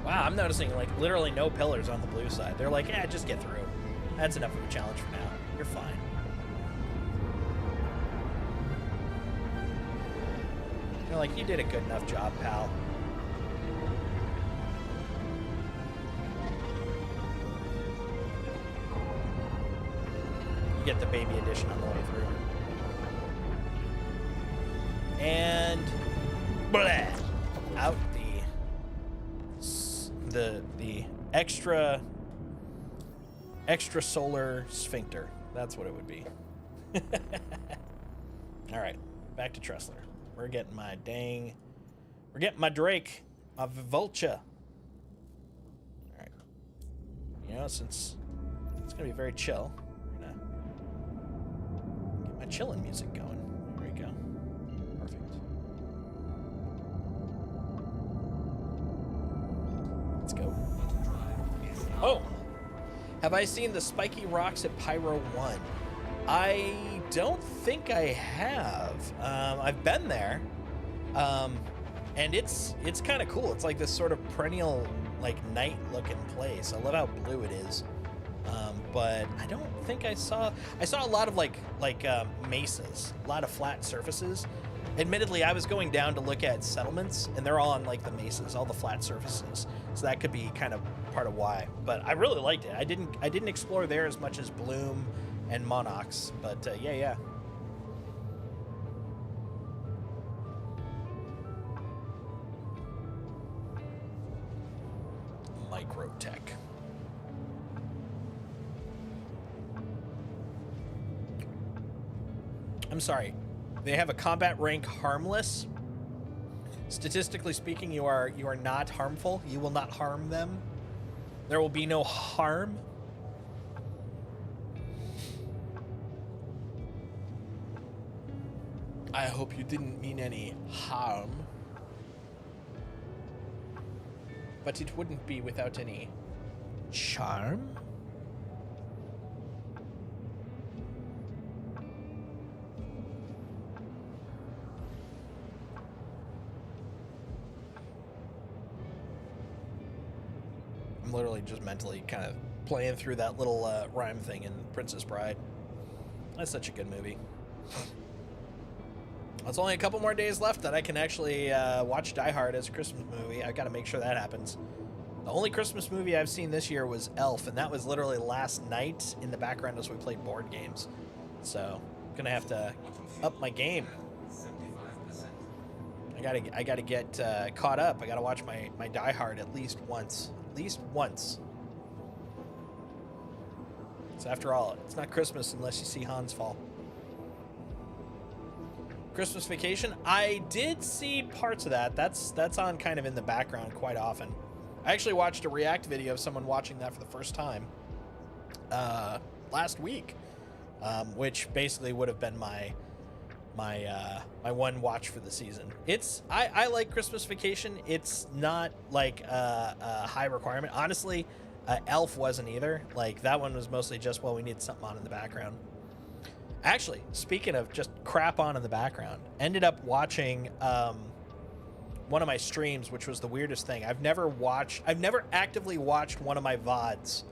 Wow, I'm noticing like literally no pillars on the blue side. They're like, yeah, just get through. That's enough of a challenge for now. You're fine. They're like, you did a good enough job, pal. You get the baby edition on the way through. And blah, out the extra solar sphincter. That's what it would be. All right, back to Tressler. We're getting my Drake, my Vulture. All right, you know, since it's gonna be very chill, I'm gonna get my chillin' music going. There we go. Perfect. Let's go. Oh, have I seen the spiky rocks at Pyro 1? I don't think I have. I've been there, and it's kind of cool. It's like this sort of perennial, like night-looking place. I love how blue it is, but I don't think I saw a lot of like mesas, a lot of flat surfaces. Admittedly, I was going down to look at settlements, and they're all on like the mesas, all the flat surfaces. So that could be kind of part of why. But I really liked it. I didn't explore there as much as Bloom and Monox, but yeah. Microtech. I'm sorry. They have a combat rank harmless. Statistically speaking, you are not harmful. You will not harm them. There will be no harm. I hope you didn't mean any harm. But it wouldn't be without any charm. I'm literally just mentally kind of playing through that little rhyme thing in Princess Bride. That's such a good movie. It's only a couple more days left that I can actually watch Die Hard as a Christmas movie. I've got to make sure that happens. The only Christmas movie I've seen this year was Elf, and that was literally last night in the background as we played board games. So I'm gonna have to up my game. I gotta get caught up. I gotta watch my Die Hard at least once. At least once. So after all, it's not Christmas unless you see Hans fall. Christmas Vacation, I did see parts of that. That's on kind of in the background quite often. I actually watched a react video of someone watching that for the first time last week, which basically would have been my one watch for the season. I like Christmas Vacation. It's not like a high requirement. Honestly, Elf wasn't either. Like that one was mostly just, well, we need something on in the background. Actually, speaking of just crap on in the background, ended up watching one of my streams, which was the weirdest thing. I've never actively watched one of my VODs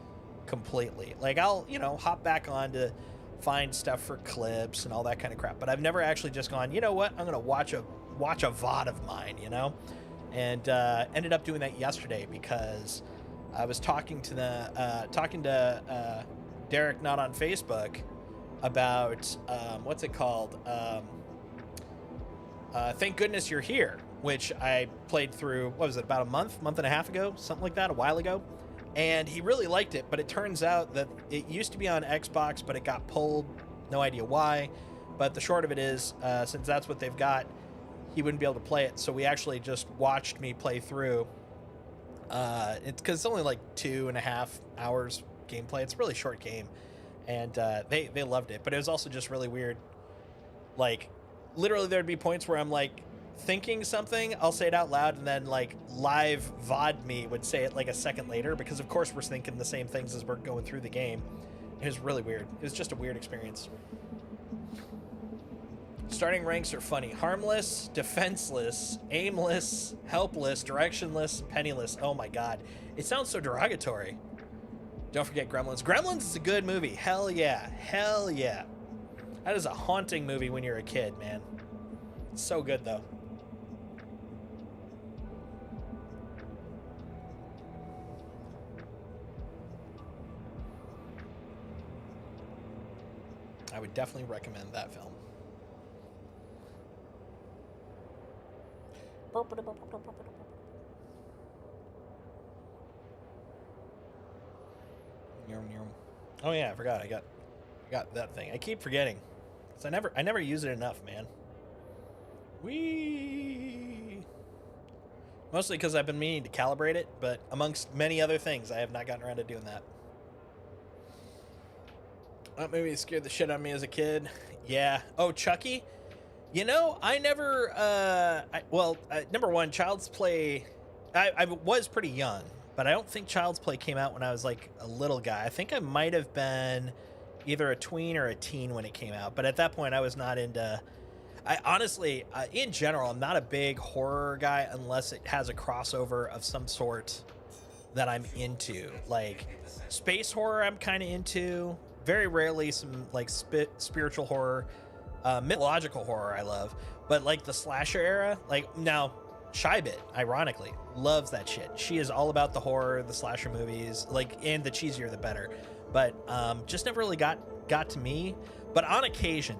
completely. Like I'll, hop back on to find stuff for clips and all that kind of crap, but I've never actually just gone, you know what, I'm gonna watch a VOD of mine, and ended up doing that yesterday because I was talking to Derek, not on Facebook, about what's it called? Thank Goodness You're Here, which I played through, what was it, about a month and a half ago, something like that, a while ago. And he really liked it, but it turns out that it used to be on Xbox, but it got pulled, no idea why. But the short of it is, since that's what they've got, he wouldn't be able to play it. So we actually just watched me play through It's because it's only like 2.5 hours gameplay. It's a really short game, and they loved it. But it was also just really weird. Like, literally, there'd be points where I'm like thinking something, I'll say it out loud, and then like live VOD me would say it like a second later, because of course we're thinking the same things as we're going through the game. It was really weird. It was just a weird experience. Starting ranks are funny. Harmless, defenseless, aimless, helpless, directionless, penniless. Oh my god. It sounds so derogatory. Don't forget Gremlins. Gremlins is a good movie. Hell yeah. Hell yeah. That is a haunting movie when you're a kid, man. It's so good, though. I would definitely recommend that film. Oh yeah, I forgot. I got that thing. I keep forgetting. 'Cause I never use it enough, man. Whee! Mostly because I've been meaning to calibrate it, but amongst many other things, I have not gotten around to doing that. That movie scared the shit out of me as a kid. Yeah. Oh, Chucky? You know, I never, number one, Child's Play, I was pretty young, but I don't think Child's Play came out when I was like a little guy. I think I might have been either a tween or a teen when it came out, but at that point I was not into, I honestly, in general, I'm not a big horror guy unless it has a crossover of some sort that I'm into. Like, space horror I'm kind of into. Very rarely some like spiritual horror. Mythological horror I love, but like the slasher era, like now Shybit, ironically, loves that shit. She is all about the horror, the slasher movies, like, and the cheesier the better. But just never really got to me. But on occasion,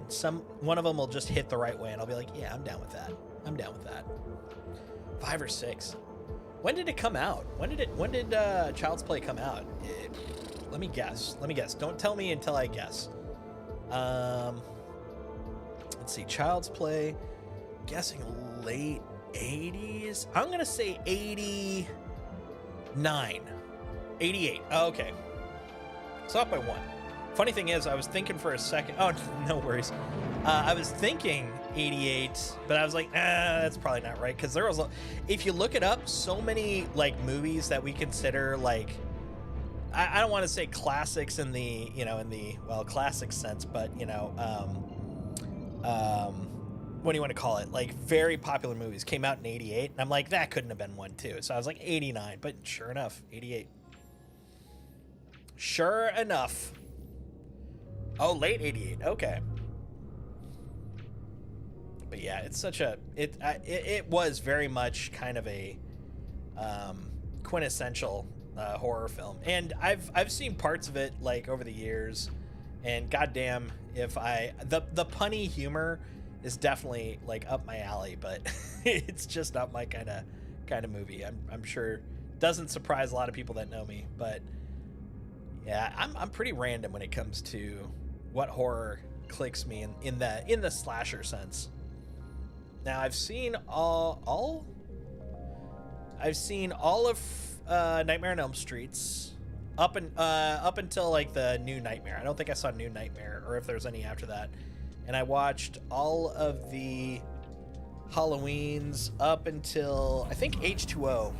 one of them will just hit the right way, and I'll be like, yeah, I'm down with that. I'm down with that. 5 or 6. When did it come out? When did Child's Play come out? Let me guess. Don't tell me until I guess. Let's see, Child's Play, I'm guessing late 80s. I'm going to say 89. 88. Oh, okay. It's off by 1. Funny thing is, I was thinking for a second. Oh, no worries. I was thinking 88, but I was like, that's probably not right. Because there was, if you look it up, so many like movies that we consider like, I don't want to say classics in the, classic sense, but, what do you want to call it? Like, very popular movies came out in 88, and I'm like, that couldn't have been one too. So I was like 89, but sure enough, 88. Sure enough. Oh, late 88. Okay. But yeah, it's such a it was very much kind of a quintessential horror film, and I've seen parts of it like over the years, and goddamn if the punny humor is definitely like up my alley, but it's just not my kind of movie. I'm sure doesn't surprise a lot of people that know me, but yeah, I'm pretty random when it comes to what horror clicks me in the slasher sense. Now I've seen all of Nightmare on Elm Streets up until like the New Nightmare. I don't think I saw New Nightmare or if there's any after that. And I watched all of the Halloweens up until I think H2O,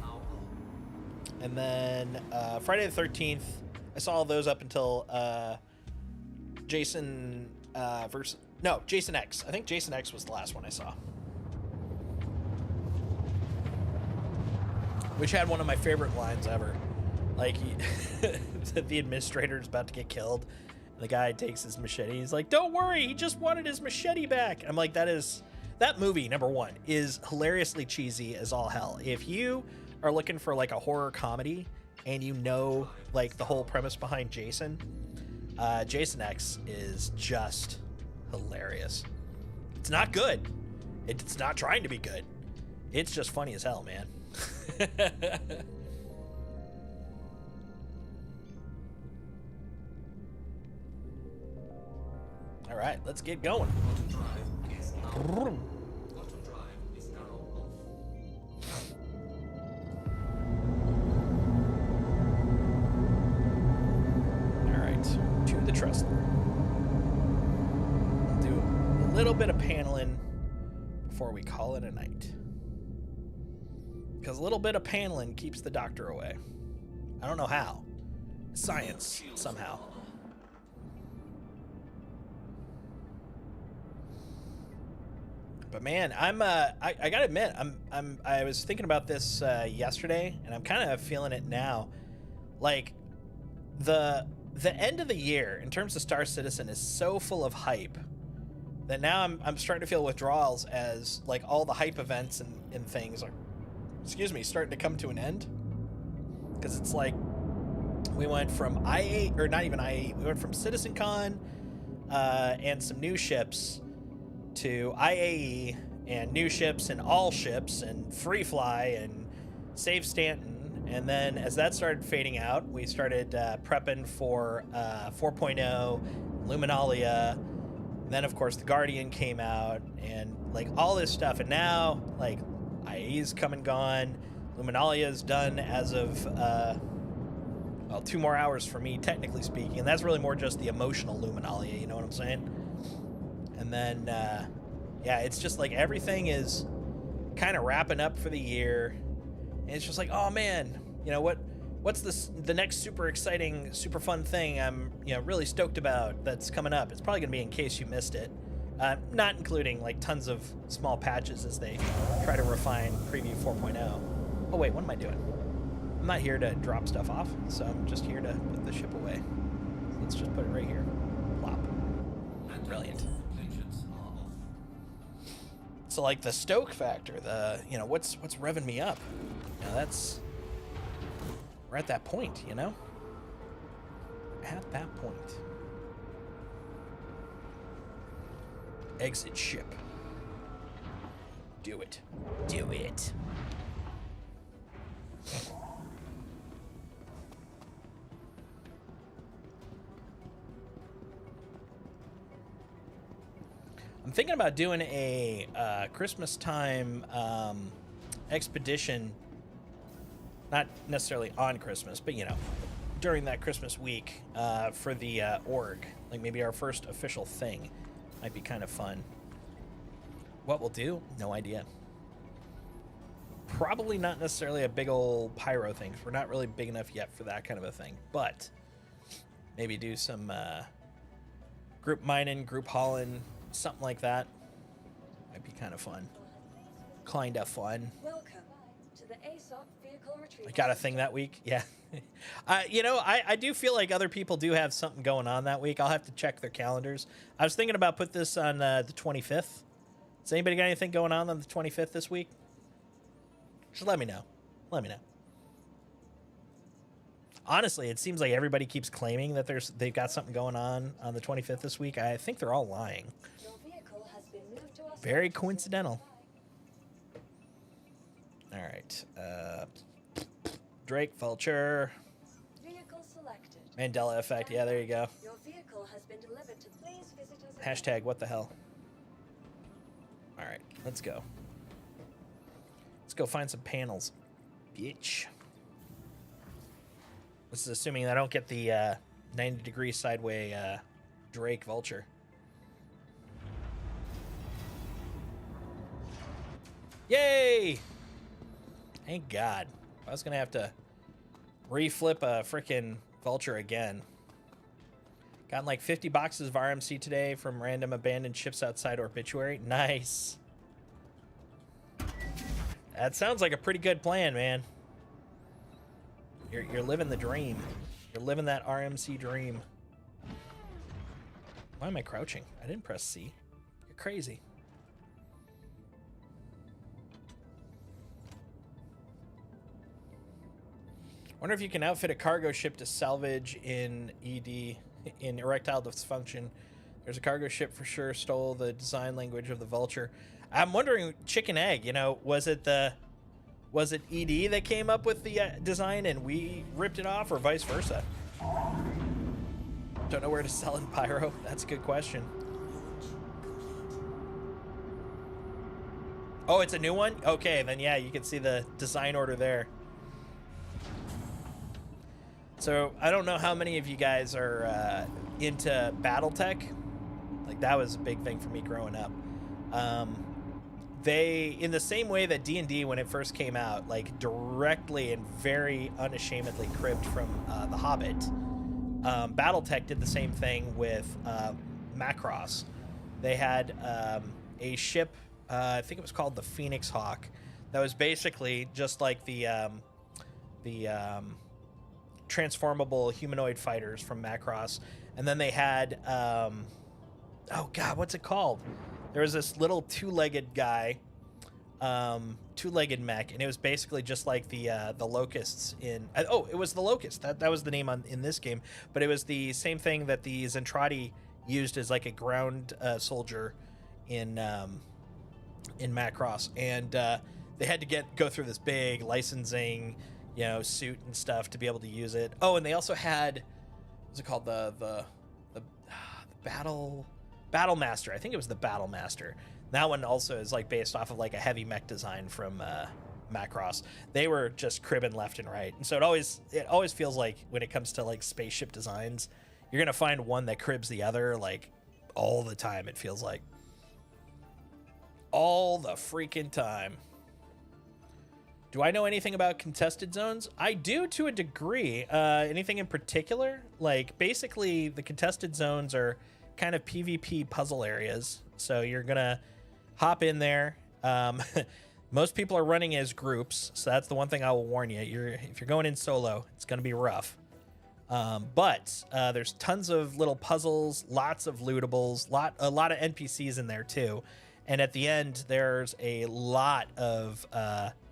and then Friday the 13th. I saw all those up until Jason X. I think Jason X was the last one I saw, which had one of my favorite lines ever. Like, the administrator's about to get killed, and the guy takes his machete. He's like, "Don't worry, he just wanted his machete back." I'm like, that movie, number one, is hilariously cheesy as all hell. If you are looking for like a horror comedy and you know like the whole premise behind Jason X is just hilarious. It's not good. It's not trying to be good. It's just funny as hell, man. All right, let's get going. bit of paneling before we call it a night. Because a little bit of paneling keeps the doctor away. I don't know how. Science, somehow. But man, I gotta admit, I was thinking about this yesterday, and I'm kind of feeling it now. Like, the end of the year in terms of Star Citizen is so full of hype that now I'm starting to feel withdrawals as like all the hype events and things are, excuse me, starting to come to an end. Because it's like we went from I8, or not even I8, we went from CitizenCon and some new ships to IAE and new ships and all ships and Free Fly and Save Stanton. And then as that started fading out, we started prepping for 4.0, Luminalia. And then, of course, the Guardian came out and like all this stuff. And now, like, IAE's come and gone. Luminalia is done as of, well, 2 more hours for me, technically speaking. And that's really more just the emotional Luminalia, you know what I'm saying? And then, yeah, it's just like everything is kind of wrapping up for the year. And it's just like, oh man, you know what's the next super exciting, super fun thing I'm, you know, really stoked about that's coming up? It's probably gonna be In Case You Missed It. Not including like tons of small patches as they try to refine Preview 4.0. Oh wait, what am I doing? I'm not here to drop stuff off, so I'm just here to put the ship away. Let's just put it right here. Plop. Brilliant. So like the stoke factor, the, you know, what's revving me up? You know, that's, we're at that point, you know? At that point. Exit ship. Do it. Do it. I'm thinking about doing a Christmas time expedition, not necessarily on Christmas, but, you know, during that Christmas week for the org. Like maybe our first official thing. Might be kind of fun. What we'll do? No idea. Probably not necessarily a big old pyro thing. We're not really big enough yet for that kind of a thing. But maybe do some group mining, group hauling, something like that. Might be kind of fun. Kind of fun. Welcome to the ASOP vehicle retrieval. I got a thing that week. Yeah. You know, I do feel like other people do have something going on that week. I'll have to check their calendars. I was thinking about put this on the 25th. Does anybody got anything going on the 25th this week? Just let me know. Let me know. Honestly, it seems like everybody keeps claiming that they've got something going on the 25th this week. I think they're all lying. Your vehicle has been moved to us. Very coincidental. All right. Drake, Vulture. Vehicle selected. Mandela effect. Yeah, there you go. Your vehicle has been delivered to please visit us. Hashtag what the hell. All right, let's go. Let's go find some panels, bitch. This is assuming I don't get the 90-degree sideway Drake Vulture. Yay! Thank God. I was gonna have to reflip a freaking Vulture again. Gotten like 50 boxes of RMC today from random abandoned ships outside Obituary. Nice. That sounds like a pretty good plan, man. You're living the dream. You're living that RMC dream. Why am I crouching? I didn't press C. You're crazy. Wonder if you can outfit a cargo ship to salvage in ED, in erectile dysfunction. There's a cargo ship for sure stole the design language of the Vulture. I'm wondering, chicken egg, you know, was it ED that came up with the design and we ripped it off, or vice versa? Don't know where to sell in Pyro. That's a good question. Oh, it's a new one? Okay, then yeah, you can see the design order there. So I don't know how many of you guys are into BattleTech. Like that was a big thing for me growing up. They, in the same way that D&D when it first came out, like directly and very unashamedly cribbed from The Hobbit, BattleTech did the same thing with Macross. They had a ship, I think it was called the Phoenix Hawk, that was basically just like the transformable humanoid fighters from Macross. And then they had, oh God, what's it called? There was this little two-legged guy, two-legged mech, and it was basically just like the locusts in. Oh, it was the locust. That was the name in this game, but it was the same thing that the Zentradi used as like a ground soldier in Macross, and they had to go through this big licensing, suit and stuff to be able to use it. Oh, and they also had, what's it called, the Battle Master. I think it was the Battle Master. That one also is like based off of like a heavy mech design from Macross. They were just cribbing left and right, and so it always feels like when it comes to like spaceship designs, you're gonna find one that cribs the other like all the time. It feels like all the freaking time. Do I know anything about contested zones? I do, to a degree. Anything in particular? Like basically the contested zones are kind of PvP puzzle areas. So you're gonna hop in there. Most people are running as groups, so that's the one thing I will warn you. If you're going in solo, it's gonna be rough. But there's tons of little puzzles, lots of lootables, a lot of NPCs in there too. And at the end, there's a lot of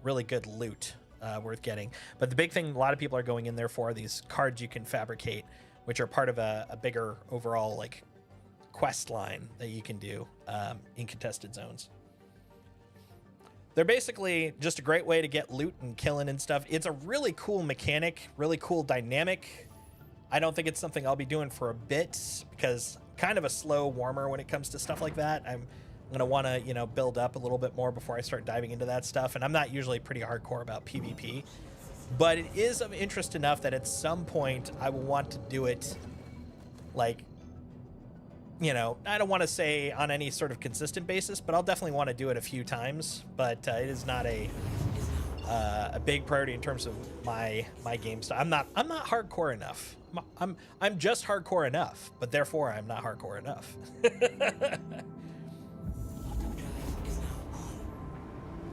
really good loot worth getting. But the big thing a lot of people are going in there for are these cards you can fabricate, which are part of a bigger overall like quest line that you can do in contested zones. They're basically just a great way to get loot and killing and stuff. It's a really cool mechanic, really cool dynamic. I don't think it's something I'll be doing for a bit because I'm kind of a slow warmer when it comes to stuff like that. I'm gonna want to build up a little bit more before I start diving into that stuff, and I'm not usually pretty hardcore about PvP, but it is of interest enough that at some point I will want to do it, like, I don't want to say on any sort of consistent basis, but I'll definitely want to do it a few times. But it is not a big priority in terms of my game style. I'm not hardcore enough. I'm just hardcore enough, but therefore I'm not hardcore enough.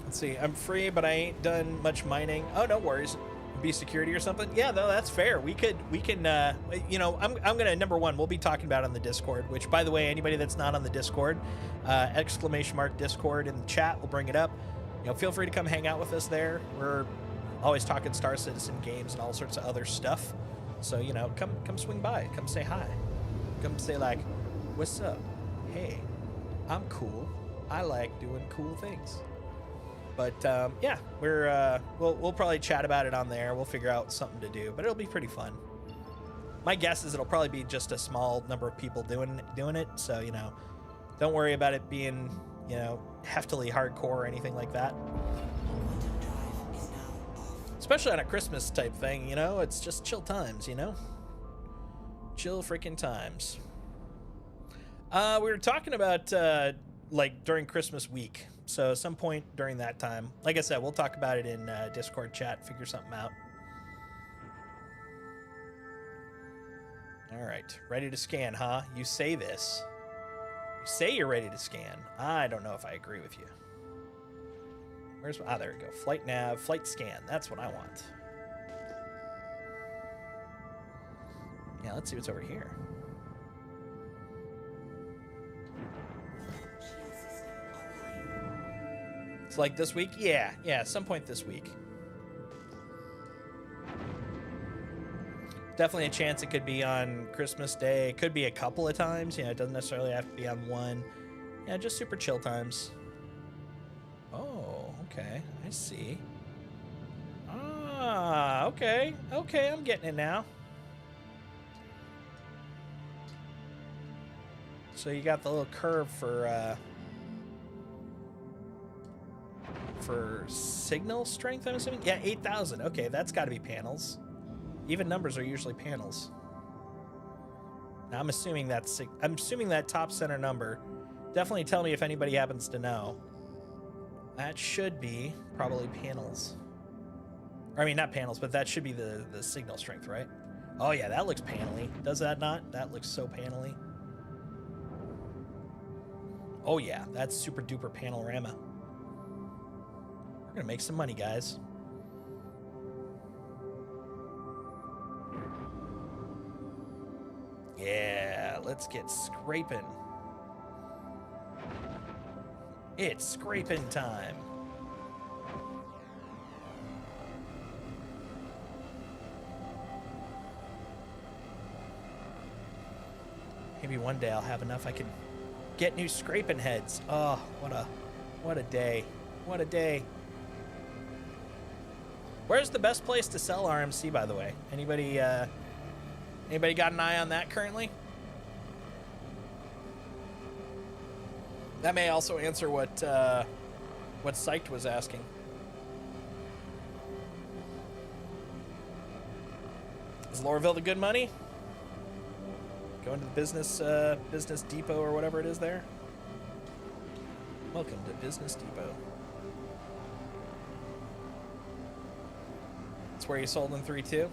Let's see. I'm free, but I ain't done much mining. Oh, no worries. Be security or something. Yeah, no, that's fair. We can I'm gonna, number one, we'll be talking about it on the Discord, which, by the way, anybody that's not on the Discord, !Discord in the chat, we'll bring it up. Feel free to come hang out with us there. We're always talking Star Citizen games and all sorts of other stuff. So come swing by, come say hi, come say like, what's up? Hey, I'm cool. I like doing cool things. But yeah, we'll probably chat about it on there. We'll figure out something to do, but it'll be pretty fun. My guess is it'll probably be just a small number of people doing it. So don't worry about it being heftily hardcore or anything like that. Especially on a Christmas type thing, it's just chill times, chill freaking times. We were talking about like during Christmas week. So at some point during that time, like I said, we'll talk about it in Discord chat, figure something out. All right, ready to scan, huh? You say this. You say you're ready to scan. I don't know if I agree with you. There we go. Flight nav, flight scan. That's what I want. Yeah, let's see what's over here. It's like this week? Yeah, some point this week. Definitely a chance it could be on Christmas Day. It could be a couple of times. It doesn't necessarily have to be on one. Yeah, just super chill times. Oh, okay. I see. Ah, okay. Okay, I'm getting it now. So you got the little curve for signal strength, I'm assuming? Yeah, 8,000. Okay, that's got to be panels. Even numbers are usually panels. Now I'm assuming that top center number Definitely tell me if anybody happens to know. That should be probably panels. Or, I mean, not panels, but that should be the signal strength, right? Oh, yeah, that looks panely. Does that not? That looks so panely. Oh, yeah, that's super duper panorama. We're going to make some money, guys. Yeah, let's get scraping. It's scraping time. Maybe one day I'll have enough I can get new scraping heads. Oh, what a day. What a day. Where's the best place to sell RMC, by the way? Anybody got an eye on that currently? That may also answer what Psyched was asking. Is Lorville the good money? Going to the business depot or whatever it is there. Welcome to Business Depot. That's where you sold in 3-2.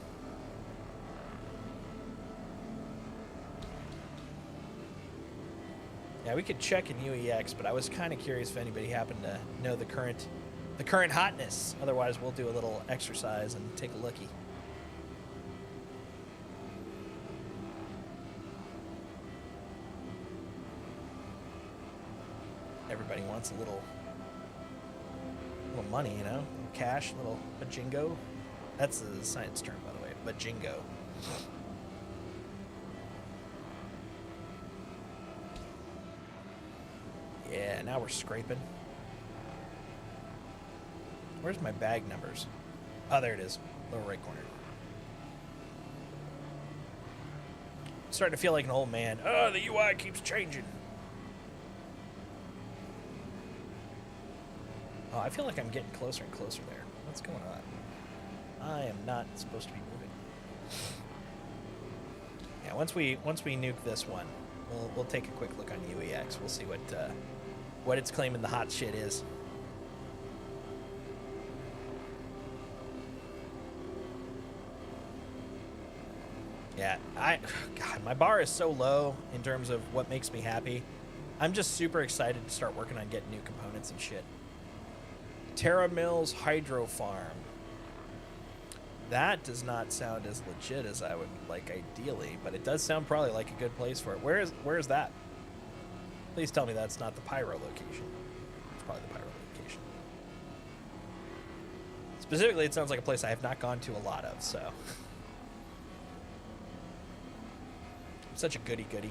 Yeah, we could check in UEX, but I was kind of curious if anybody happened to know the current hotness. Otherwise, we'll do a little exercise and take a lookie. Everybody wants a little money, you know, little cash, a little bajingo. That's the science term, by the way, bajingo. Yeah, now we're scraping. Where's my bag numbers? Oh, there it is. Lower right corner. I'm starting to feel like an old man. Oh, the UI keeps changing. Oh, I feel like I'm getting closer and closer there. What's going on? I am not supposed to be moving. Yeah, once we nuke this one, we'll take a quick look on UEX. We'll see what it's claiming the hot shit is. Yeah, God, my bar is so low in terms of what makes me happy. I'm just super excited to start working on getting new components and shit. Terra Mills Hydro Farm. That does not sound as legit as I would like ideally, but it does sound probably like a good place for it. Where is that? Please tell me that's not the Pyro location. It's probably the Pyro location. Specifically, it sounds like a place I have not gone to a lot of, so. I'm such a goody-goody.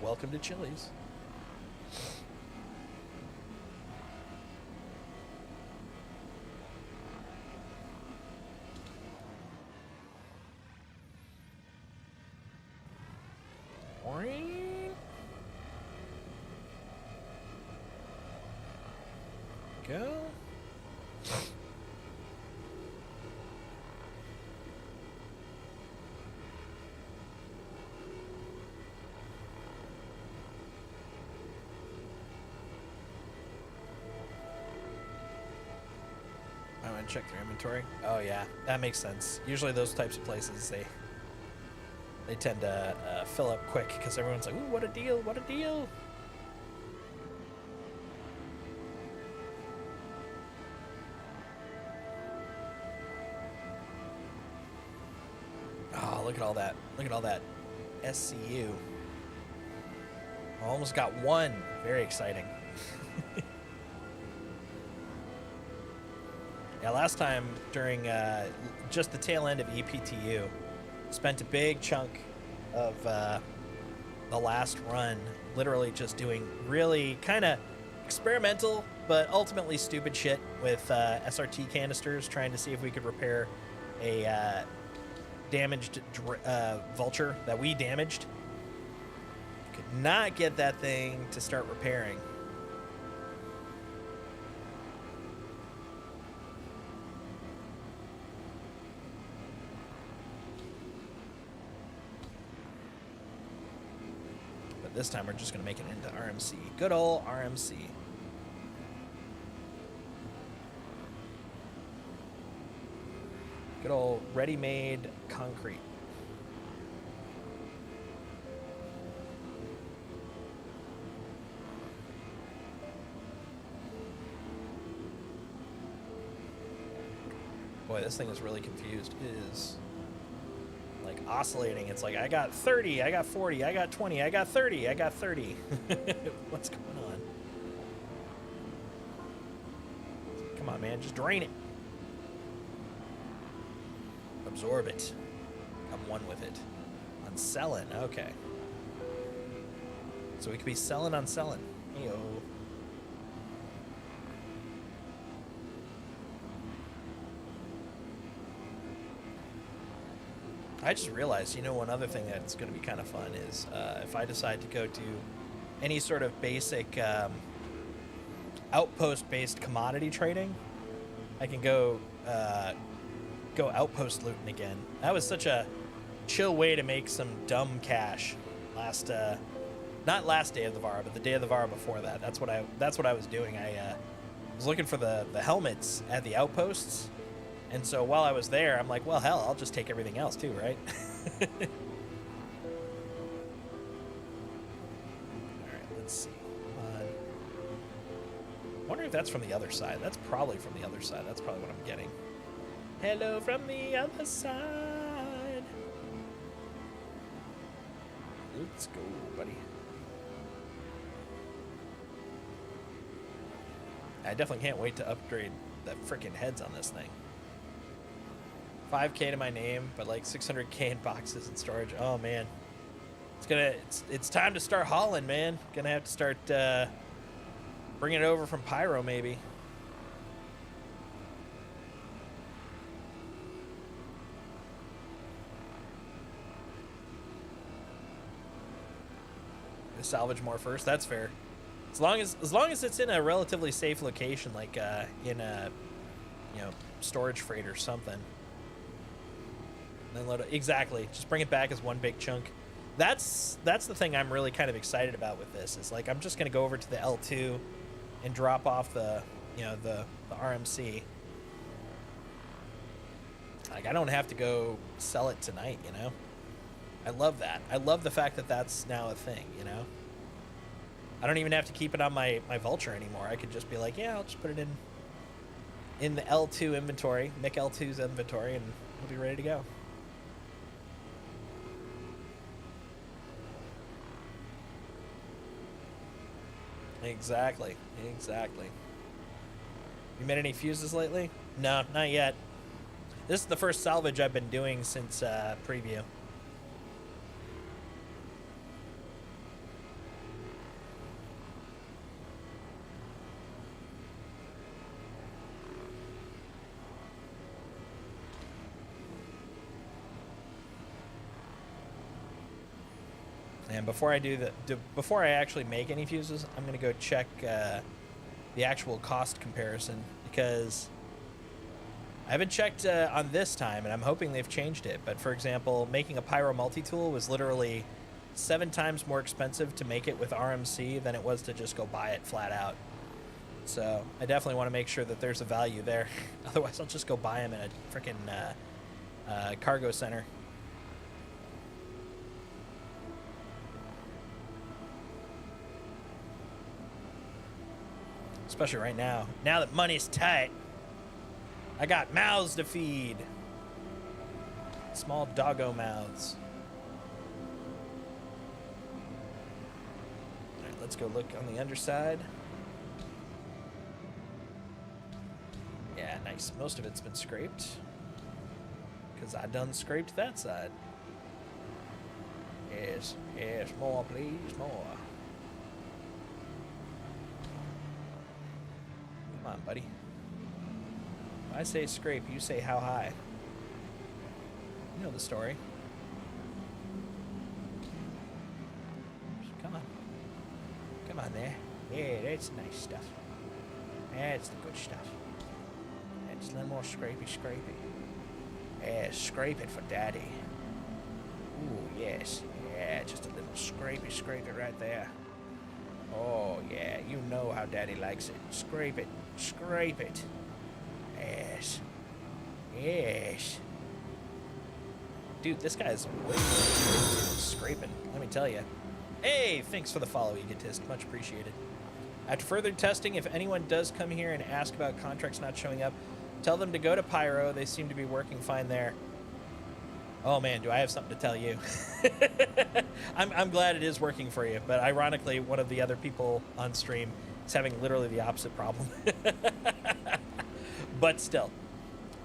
Welcome to Chili's. Go. I want to check their inventory. Oh yeah, that makes sense. Usually those types of places, they tend to fill up quick because everyone's like, ooh, what a deal, what a deal. Oh, look at all that. Look at all that SCU. Almost got one. Very exciting. Yeah, last time during just the tail end of EPTU, spent a big chunk of the last run literally just doing really kind of experimental but ultimately stupid shit with SRT canisters, trying to see if we could repair a damaged vulture that we damaged. Could not get that thing to start repairing. But this time we're just going to make it into RMC. Good old RMC. Good old ready-made concrete. Boy, this thing is really confused. It is like oscillating. It's like, I got 30, I got 40, I got 20, I got 30, I got 30. What's going on? Come on, man, just drain it. Absorb it. I'm one with it. On selling, okay. So we could be selling on selling. Hey-o. I just realized, you know, one other thing that's going to be kind of fun is if I decide to go to any sort of basic outpost-based commodity trading, I can go outpost looting again. That was such a chill way to make some dumb cash last, not last day of the Vara, but the day of the Vara before that. That's what I was doing. I was looking for the helmets at the outposts. And so while I was there, I'm like, well, hell, I'll just take everything else too, right? All right, let's see. I wonder if that's from the other side. That's probably from the other side. That's probably what I'm getting. Hello from the other side. Let's go, buddy. I definitely can't wait to upgrade the freaking heads on this thing. 5K to my name, but like 600K in boxes and storage. Oh man, it's time to start hauling, man. Gonna have to start bringing it over from Pyro, maybe. Salvage more first. That's fair. As long as it's in a relatively safe location, like in a storage freight or something. Then load it. Exactly. Just bring it back as one big chunk. That's the thing I'm really kind of excited about with this. Is like I'm just gonna go over to the L2 and drop off the RMC. Like I don't have to go sell it tonight. You know. I love that. I love the fact that that's now a thing. You know. I don't even have to keep it on my Vulture anymore. I could just be like, yeah, I'll just put it in the L2 inventory, Mick L2's inventory, and it'll be ready to go. Exactly. You made any fuses lately? No, not yet. This is the first salvage I've been doing since preview. And before I before I actually make any fuses, I'm gonna go check the actual cost comparison because I haven't checked on this time, and I'm hoping they've changed it. But for example, making a Pyro multi-tool was literally 7 times more expensive to make it with RMC than it was to just go buy it flat out. So I definitely want to make sure that there's a value there. Otherwise, I'll just go buy them in a freaking cargo center. Especially right now. Now that money's tight, I got mouths to feed. Small doggo mouths. All right, let's go look on the underside. Yeah, nice. Most of it's been scraped. Because I done scraped that side. Yes, more please, more. Come on, buddy. If I say scrape, you say how high. You know the story. Come on. Come on there. Yeah, that's nice stuff. That's the good stuff. That's a little more scrapey. Yeah, scrape it for daddy. Ooh, yes. Yeah, just a little scrapey right there. Oh, yeah, you know how Daddy likes it. Scrape it. Scrape it. Yes. Yes. Dude, this guy's way scraping, let me tell you. Hey, thanks for the follow, Egotist. Much appreciated. After further testing, if anyone does come here and ask about contracts not showing up, tell them to go to Pyro. They seem to be working fine there. Oh man, do I have something to tell you. I'm glad it is working for you, but ironically, one of the other people on stream is having literally the opposite problem. But still,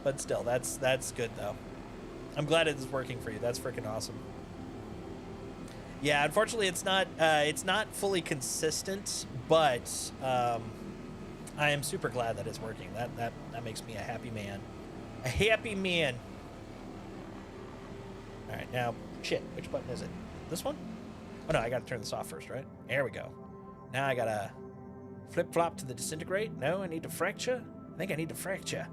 that's good though. I'm glad it is working for you. That's freaking awesome. Yeah, unfortunately, it's not fully consistent, but I am super glad that it's working. That makes me a happy man. A happy man. All right, now, shit, which button is it? This one? Oh, no, I got to turn this off first, right? There we go. Now I got to flip-flop to the disintegrate. No, I need to fracture. I think I need to fracture.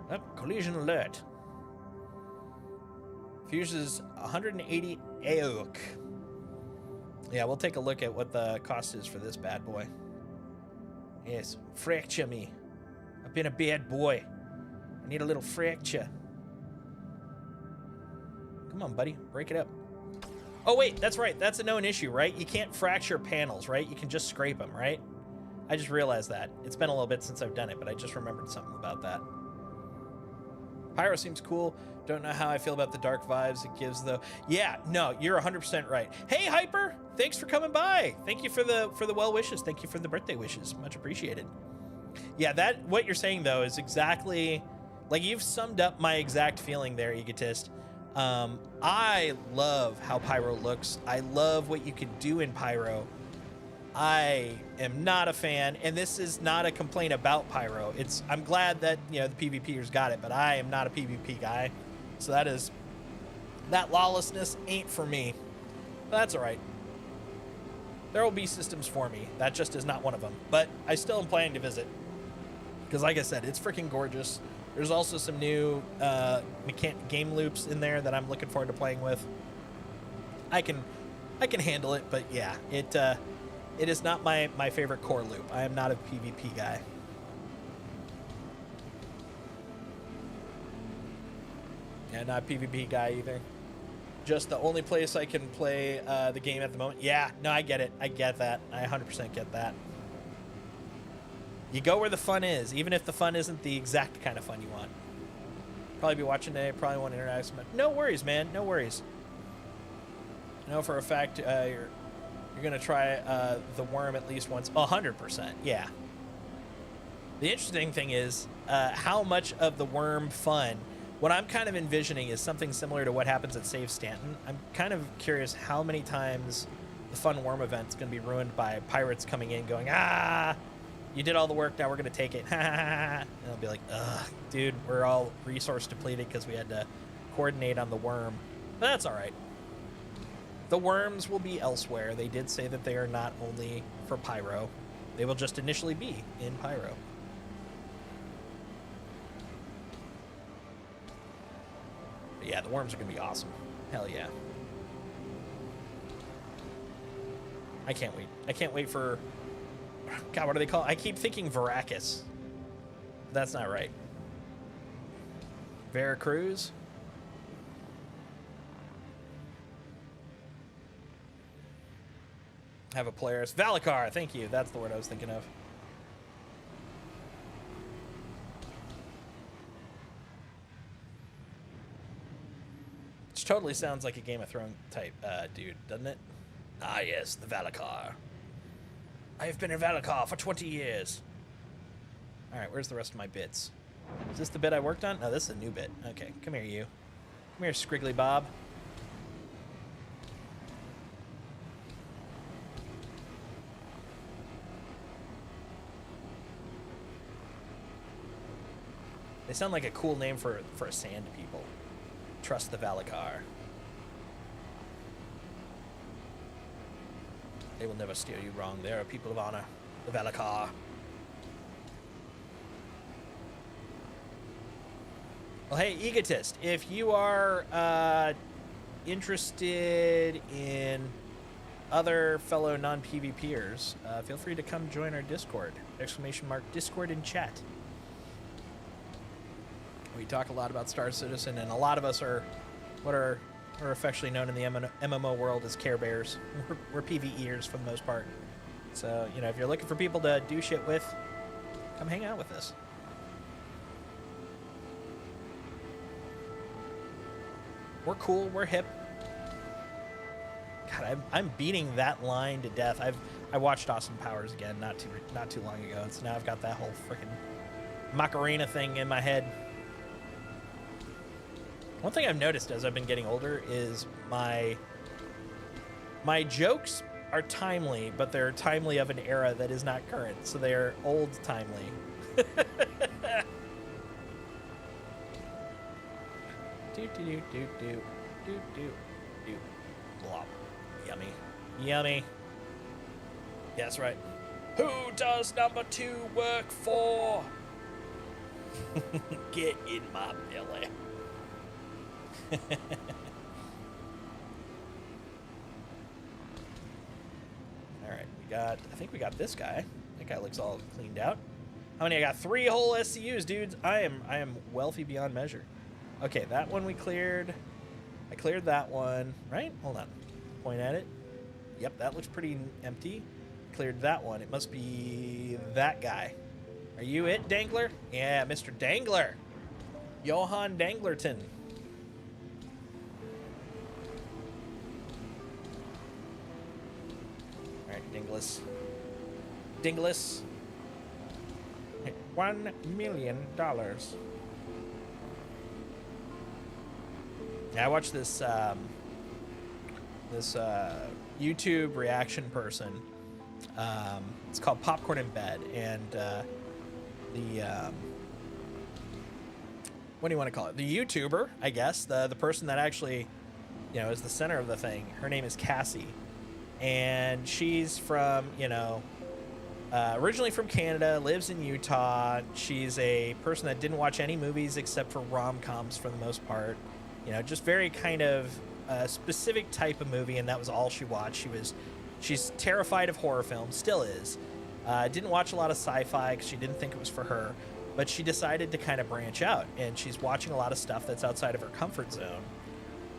Oh, collision alert. Fuses 180 AOK. Yeah, we'll take a look at what the cost is for this bad boy. Yes, fracture me. I've been a bad boy. I need a little fracture. Come on, buddy. Break it up. Oh, wait. That's right. That's a known issue, right? You can't fracture panels, right? You can just scrape them, right? I just realized that. It's been a little bit since I've done it, but I just remembered something about that. Pyro seems cool. Don't know how I feel about the dark vibes it gives, though. Yeah, no, you're 100% right. Hey, Hyper! Thanks for coming by. Thank you for the well wishes. Thank you for the birthday wishes. Much appreciated. Yeah, what you're saying, though, is exactly... Like, you've summed up my exact feeling there, Egotist. I love how Pyro looks. I love what you can do in Pyro. I am not a fan, and this is not a complaint about Pyro. I'm glad that, you know, the PvPers got it, but I am not a PvP guy. So that lawlessness ain't for me. But that's all right. There will be systems for me. That just is not one of them. But I still am planning to visit. Because like I said, it's freaking gorgeous. There's also some new game loops in there that I'm looking forward to playing with. I can handle it, but yeah, it is not my favorite core loop. I am not a PvP guy. Yeah, not a PvP guy either. Just the only place I can play the game at the moment. Yeah, no, I get it. I get that. I 100% get that. You go where the fun is, even if the fun isn't the exact kind of fun you want. Probably be watching today, probably want to interact with no worries, man, no worries. I know for a fact you're going to try the worm at least once. 100%, yeah. The interesting thing is how much of the worm fun, what I'm kind of envisioning is something similar to what happens at Save Stanton. I'm kind of curious how many times the fun worm event's going to be ruined by pirates coming in going, ah, you did all the work, now we're going to take it. And I'll be like, ugh, dude, we're all resource depleted because we had to coordinate on the worm. But that's all right. The worms will be elsewhere. They did say that they are not only for Pyro. They will just initially be in Pyro. But yeah, the worms are going to be awesome. Hell yeah. I can't wait. I can't wait for... God, what do they call it? I keep thinking Veracruz. That's not right. Veracruz? Have a Polaris. Valacar, thank you. That's the word I was thinking of. Which totally sounds like a Game of Thrones type dude, doesn't it? Ah, yes, the Valacar. I have been in Valacar for 20 years. All right, where's the rest of my bits? Is this the bit I worked on? No, this is a new bit. Okay, come here, you. Come here, Scriggly Bob. They sound like a cool name for a sand people. Trust the Valacar. They will never steer you wrong. They are people of honor. The Valacar. Well, hey, Egotist, if you are interested in other fellow non-PvPers, feel free to come join our Discord. !Discord in chat. We talk a lot about Star Citizen, and a lot of us are what are affectionately known in the MMO world as Care Bears. We're PvEers for the most part. So, you know, if you're looking for people to do shit with, come hang out with us. We're cool. We're hip. God, I'm beating that line to death. I watched Austin Powers again not too long ago, and so now I've got that whole freaking Macarena thing in my head. One thing I've noticed as I've been getting older is my jokes are timely, but they're timely of an era that is not current, so they are old timely. Do do do do do do do do. Blop. Yummy. Yummy. Yeah, that's right. Who does number 2 work for? Get in my belly. Alright, I think we got this guy. That guy looks all cleaned out. How many? I got 3 whole SCUs, dudes. I am wealthy beyond measure. Okay, that one we cleared. I cleared that one, right? Hold on. Point at it. Yep, that looks pretty empty. Cleared that one. It must be that guy. Are you it, Dangler? Yeah, Mr. Dangler. Johan Danglerton. All right, Dinglis. Dinglis. $1 million. Yeah, I watched this YouTube reaction person. It's called Popcorn in Bed, and what do you want to call it? The YouTuber, I guess, the person that actually, you know, is the center of the thing. Her name is Cassie, and she's from, you know, originally from Canada, lives in Utah. She's a person that didn't watch any movies except for rom-coms for the most part. You know, just very kind of specific type of movie, and that was all she watched. She's terrified of horror films, still is. Didn't watch a lot of sci-fi because she didn't think it was for her, but she decided to kind of branch out, and she's watching a lot of stuff that's outside of her comfort zone.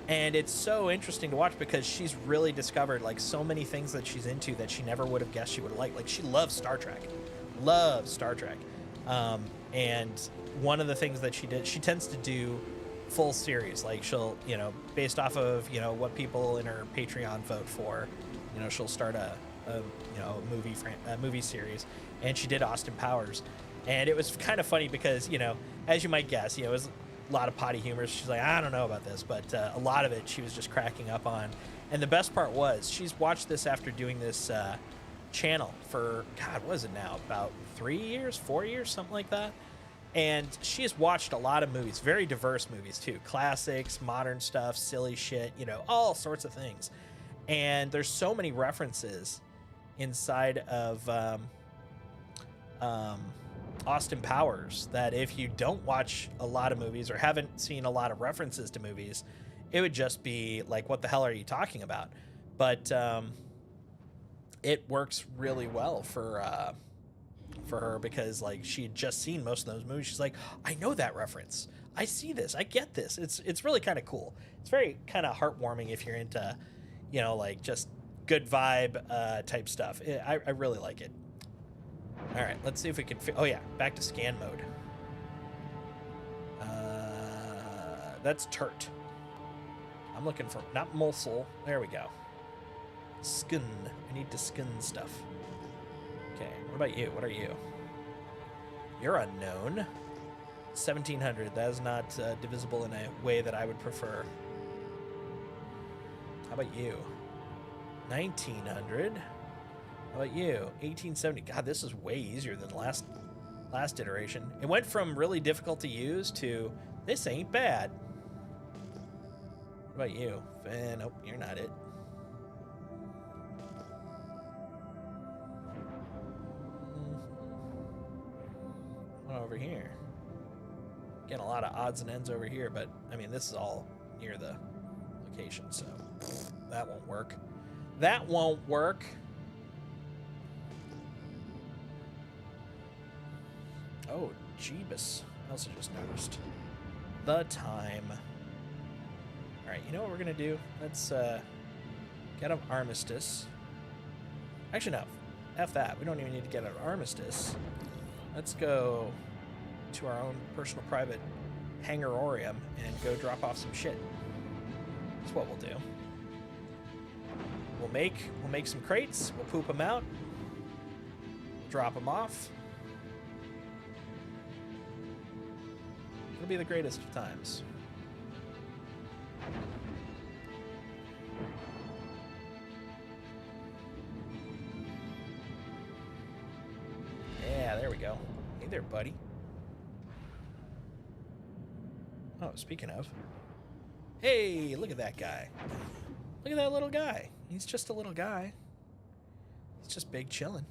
And it's so interesting to watch because she's really discovered like so many things that she's into that she never would have guessed she would have liked. Like, she loves Star Trek. And one of the things that she tends to do full series. Like, she'll, you know, based off of, you know, what people in her Patreon vote for, you know, she'll start a movie series. And she did Austin Powers, and it was kind of funny because, you know, as you might guess, you know, it was a lot of potty humor. She's like, I don't know about this, but a lot of it she was just cracking up on. And the best part was she's watched this after doing this channel for, God, what is it now, about 4 years, something like that. And she has watched a lot of movies, very diverse movies too, classics, modern stuff, silly shit, you know, all sorts of things. And there's so many references inside of Austin Powers that if you don't watch a lot of movies or haven't seen a lot of references to movies, it would just be like, what the hell are you talking about? But it works really well for her because, like, she had just seen most of those movies. She's like, I know that reference. I see this. I get this. It's really kind of cool. It's very kind of heartwarming if you're into, you know, like, just good vibe type stuff. I really like it. All right, let's see if we can oh yeah, back to scan mode. That's Turt. I'm looking for, not Mosul. There we go. Skun. I need to skun stuff. Okay, what about you? What are you? You're unknown. 1700. That is not divisible in a way that I would prefer. How about you? 1900. How about you? 1870. God, this is way easier than the last iteration. It went from really difficult to use to this ain't bad. What about you? Nope, you're not it. What over here? Getting a lot of odds and ends over here, but I mean, this is all near the location, so that won't work. That won't work. Oh, Jeebus. I also just noticed the time. All right, you know what we're going to do? Let's get an armistice. Actually, no. F that. We don't even need to get an armistice. Let's go to our own personal private hangar-orium and go drop off some shit. That's what we'll do. We'll make some crates. We'll poop them out. We'll drop them off. It'll be the greatest of times. Yeah, there we go. Hey there, buddy. Oh, speaking of. Hey, look at that guy. Look at that little guy. He's just a little guy. He's just big chillin'.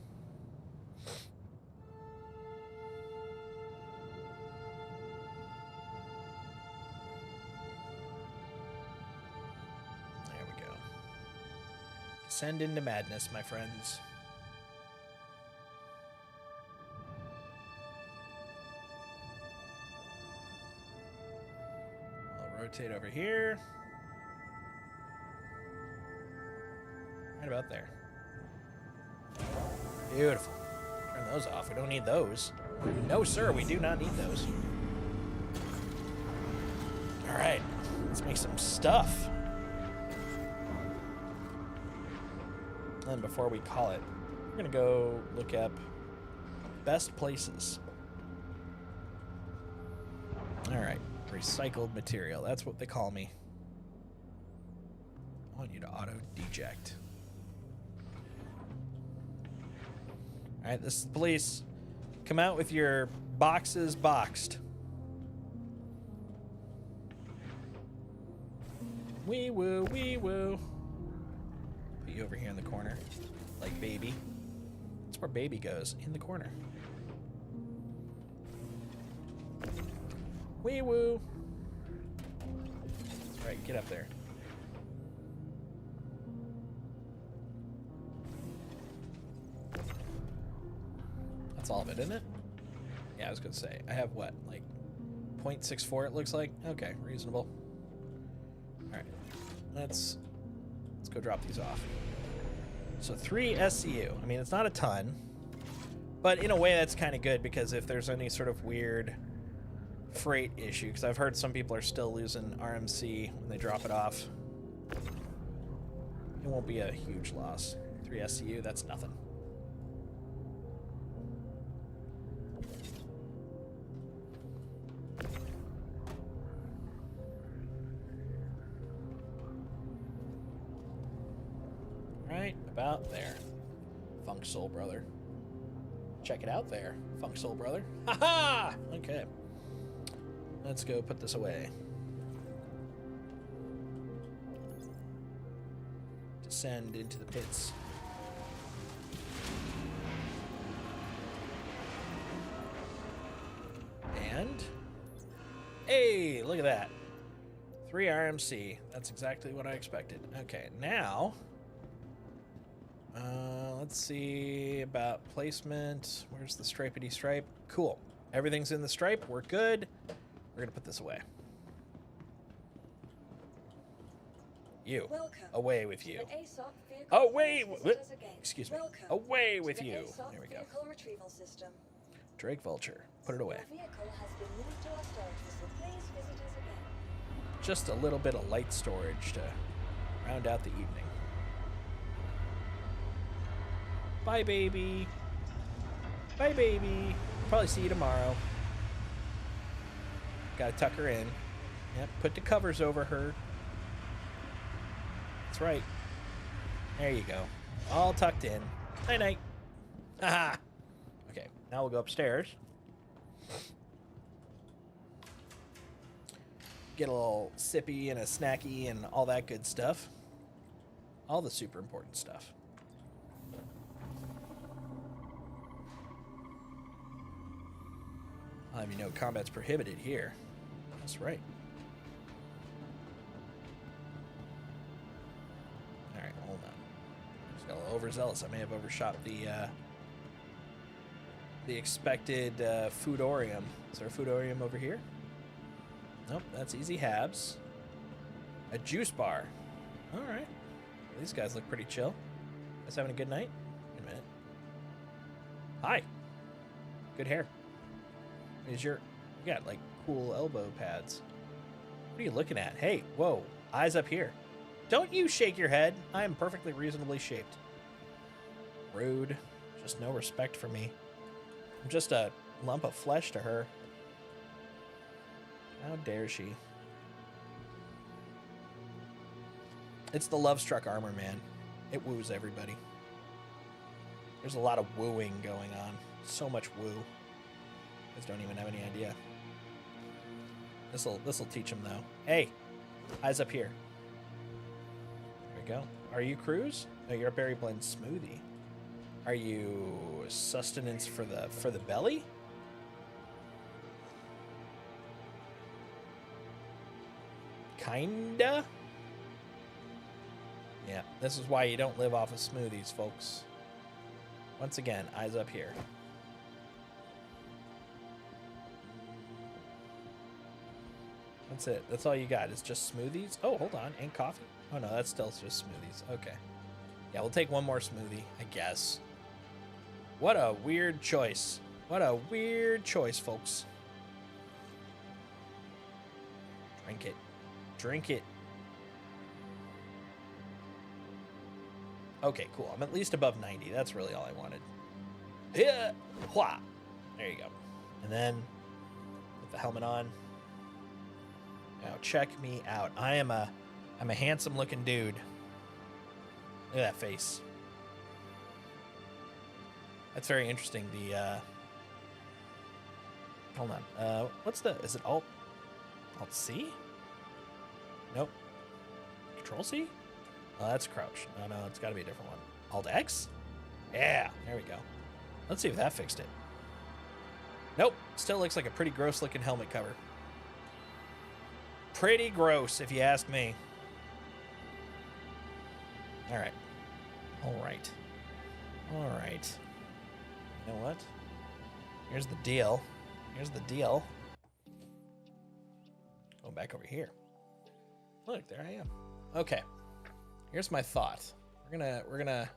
There we go. Descend into madness, my friends. Rotate over here. Right about there. Beautiful. Turn those off. We don't need those. No, sir, we do not need those. All right, let's make some stuff. And before we call it, we're gonna go look up best places. All right. Recycled material. That's what they call me. I want you to auto-deject. Alright, this is the police. Come out with your boxes boxed. Wee woo, wee woo. Put you over here in the corner. Like baby. That's where baby goes. In the corner. Wee woo. That's right, get up there. That's all of it, isn't it? Yeah, I was gonna say. I have what, like 0.64 it looks like? Okay, reasonable. Alright. Let's go drop these off. So 3 SCU. I mean, it's not a ton, but in a way that's kind of good because if there's any sort of weird freight issue, because I've heard some people are still losing RMC when they drop it off. It won't be a huge loss. 3 SCU, that's nothing. Right about there. Funk Soul Brother. Check it out there, Funk Soul Brother. Ha-ha! Okay. Let's go put this away. Descend into the pits. And... hey, look at that. 3 RMC. That's exactly what I expected. Okay, now... let's see about placement. Where's the stripety stripe? Cool. Everything's in the stripe. We're good. We're going to put this away. You. Welcome Away with you. Oh, wait. Excuse me. Away with you. There we go. Retrieval system. Drake Vulture. Put it away. Your vehicle has been moved to our storage, so please visit us again. Just a little bit of light storage to round out the evening. Bye, baby. Bye, baby. Probably see you tomorrow. Gotta tuck her in. Yep, put the covers over her. That's right. There you go. All tucked in. Night-night. Haha. Okay, now we'll go upstairs. Get a little sippy and a snacky and all that good stuff. All the super important stuff. I'll have you know combat's prohibited here. That's right. All right, hold on. Just got a little overzealous. I may have overshot the expected foodorium. Is there a foodorium over here? Nope, that's easy habs. A juice bar. All right. These guys look pretty chill. Guys having a good night? Wait a minute. Hi. Good hair. You got like cool elbow pads. What are you looking at? Hey, whoa. Eyes up here. Don't you shake your head. I am perfectly reasonably shaped. Rude. Just no respect for me. I'm just a lump of flesh to her. How dare she? It's the love-struck armor, man. It woos everybody. There's a lot of wooing going on. So much woo. You guys don't even have any idea. This'll teach them though. Hey, eyes up here. There we go. Are you Cruz? No, you're a berry blend smoothie. Are you sustenance for the belly? Kinda. Yeah, this is why you don't live off of smoothies, folks. Once again, eyes up here. That's it. That's all you got. It's just smoothies. Oh, hold on. And coffee? Oh, no, that's still just smoothies. Okay. Yeah, we'll take one more smoothie, I guess. What a weird choice. What a weird choice, folks. Drink it. Drink it. Okay, cool. I'm at least above 90. That's really all I wanted. Yeah. Hua. There you go. And then put the helmet on. Now check me out. I'm a handsome looking dude. Look at that face. That's very interesting. The hold on. What's the? Is it Alt C? Nope. Control C? Oh, that's crouch. No, it's got to be a different one. Alt X? Yeah, there we go. Let's see if that fixed it. Nope. Still looks like a pretty gross looking helmet cover. Pretty gross, if you ask me. All right. All right. All right. You know what? Here's the deal. Here's the deal. Go back over here. Look, there I am. Okay. Here's my thought. We're gonna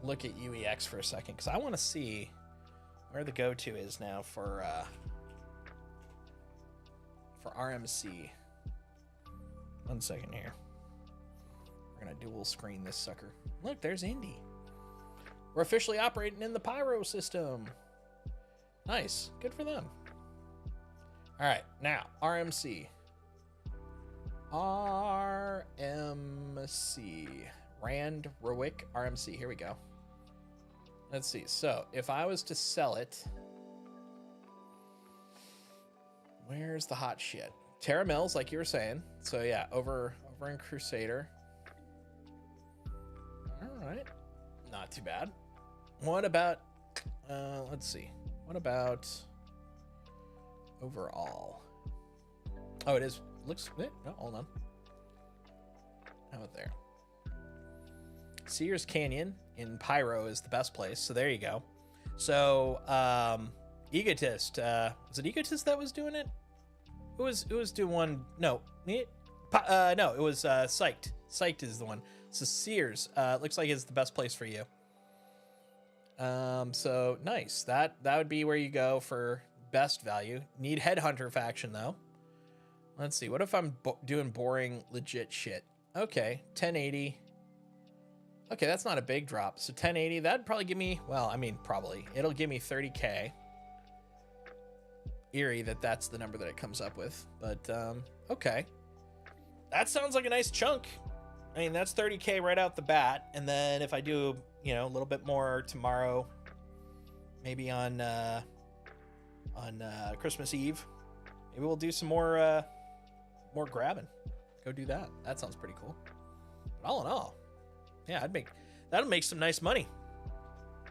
look at UEX for a second because I want to see where the go-to is now for RMC. 1 second here. We're gonna dual screen this sucker. Look, there's Indy. We're officially operating in the Pyro system. Nice. Good for them. All right, now RMC. Rand Rowick RMC. Here we go. Let's see. So if I was to sell it, where's the hot shit? Terra Mills, like you were saying. So yeah, over in Crusader. All right, not too bad. What about? Let's see. What about overall? Oh, it is. Looks. No, hold on. How about there? Sears Canyon in Pyro is the best place. So there you go. So Egotist. Was it Egotist that was doing it? Who was doing one? No, me. No, it was Psyched. Psyched is the one. So Sears looks like it's the best place for you. So nice. That would be where you go for best value. Need Headhunter faction though. Let's see. What if I'm doing boring legit shit? Okay, 1080. Okay, that's not a big drop. So 1080, that'd probably give me, well, I mean, probably. It'll give me 30K. Eerie that's the number that it comes up with. But, okay. That sounds like a nice chunk. I mean, that's 30K right out the bat. And then if I do, you know, a little bit more tomorrow, maybe on Christmas Eve, maybe we'll do some more grabbing. Go do that. That sounds pretty cool. But all in all, yeah, that'll make some nice money.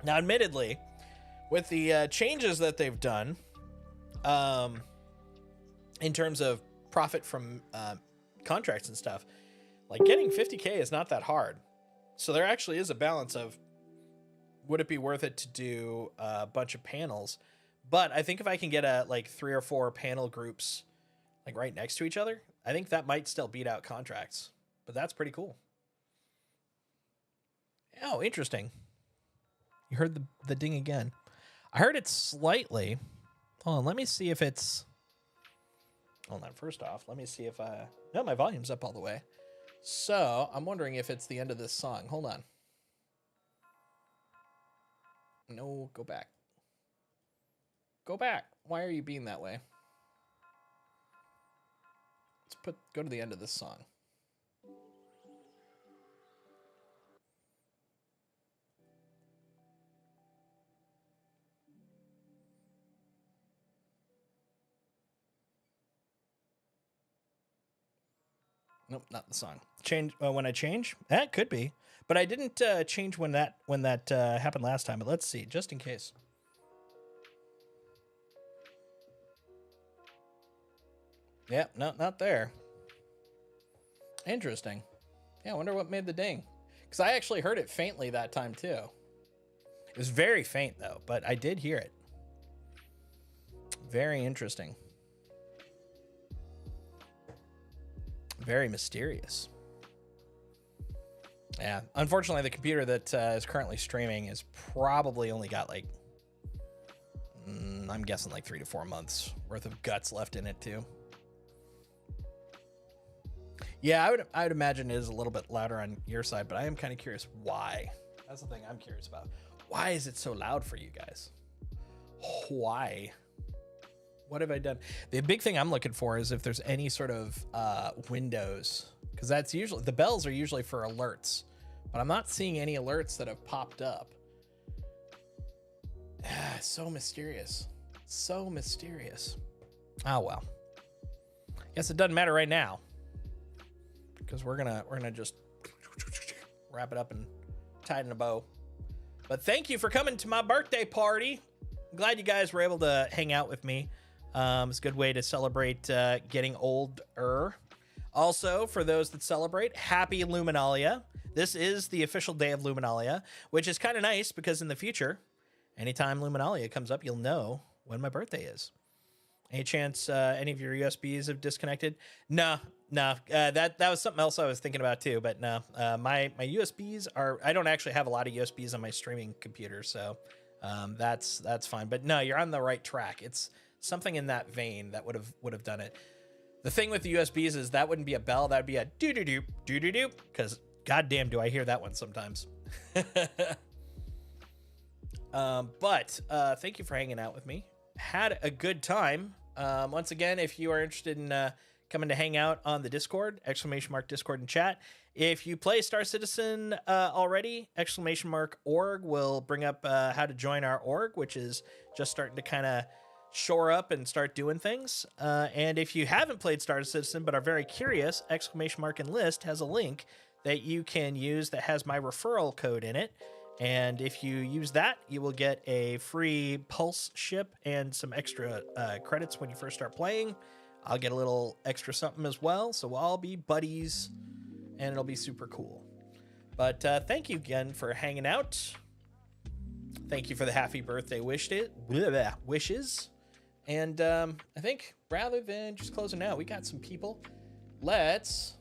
Now, admittedly, with the changes that they've done, in terms of profit from contracts and stuff, Like getting 50K is not that hard. So there actually is a balance of, would it be worth it to do a bunch of panels? But I think if I can get like 3 or 4 panel groups like right next to each other, I think that might still beat out contracts. But that's pretty cool. Oh, interesting. You heard the ding again. I heard it slightly. Hold on, let me see if it's... Hold on, first off, let me see if I... No, my volume's up all the way. So, I'm wondering if it's the end of this song. Hold on. No, go back. Go back. Why are you being that way? Let's go to the end of this song. Nope, not the song. Change when I change? That could be, but I didn't change when that happened last time. But let's see, just in case. Yep, no, not there. Interesting. Yeah, I wonder what made the ding. Because I actually heard it faintly that time too. It was very faint though, but I did hear it. Very interesting. Very mysterious. Yeah, unfortunately, the computer that is currently streaming is probably only got like, I'm guessing like 3 to 4 months worth of guts left in it too. Yeah, I would imagine it is a little bit louder on your side, but I am kind of curious why. That's the thing I'm curious about. Why is it so loud for you guys? Why? What have I done? The big thing I'm looking for is if there's any sort of windows, because that's usually, the bells are usually for alerts, but I'm not seeing any alerts that have popped up. So mysterious. So mysterious. Oh, well. Guess it doesn't matter right now, because we're gonna just wrap it up and tie it in a bow. But thank you for coming to my birthday party. I'm glad you guys were able to hang out with me. It's a good way to celebrate getting older. Also, for those that celebrate, happy Luminalia. This is the official day of Luminalia, which is kind of nice because in the future, anytime Luminalia comes up, you'll know when my birthday is. Any chance any of your USBs have disconnected? No. That was something else I was thinking about too, but no. My USBs are... I don't actually have a lot of USBs on my streaming computer, so that's fine. But no, you're on the right track. It's something in that vein that would have done it. The thing with the USBs is that wouldn't be a bell. That would be a doo-doo-doo, doo-doo-doo, because goddamn do I hear that one sometimes. But thank you for hanging out with me. Had a good time. Once again, if you are interested in coming to hang out on the Discord, !Discord and chat. If you play Star Citizen already, !org will bring up how to join our org, which is just starting to kind of shore up and start doing things. And if you haven't played Star Citizen but are very curious, !Enlist has a link that you can use that has my referral code in it. And if you use that, you will get a free pulse ship and some extra credits when you first start playing. I'll get a little extra something as well. So we'll all be buddies and it'll be super cool. But thank you again for hanging out. Thank you for the happy birthday wishes. And I think rather than just closing out, we got some people. Let's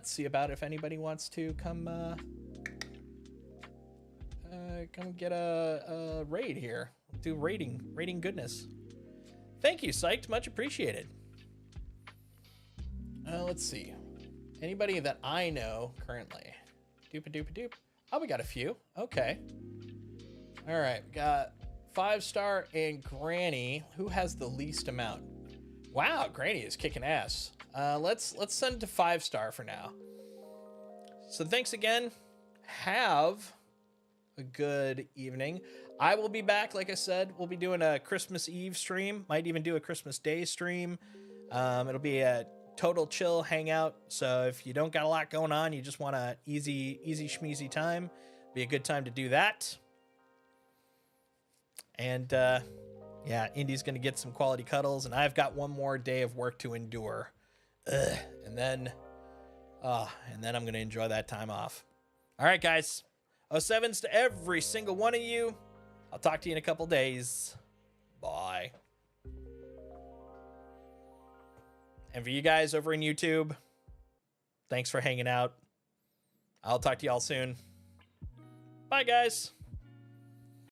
see about if anybody wants to come get a raid here. Do raiding goodness. Thank you, Psyched. Much appreciated. Let's see. Anybody that I know currently? Doop-a-doop-a-doop. Oh, we got a few. Okay. All right. We got 5-star and Granny. Who has the least amount? Wow, Granny is kicking ass. Let's send it to 5-star for now. So thanks again. Have a good evening. I will be back. Like I said, we'll be doing a Christmas Eve stream. Might even do a Christmas Day stream. It'll be a total chill hangout. So if you don't got a lot going on, you just want a easy schmeezy time, be a good time to do that. And yeah, Indy's gonna get some quality cuddles, and I've got one more day of work to endure. And then And then I'm going to enjoy that time off. All right, guys. 07s to every single one of you. I'll talk to you in a couple days. Bye. And for you guys over in YouTube, thanks for hanging out. I'll talk to y'all soon. Bye, guys.